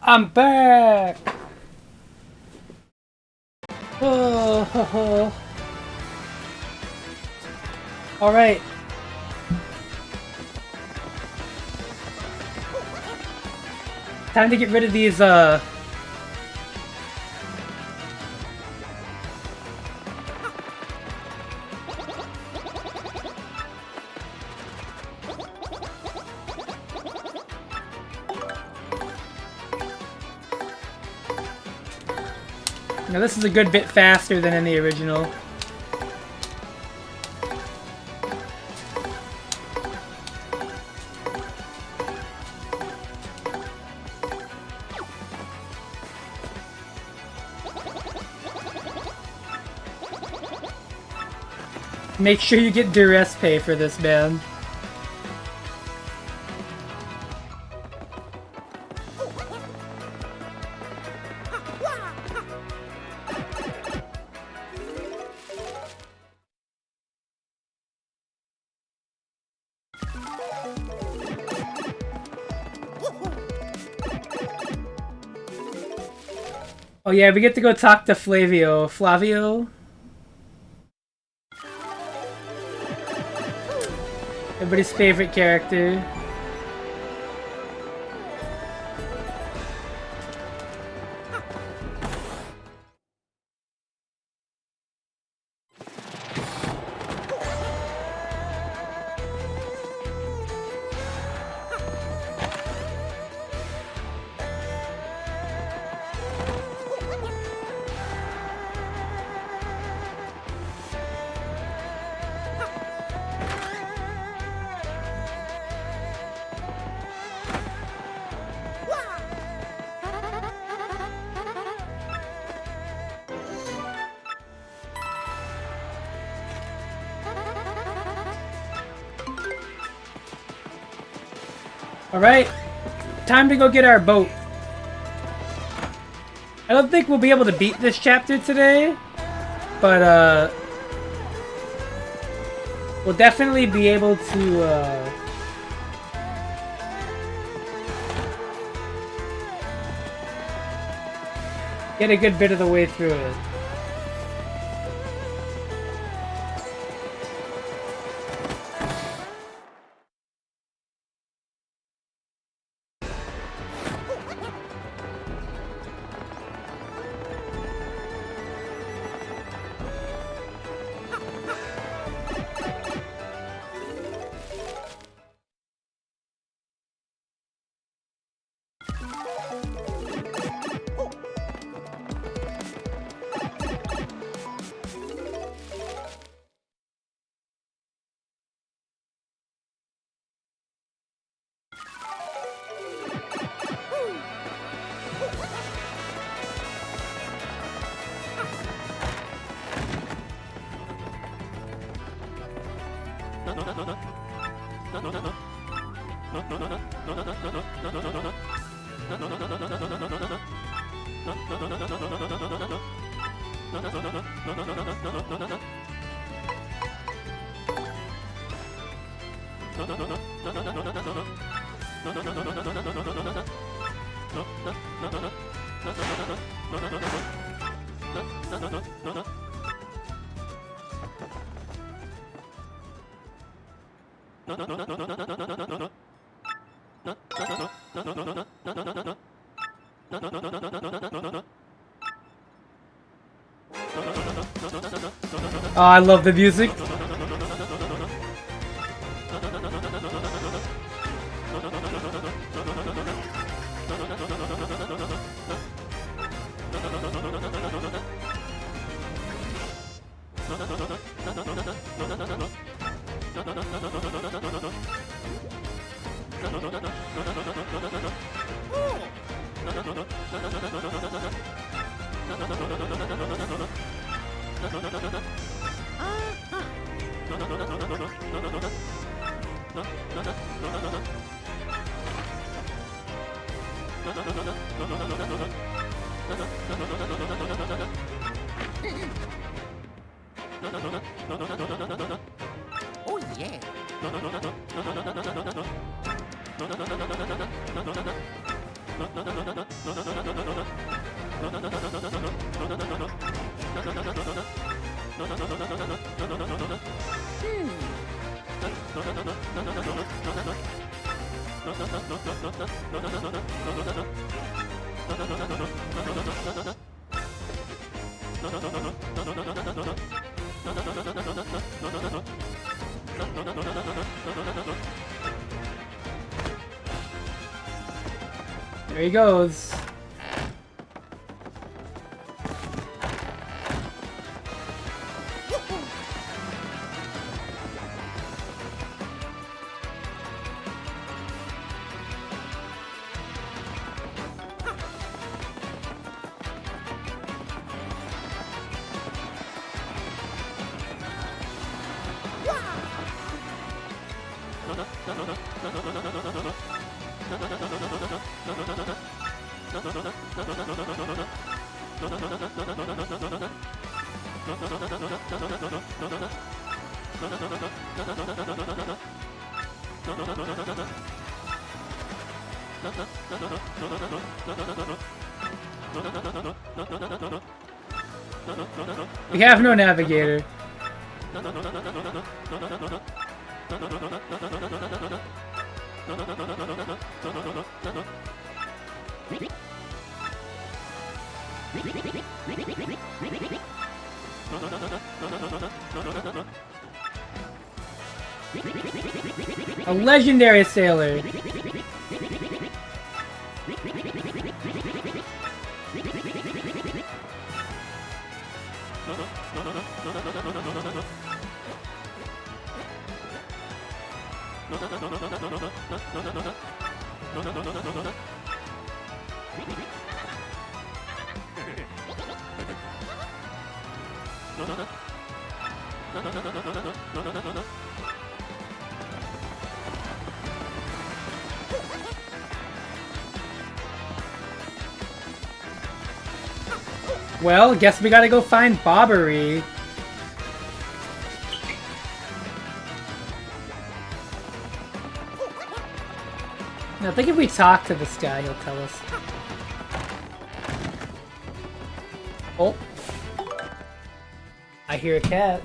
I'm back! Oh, alright. Time to get rid of these, Now this is a good bit faster than in the original. Make sure you get duress pay for this, man. Oh yeah, we get to go talk to Flavio. Everybody's favorite character. Alright, time to go get our boat. I don't think we'll be able to beat this chapter today, but we'll definitely be able to get a good bit of the way through it. Oh, I love the music. Oh yeah. There he goes. We have no navigator. A legendary sailor. Well, guess we gotta go find Bobbery. I think if we talk to this guy, he'll tell us. Oh. I hear a cat.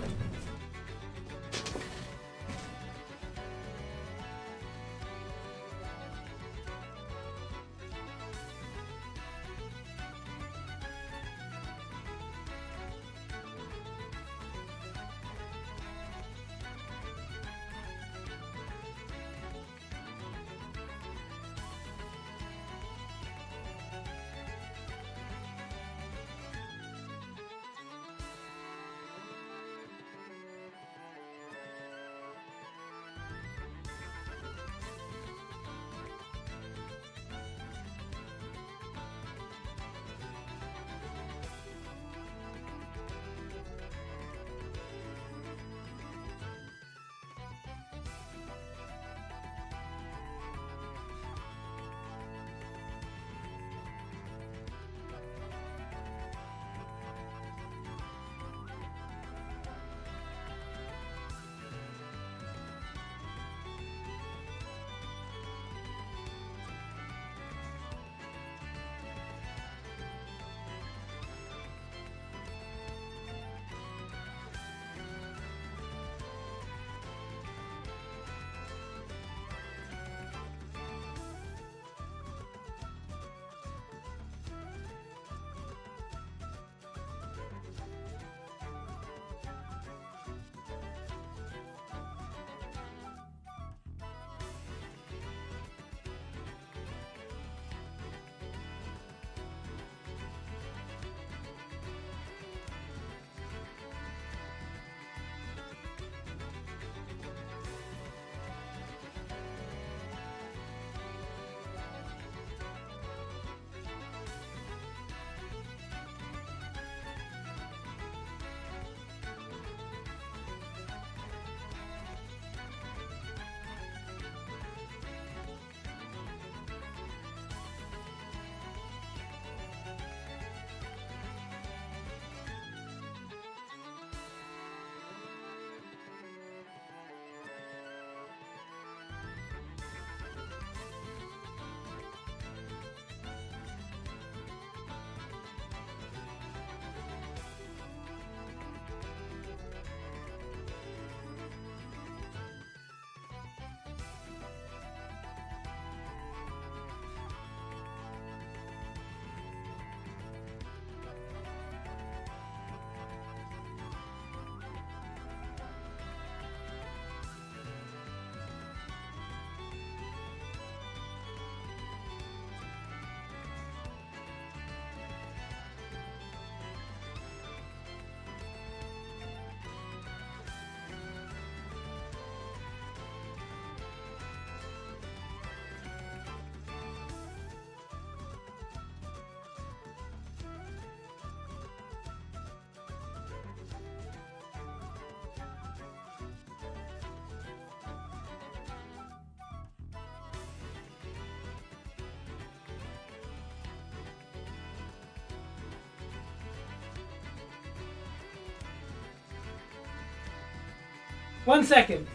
1 second.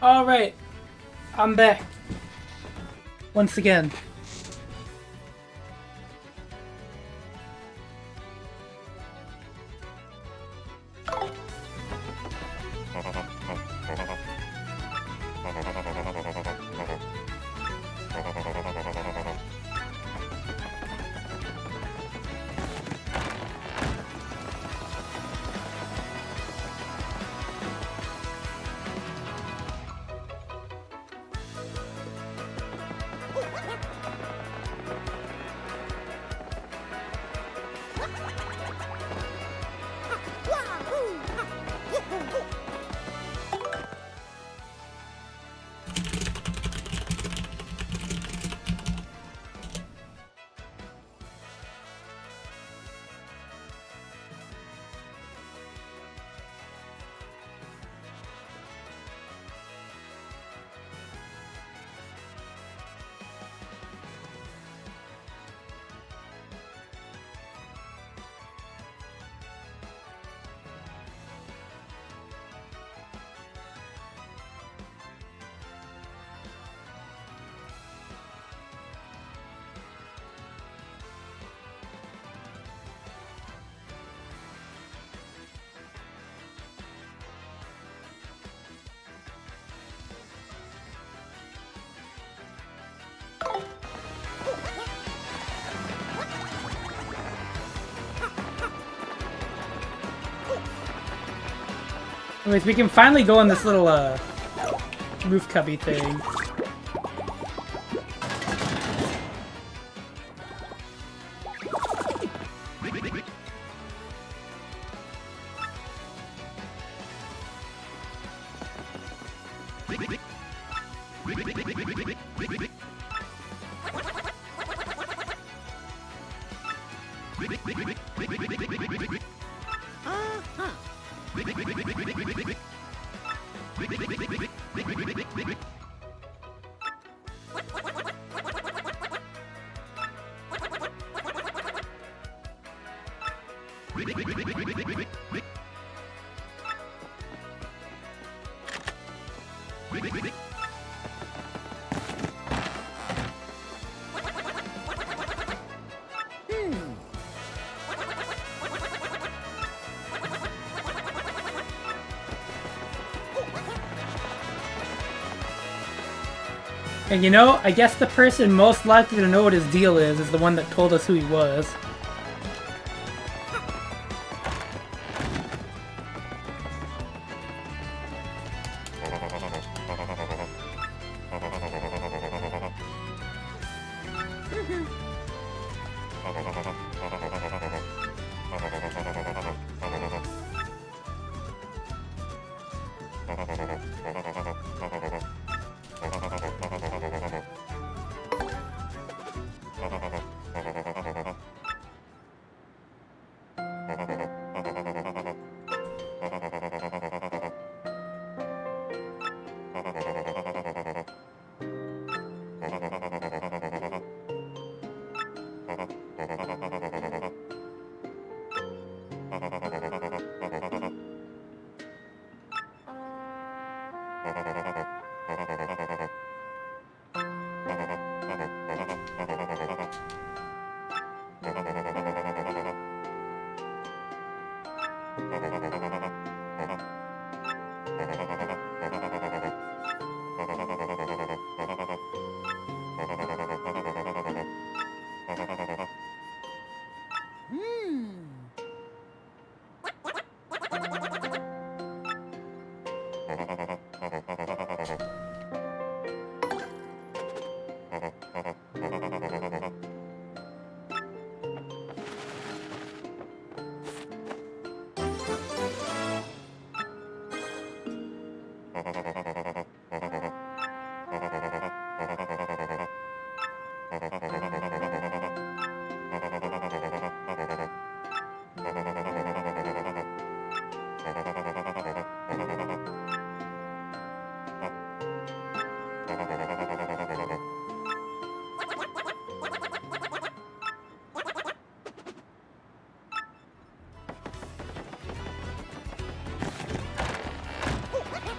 Alright, I'm back. Once again. Anyways, we can finally go on this little, roof cubby thing. And you know, I guess the person most likely to know what his deal is the one that told us who he was.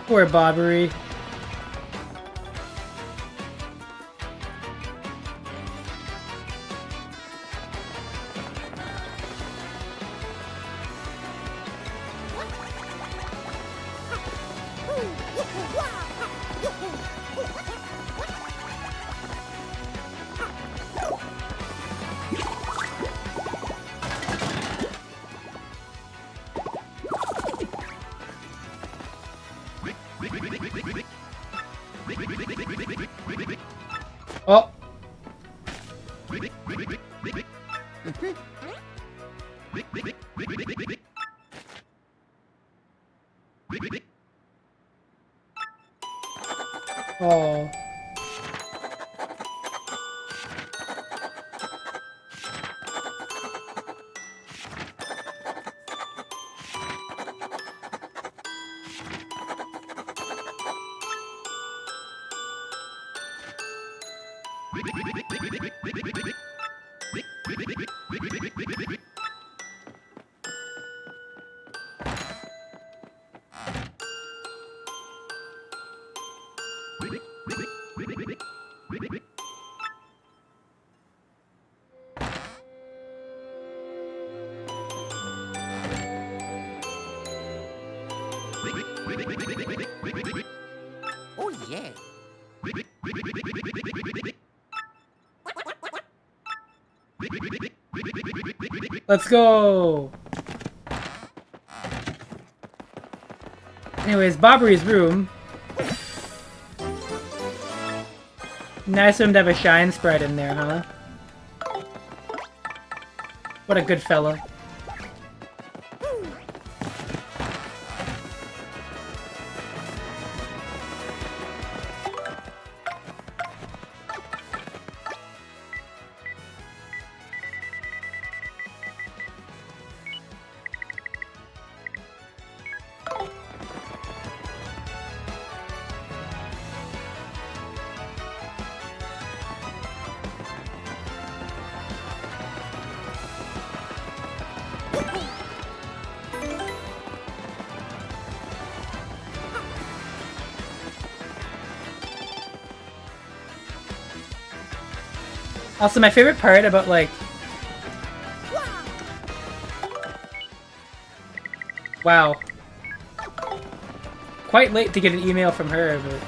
Poor Bobbery. Oh. Oh. Oh, yeah. Let's go! Anyways, Bobbery's room. Nice of him to have a shine sprite in there, huh? What a good fella. Also, my favorite part about, like... Wow. Quite late to get an email from her, but...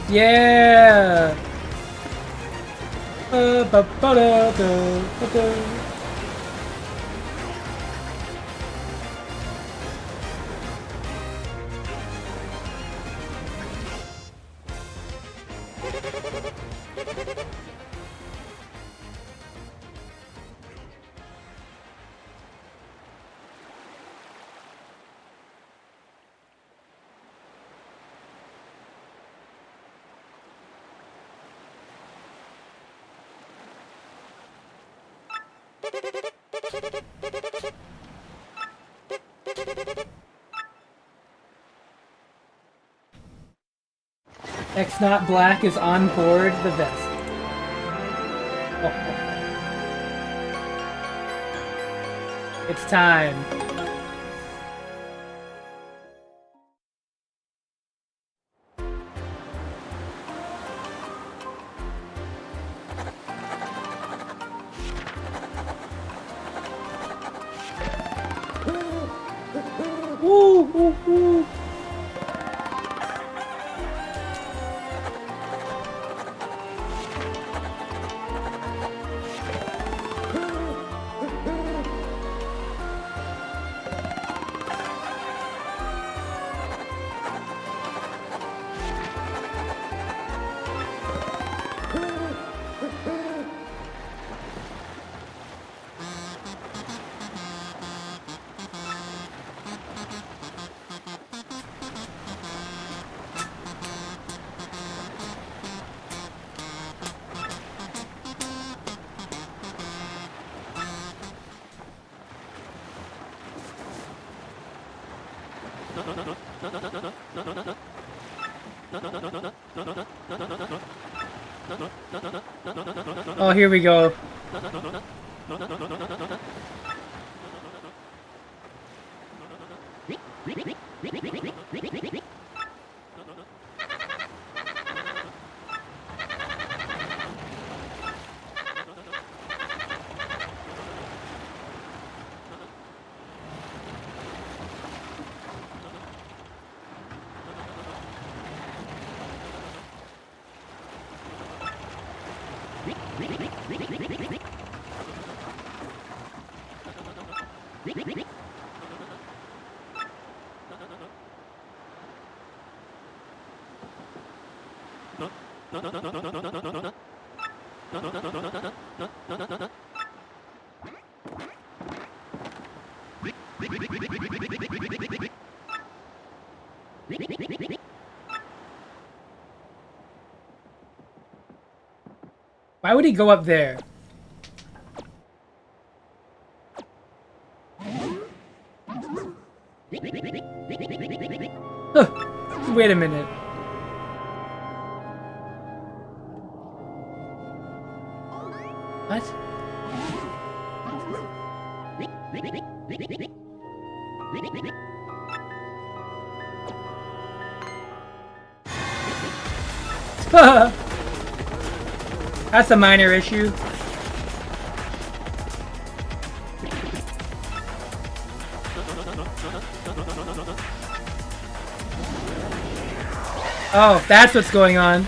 Yeah! Ba-ba-da-da-da-da. X Not Black is on board the vessel. It's time. Woo, woo, woo. Oh, here we go. Why would he go up there? Huh. Wait a minute. What? That's a minor issue. Oh, that's what's going on.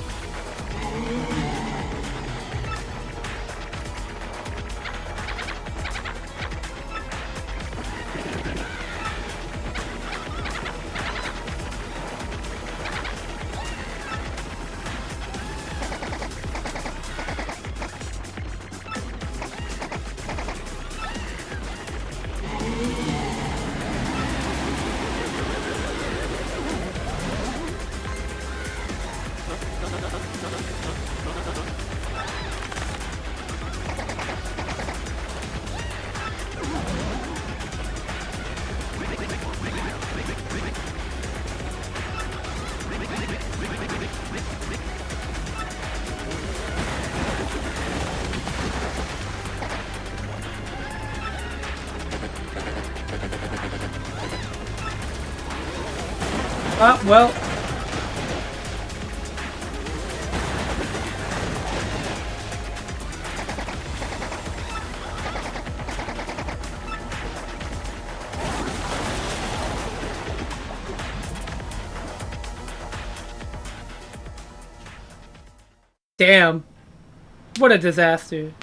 Well. Damn. What a disaster.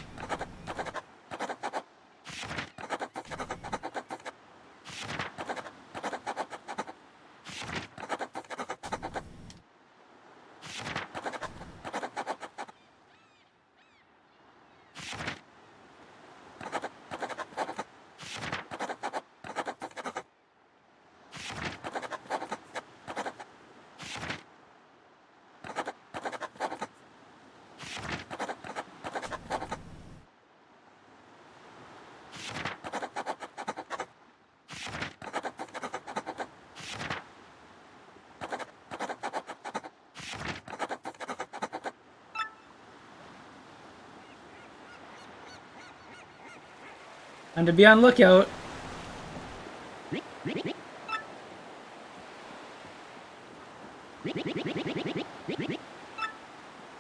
And to be on lookout.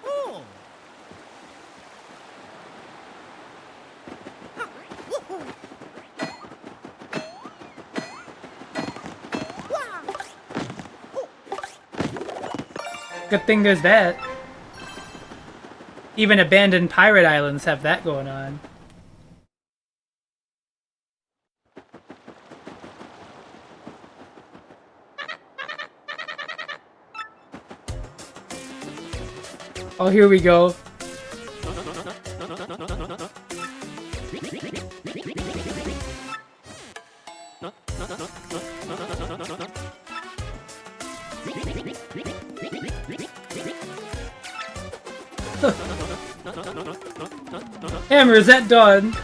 Oh. Good thing there's that. Even abandoned pirate islands have that going on. Oh, here we go. Hammer, is that done?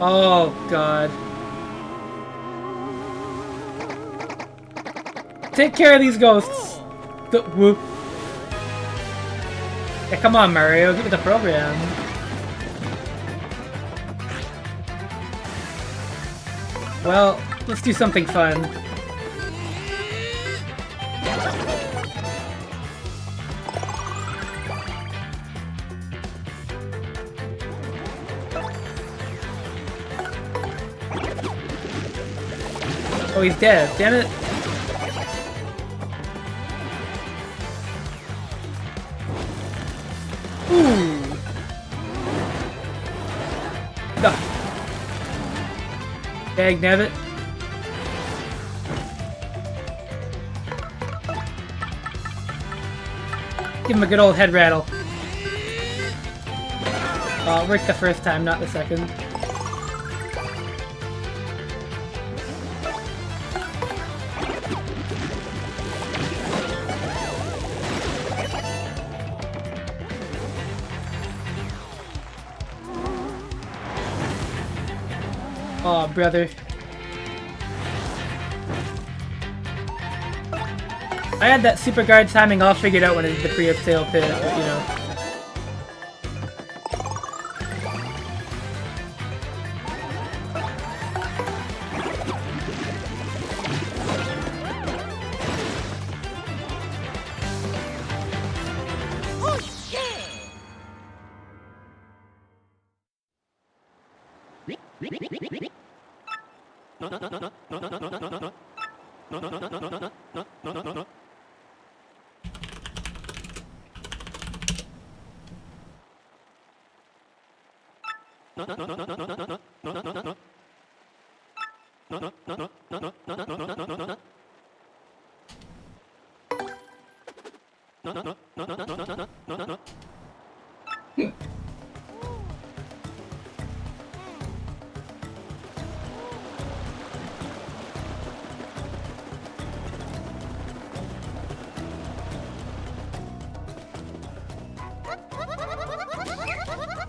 Oh, God. Take care of these ghosts. Whoop. Yeah, come on, Mario. Get with the program. Well, let's do something fun. Oh, he's dead. Damn it. Ooh. Duh. Dag nabbit. Give him a good old head rattle. Oh, it worked the first time, not the second. Oh, brother. I had that super guard timing all figured out when I did the pre-up sail pit, but you know.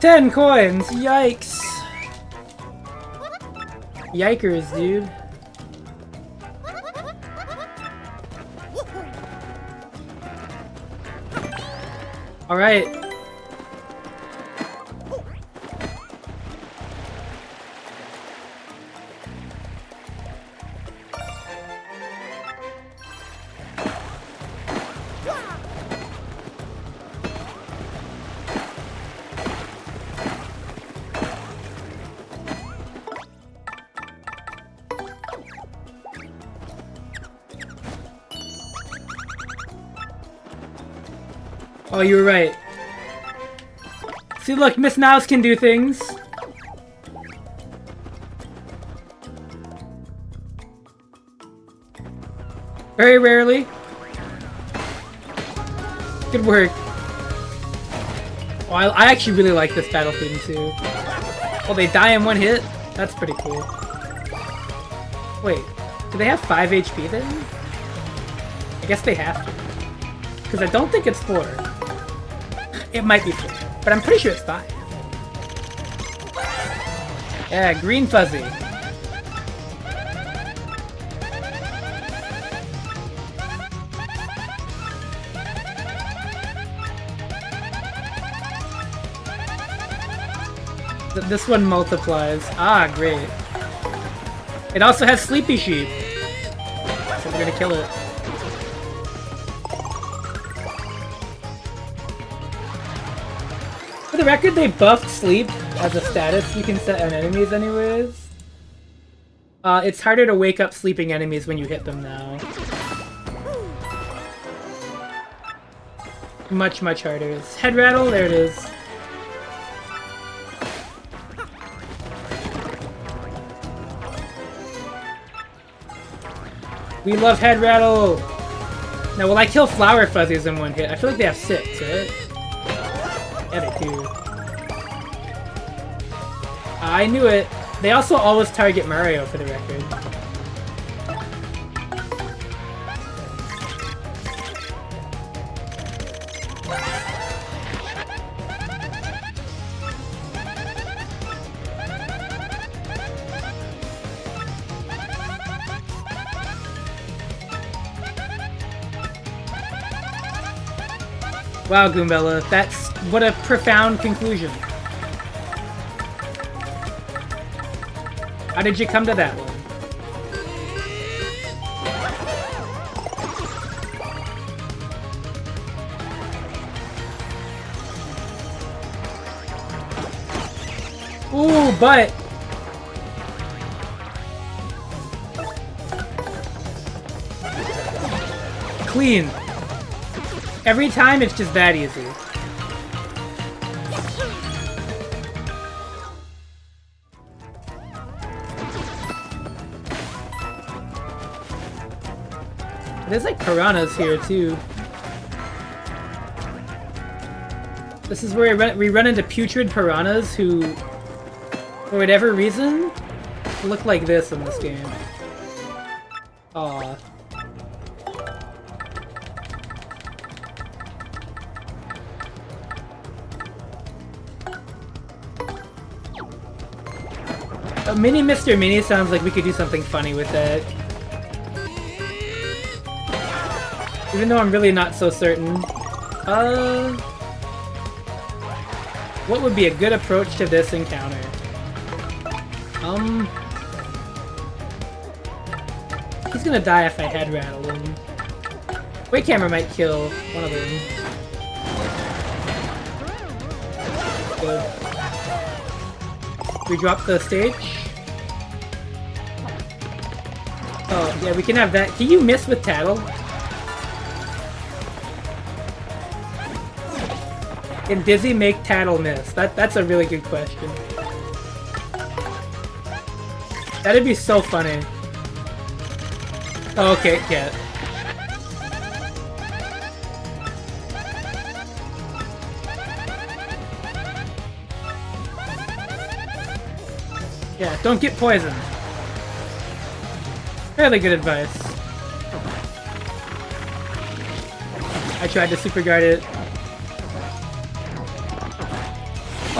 $10 coins! Yikes! Yikers, dude. Alright. Oh, you were right. See, look, Miss Mouse can do things. Very rarely. Good work. Oh, I actually really like this battle theme too. Oh, they die in one hit? That's pretty cool. Wait, do they have 5 HP then? I guess they have to. Because I don't think it's 4. It might be 4, but I'm pretty sure it's 5. Yeah, green fuzzy. This one multiplies. Ah, great. It also has Sleepy Sheep. So we're gonna kill it. For the record, they buffed sleep as a status you can set on enemies anyways. It's harder to wake up sleeping enemies when you hit them now. Much, much harder. Head rattle, there it is. We love head rattle! Now, will I kill flower fuzzies in one hit? I feel like they have 6, right? Yeah, they do. I knew it. They also always target Mario, for the record. Wow, Goombella, that's what a profound conclusion. How did you come to that one? Ooh, but clean. Every time it's just that easy. There's like piranhas here too. This is where we run into putrid piranhas who, for whatever reason, look like this in this game. Aww. Mini Mr. Mini sounds like we could do something funny with that. Even though I'm really not so certain. What would be a good approach to this encounter? He's gonna die if I head rattle him. Wake Hammer might kill one of them. Good. We drop the stage. Oh, yeah, we can have that. Can you miss with Tattle? Can Dizzy make Tattle miss? That's a really good question. That'd be so funny. Oh, okay, yeah. Yeah, don't get poisoned. Fairly good advice. I tried to super guard it.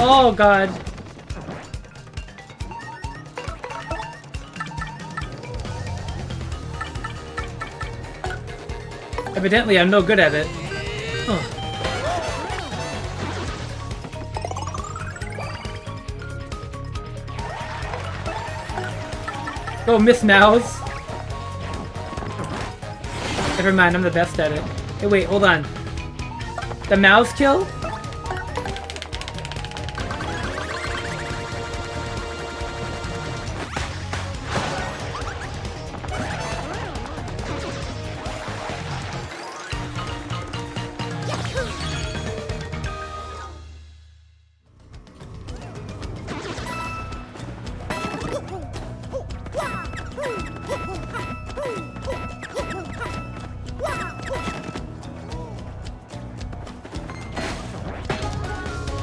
Oh god. Evidently I'm no good at it. Huh. Go, Miss Mouse. Never mind, I'm the best at it. Hey, wait, hold on. The mouse kill?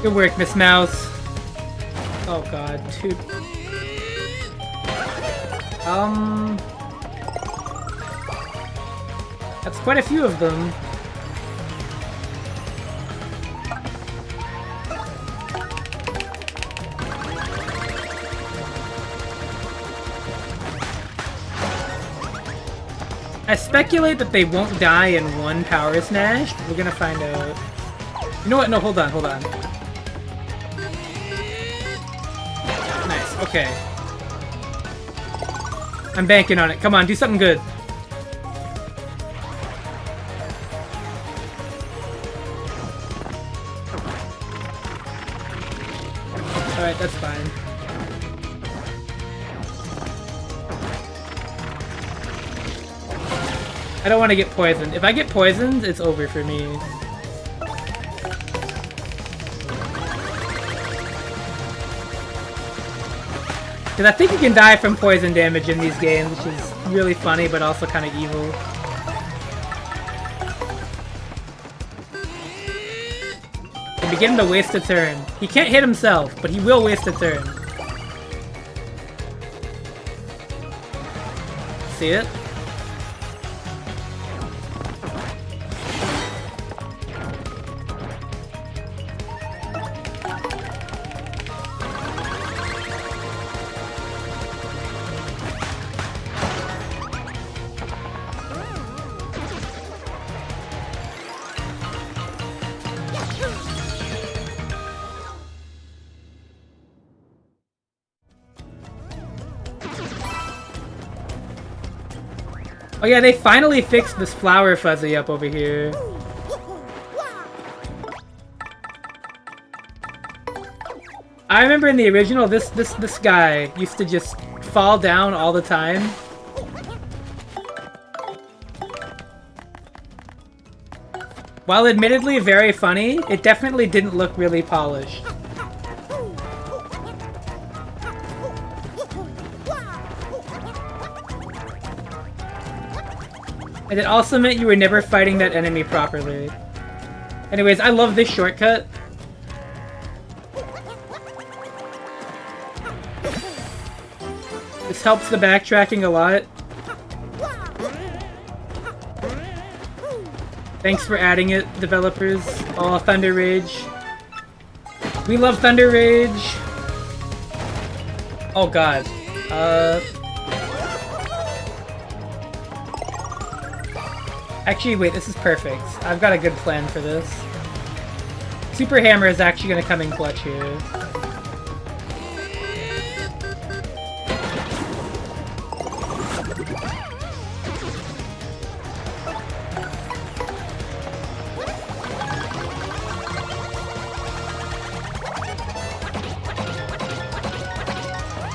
Good work, Miss Mouse. Oh god, dude. That's quite a few of them. I speculate that they won't die in one Power Smash. We're gonna find out. You know what? No, hold on, hold on. Nice, okay. I'm banking on it. Come on, do something good. Alright, that's fine. I don't want to get poisoned. If I get poisoned, it's over for me. Because I think you can die from poison damage in these games, which is really funny, but also kind of evil. And begin to waste a turn. He can't hit himself, but he will waste a turn. See it? Oh yeah, they finally fixed this flower fuzzy up over here. I remember in the original, this guy used to just fall down all the time. While admittedly very funny, it definitely didn't look really polished. And it also meant you were never fighting that enemy properly. Anyways, I love this shortcut. This helps the backtracking a lot. Thanks for adding it, developers. Oh, Thunder Rage. We love Thunder Rage. Oh god. Actually, wait, this is perfect. I've got a good plan for this. Super Hammer is actually going to come in clutch here.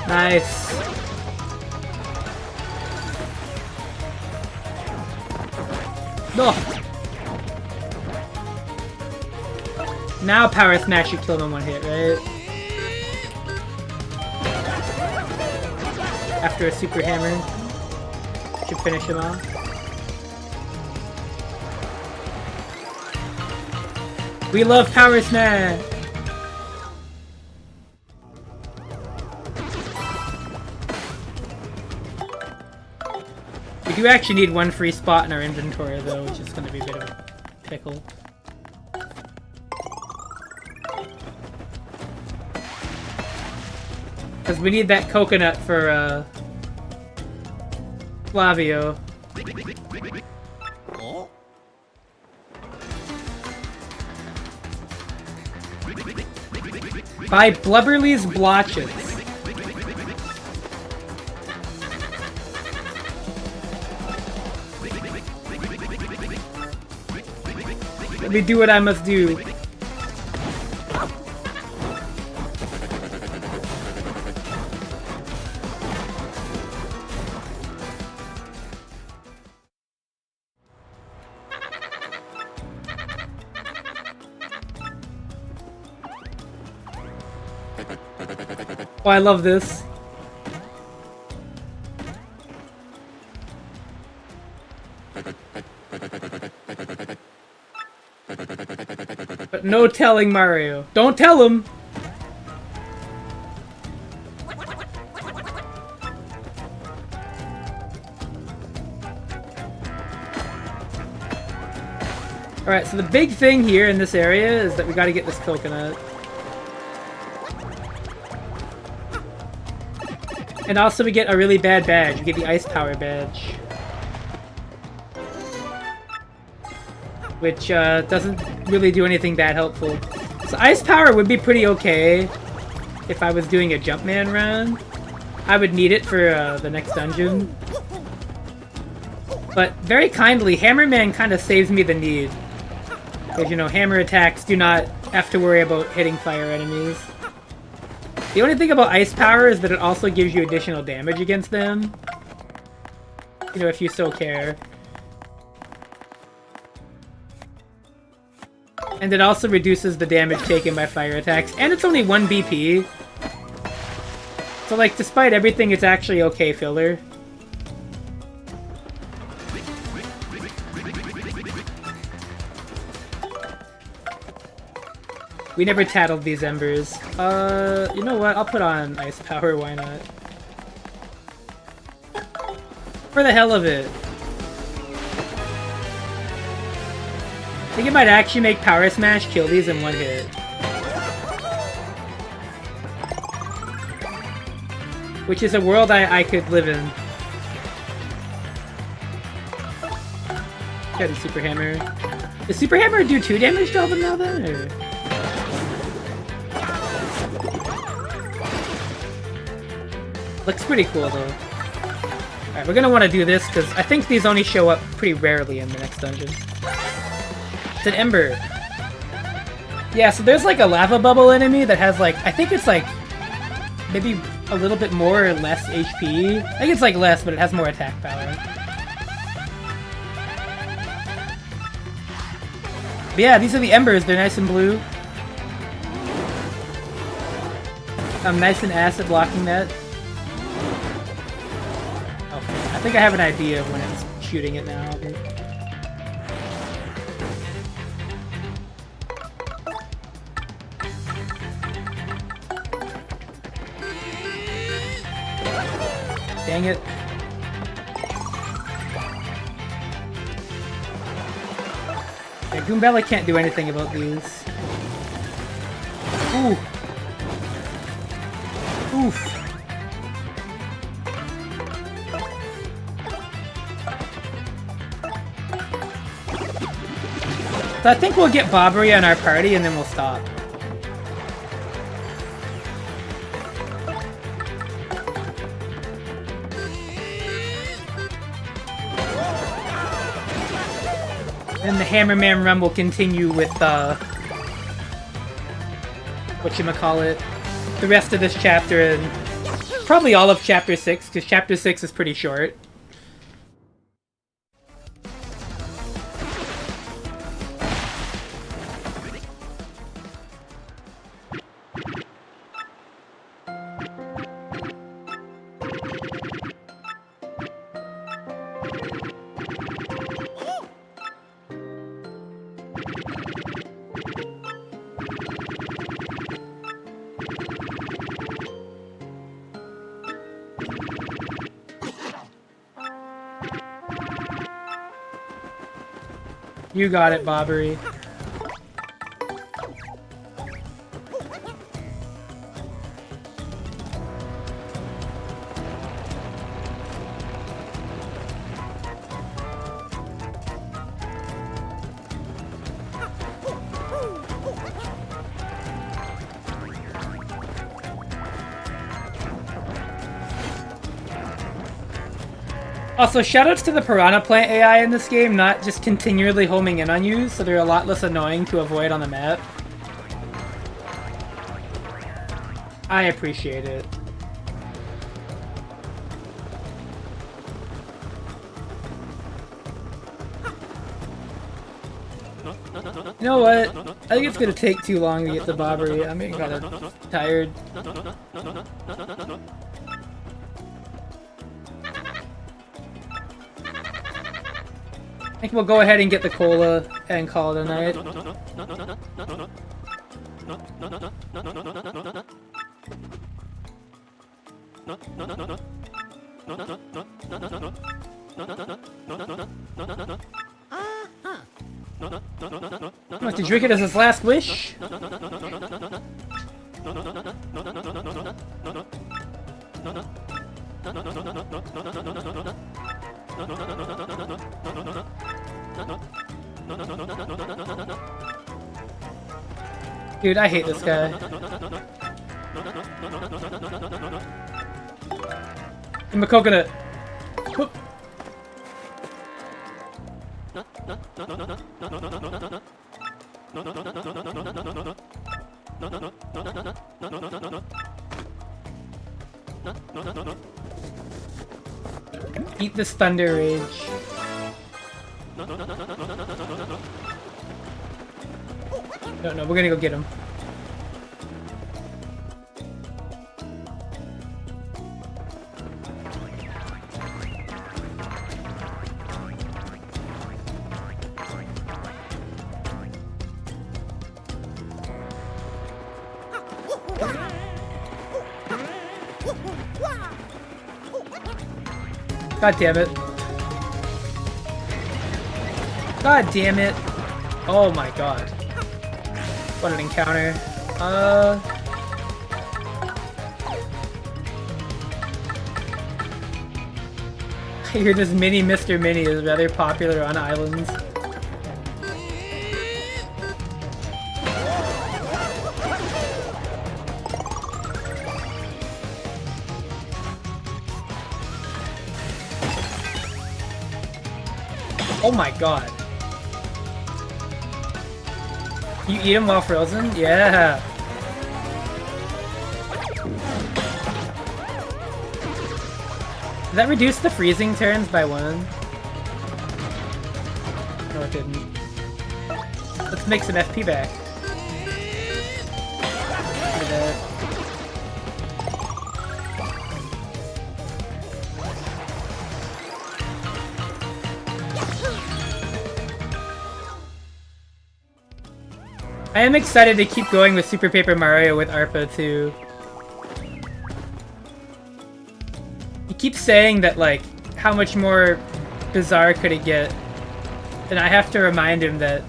Nice. No. Now Power Smash should kill him in one hit, right? After a Super Hammer. Should finish him off. We love Power Smash! We do actually need one free spot in our inventory though, which is going to be a bit of a pickle. Because we need that coconut for, Flavio. Oh. By Blubberly's Blotches. Let me do what I must do. Oh, I love this. But no telling Mario. Don't tell him! Alright, so the big thing here in this area is that we gotta get this coconut. And also we get a really bad badge. We get the Ice Power badge. which doesn't really do anything that helpful. So ice power would be pretty okay if I was doing a Jumpman run. I would need it for the next dungeon. But very kindly, Hammerman kind of saves me the need. Because, you know, hammer attacks do not have to worry about hitting fire enemies. The only thing about ice power is that it also gives you additional damage against them. You know, if you so care. And it also reduces the damage taken by fire attacks. And it's only 1 BP. So, like, despite everything, it's actually okay filler. We never tattled these embers. You know what? I'll put on ice power, why not? For the hell of it. I think it might actually make Power Smash kill these in 1 hit. Which is a world I could live in. Got a Super Hammer. Does Super Hammer do 2 damage to all them now then? Or? Looks pretty cool though. Alright, we're gonna want to do this because I think these only show up pretty rarely in the next dungeon. It's an Ember. Yeah, so there's like a lava bubble enemy that has like, I think it's like maybe a little bit more or less HP. I think it's like less, but it has more attack power. But yeah, these are the Embers. They're nice and blue. I'm nice and acid blocking that. I think I have an idea of when it's shooting it now. Dang it. Yeah, Goombella can't do anything about these. Ooh. Oof. So I think we'll get Bobbery on our party and then we'll stop. And the Hammerman run will continue with whatchamacallit, the rest of this chapter and probably all of chapter 6, because chapter 6 is pretty short. You got it, Bobbery. Also, shoutouts to the Piranha Plant AI in this game, not just continually homing in on you, so they're a lot less annoying to avoid on the map. I appreciate it. You know what? I think it's gonna take too long to get the Bobbery. I'm getting kind of tired. I think we'll go ahead and get the cola and call it a night. He wants to drink it as his last wish. Dude, I hate this guy. I'm a coconut. Whoop. Eat this thunder rage. No, we're gonna go get him. God damn it. God damn it. Oh my god. What an encounter. I hear this mini Mr. Mini is rather popular on islands. Oh my god. You eat them while frozen? Yeah. Did that reduce the freezing turns by 1? No, it didn't. Let's make some FP back. Look at that. I am excited to keep going with Super Paper Mario with ARPA too. He keeps saying that, like, how much more bizarre could it get? And I have to remind him that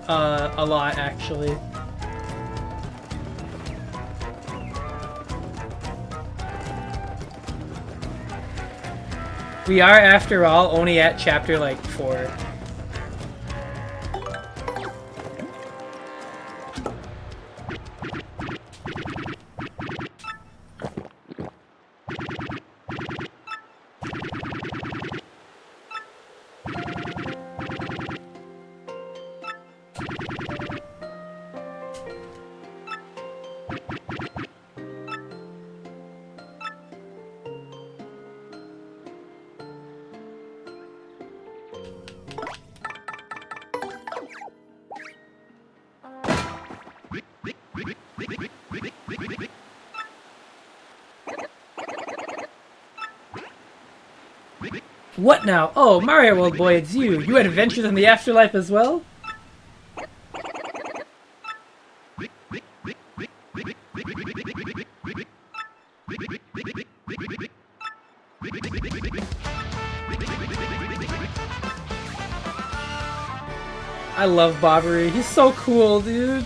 a lot, actually. We are, after all, only at chapter, like, 4. What now? Oh, Mario World boy, it's you. You had adventures in the afterlife as well? I love Bobbery. He's so cool, dude.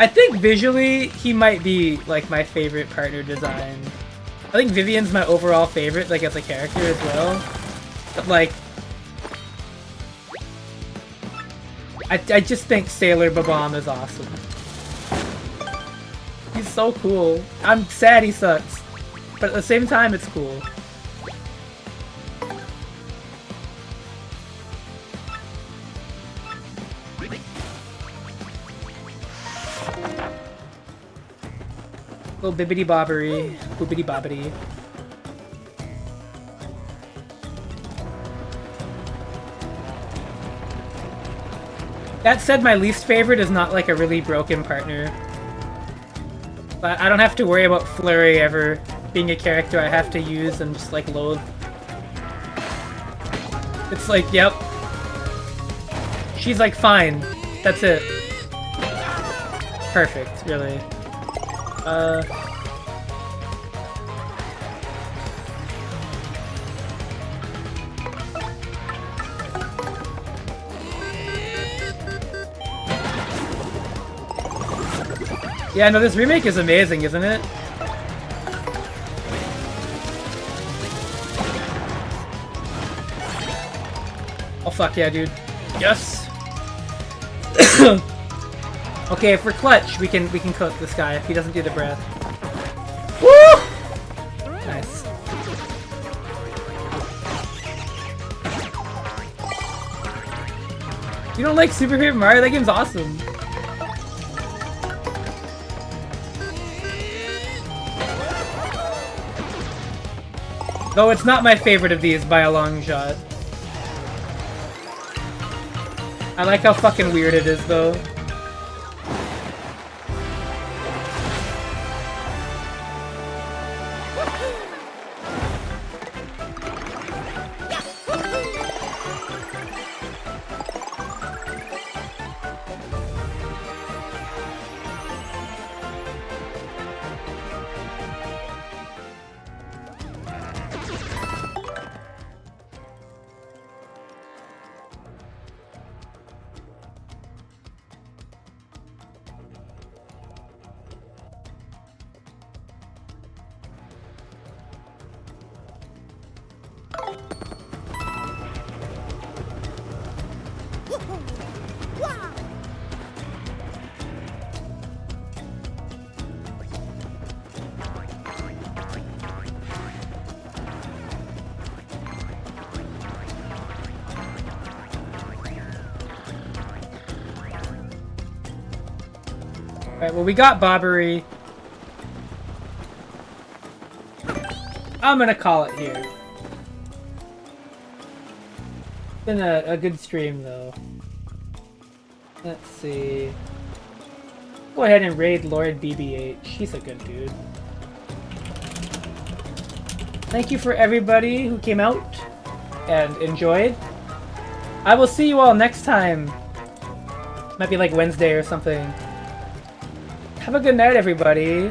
I think visually, he might be, like, my favorite partner design. I think Vivian's my overall favorite, like, as a character as well. But, like, I just think Sailor Bob-omb is awesome. He's so cool. I'm sad he sucks. But at the same time, it's cool. Little bibbity bobbery, boobity bobbity. That said, my least favorite is not like a really broken partner. But I don't have to worry about Flurry ever being a character I have to use and just like loathe. It's like, yep. She's like, fine. That's it. Perfect, really. Yeah, no, this remake is amazing, isn't it? fuck yeah, dude. Yes. Okay, for clutch, we can cook this guy if he doesn't do the breath. Woo! Nice. You don't like Super Paper Mario? That game's awesome. Though it's not my favorite of these by a long shot. I like how fucking weird it is, though. Alright, well we got Bobbery. I'm gonna call it here. Been a good stream though. Let's see. Go ahead and raid Lord BBH. He's a good dude. Thank you for everybody who came out and enjoyed. I will see you all next time. Might be like Wednesday or something. Have a good night, everybody.